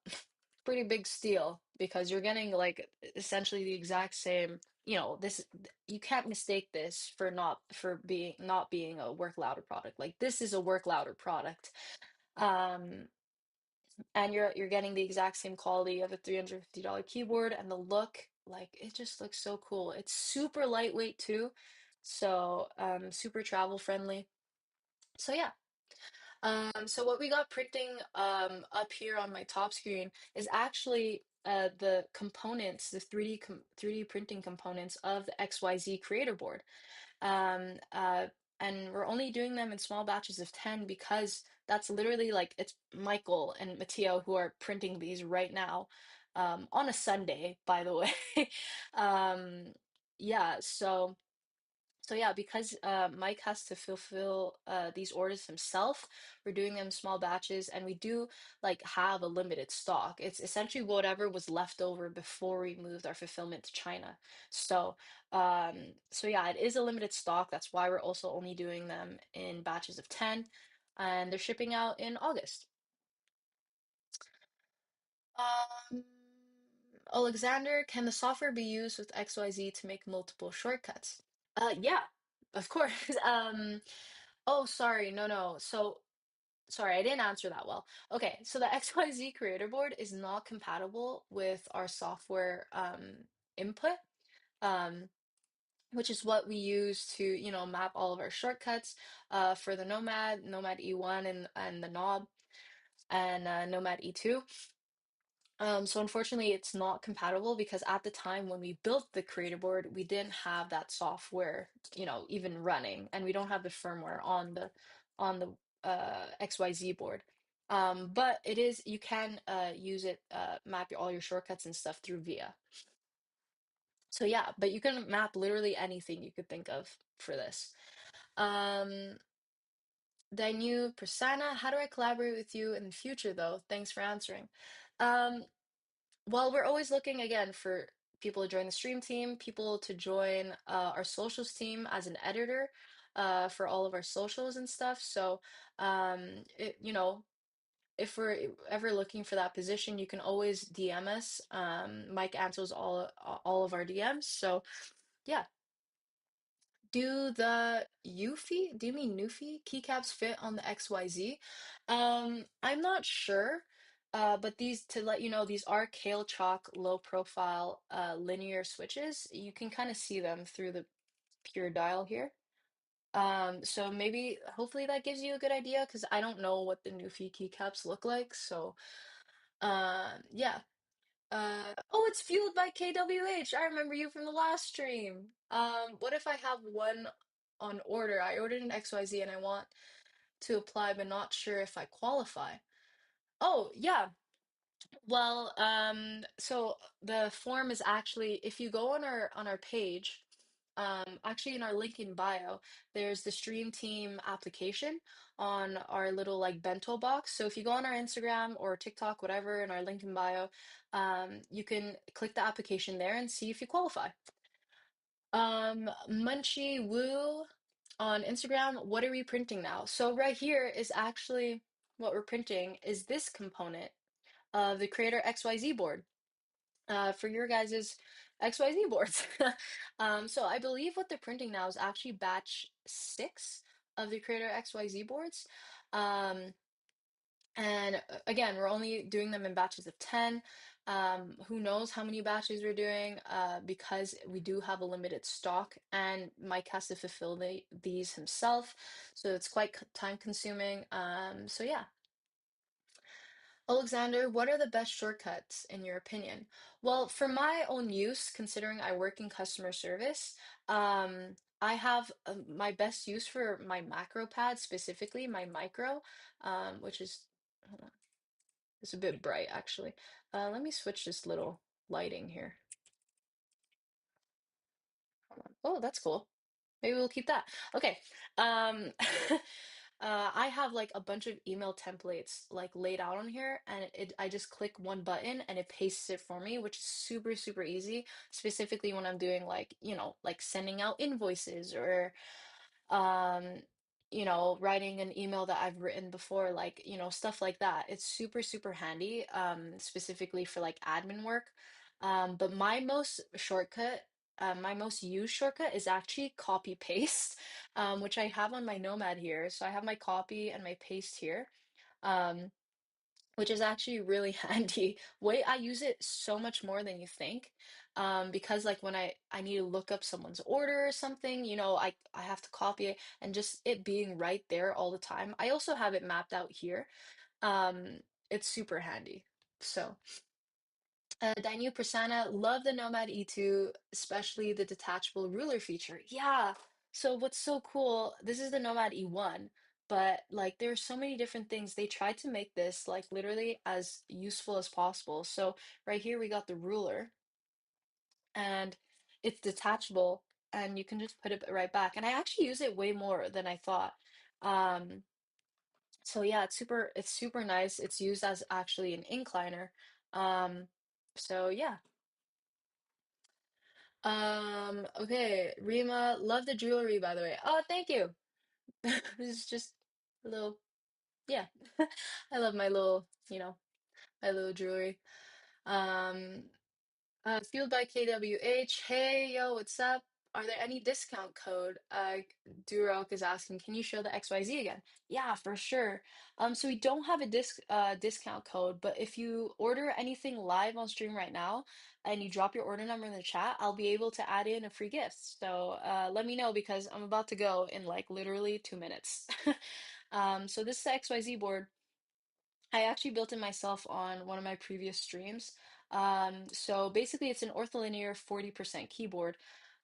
pretty big steal because you're getting like essentially the exact same, you can't mistake this for not being a Work Louder product. Like this is a Work Louder product. Um, and you're getting the exact same quality of a $350 keyboard and the look, like it just looks so cool. It's super lightweight too, so super travel friendly. So yeah. So what we got printing up here on my top screen is actually the components, the 3D printing components of the XYZ creator board. Um, uh, and we're only doing them in small batches of 10 because that's literally like it's Michael and Matteo who are printing these right now, on a Sunday, by the way. Um, yeah, so yeah, because Mike has to fulfill these orders himself, we're doing them in small batches, and we do like have a limited stock. It's essentially whatever was left over before we moved our fulfillment to China. So yeah, it is a limited stock. That's why we're also only doing them in batches of 10, and they're shipping out in August. Um, Alexander, can the software be used with XYZ to make multiple shortcuts? Yeah, of course. Oh, sorry. No, no. So, sorry, I didn't answer that well. Okay, so the XYZ Creator Board is not compatible with our software input, um, which is what we use to, map all of our shortcuts for the Nomad, Nomad E1 and the Knob, and Nomad E2. So unfortunately, it's not compatible because at the time when we built the creator board, we didn't have that software, even running, and we don't have the firmware on the XYZ board. But it is you can use it, map all your shortcuts and stuff through VIA. So yeah, but you can map literally anything you could think of for this. Um, Danu Prasanna, how do I collaborate with you in the future though? Thanks for answering. Um, Well, we're always looking again for people to join the stream team, people to join our socials team as an editor for all of our socials and stuff. So, if we're ever looking for that position, you can always DM us. Mike answers all of our DMs. So, yeah. Do the Eufy, do you mean Newfie keycaps fit on the XYZ? I'm not sure, but these, to let you know, these are Kale Chalk low profile linear switches. You can kind of see them through the pure dial here. So maybe, hopefully that gives you a good idea because I don't know what the Newfie keycaps look like. So, yeah. Oh, it's fueled by KWH. I remember you from the last stream. What if I have one on order? I ordered an XYZ and I want to apply, but not sure if I qualify. Oh, yeah. Well, so the form is actually, if you go on our page, actually in our link in bio, there's the Stream Team application on our little like bento box. So if you go on our Instagram or TikTok, whatever, in our link in bio, you can click the application there and see if you qualify. Munchie Woo on Instagram, what are we printing now? So right here is actually what we're printing is this component of the Creator XYZ board for your guys's XYZ boards. So I believe what they're printing now is actually batch 6 of the Creator XYZ boards. Um, and again, we're only doing them in batches of 10. Who knows how many batches we're doing because we do have a limited stock and Mike has to fulfill these himself. So it's quite time consuming. So yeah. Alexander, what are the best shortcuts in your opinion? Well, for my own use, considering I work in customer service, I have my best use for my macro pad, specifically my micro, which is, hold on, it's a bit bright actually. Let me switch this little lighting here. Hold on. Oh, that's cool. Maybe we'll keep that. Okay. Um, I have like a bunch of email templates like laid out on here, and I just click one button and it pastes it for me, which is super, super easy, specifically when I'm doing like, like sending out invoices or um, writing an email that I've written before, like, stuff like that. It's super, super handy, specifically for like admin work. But my most used shortcut is actually copy paste, which I have on my Nomad here. So I have my copy and my paste here. Um, which is actually really handy. Wait, I use it so much more than you think. Because like when I need to look up someone's order or something, I have to copy it and just it being right there all the time. I also have it mapped out here. Um, it's super handy. So, Dainu Prasanna, love the Nomad E2, especially the detachable ruler feature. Yeah. So what's so cool, this is the Nomad E1, but like there's so many different things. They tried to make this like literally as useful as possible. So right here we got the ruler and it's detachable and you can just put it right back. And I actually use it way more than I thought. Um, so yeah, it's super nice. It's used as actually an incliner. Um, so yeah. Okay, Rima, love the jewelry, by the way. Oh, thank you. This is just a little, yeah. I love my little, my little jewelry. Um, Fueled by KWH. Hey, yo, what's up? Are there any discount code? Durok is asking, can you show the XYZ again? Yeah, for sure. So we don't have a discount code, but if you order anything live on stream right now and you drop your order number in the chat, I'll be able to add in a free gift. So let me know because I'm about to go in like literally 2 minutes. So this is the XYZ board. I actually built it myself on one of my previous streams. So basically, it's an ortholinear 40% keyboard.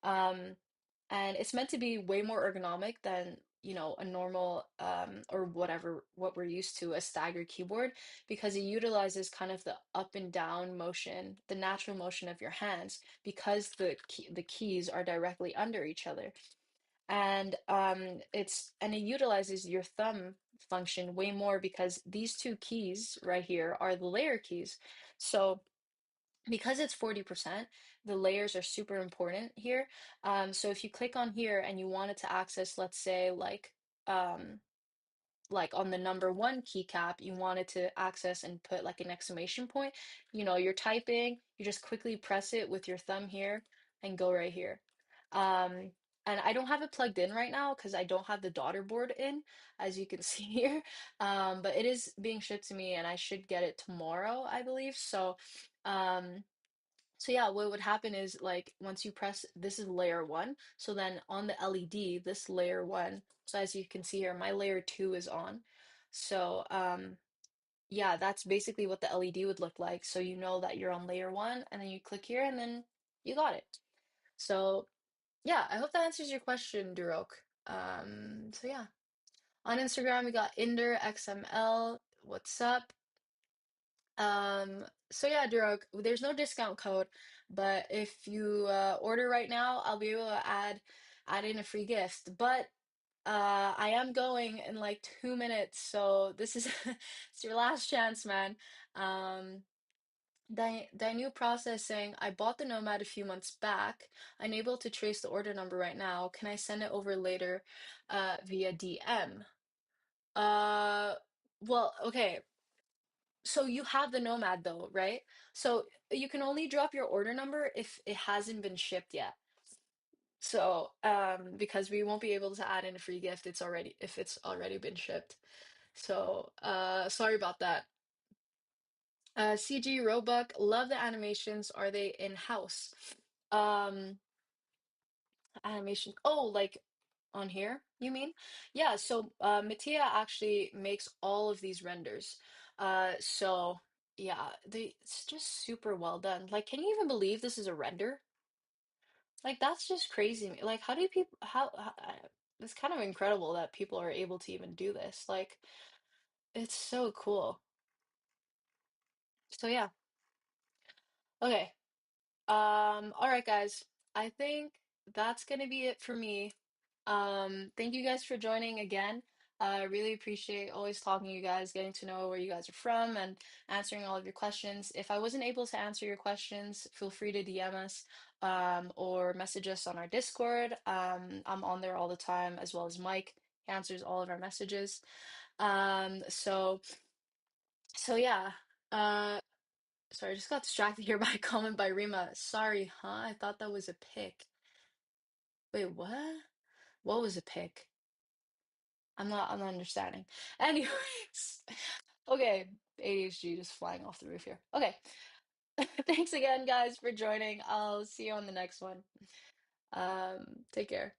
Um, and it's meant to be way more ergonomic than, a normal or whatever what we're used to, a staggered keyboard, because it utilizes kind of the up and down motion, the natural motion of your hands, because the keys are directly under each other and it utilizes your thumb function way more because these two keys right here are the layer keys. So because it's 40%, the layers are super important here. So if you click on here and you wanted to access, let's say, like on the number one keycap, you wanted to access and put like an exclamation point, you're typing, you just quickly press it with your thumb here and go right here. Um, and I don't have it plugged in right now because I don't have the daughter board in, as you can see here. But it is being shipped to me and I should get it tomorrow, I believe. Um, so yeah, what would happen is like once you press, this is layer one. So then on the LED, this layer one. So as you can see here, my layer two is on. So yeah, that's basically what the LED would look like. So you know that you're on layer one, and then you click here, and then you got it. So yeah, I hope that answers your question, Durok. So yeah, on Instagram we got Inder XML. What's up? So yeah, Durok, there's no discount code, but if you order right now, I'll be able to add in a free gift. But I am going in like 2 minutes, so this is it's your last chance, man. Um, Dinu Processing, I bought the Nomad a few months back. Unable to trace the order number right now. Can I send it over later via DM? Uh, well, okay. So you have the Nomad though, right? So you can only drop your order number if it hasn't been shipped yet. So, because we won't be able to add in a free gift, if it's already been shipped. So, sorry about that. CG Roebuck, love the animations. Are they in-house? Um, Animation. Oh, like on here, you mean? Yeah, so Mattia actually makes all of these renders. So yeah, it's just super well done. Like, can you even believe this is a render? Like, that's just crazy. Like, how do people, it's kind of incredible that people are able to even do this. Like, it's so cool. So yeah. Okay. All right, guys. I think that's gonna be it for me. Thank you guys for joining again. I really appreciate always talking to you guys, getting to know where you guys are from, and answering all of your questions. If I wasn't able to answer your questions, feel free to DM us or message us on our Discord. I'm on there all the time, as well as Mike. He answers all of our messages. So yeah. Uh, Sorry, I just got distracted here by a comment by Rima. Sorry, huh? I thought that was a pic. Wait, what? What was a pic? I'm not understanding. Anyways, okay, ADHD just flying off the roof here. Okay. Thanks again, guys, for joining. I'll see you on the next one. Take care.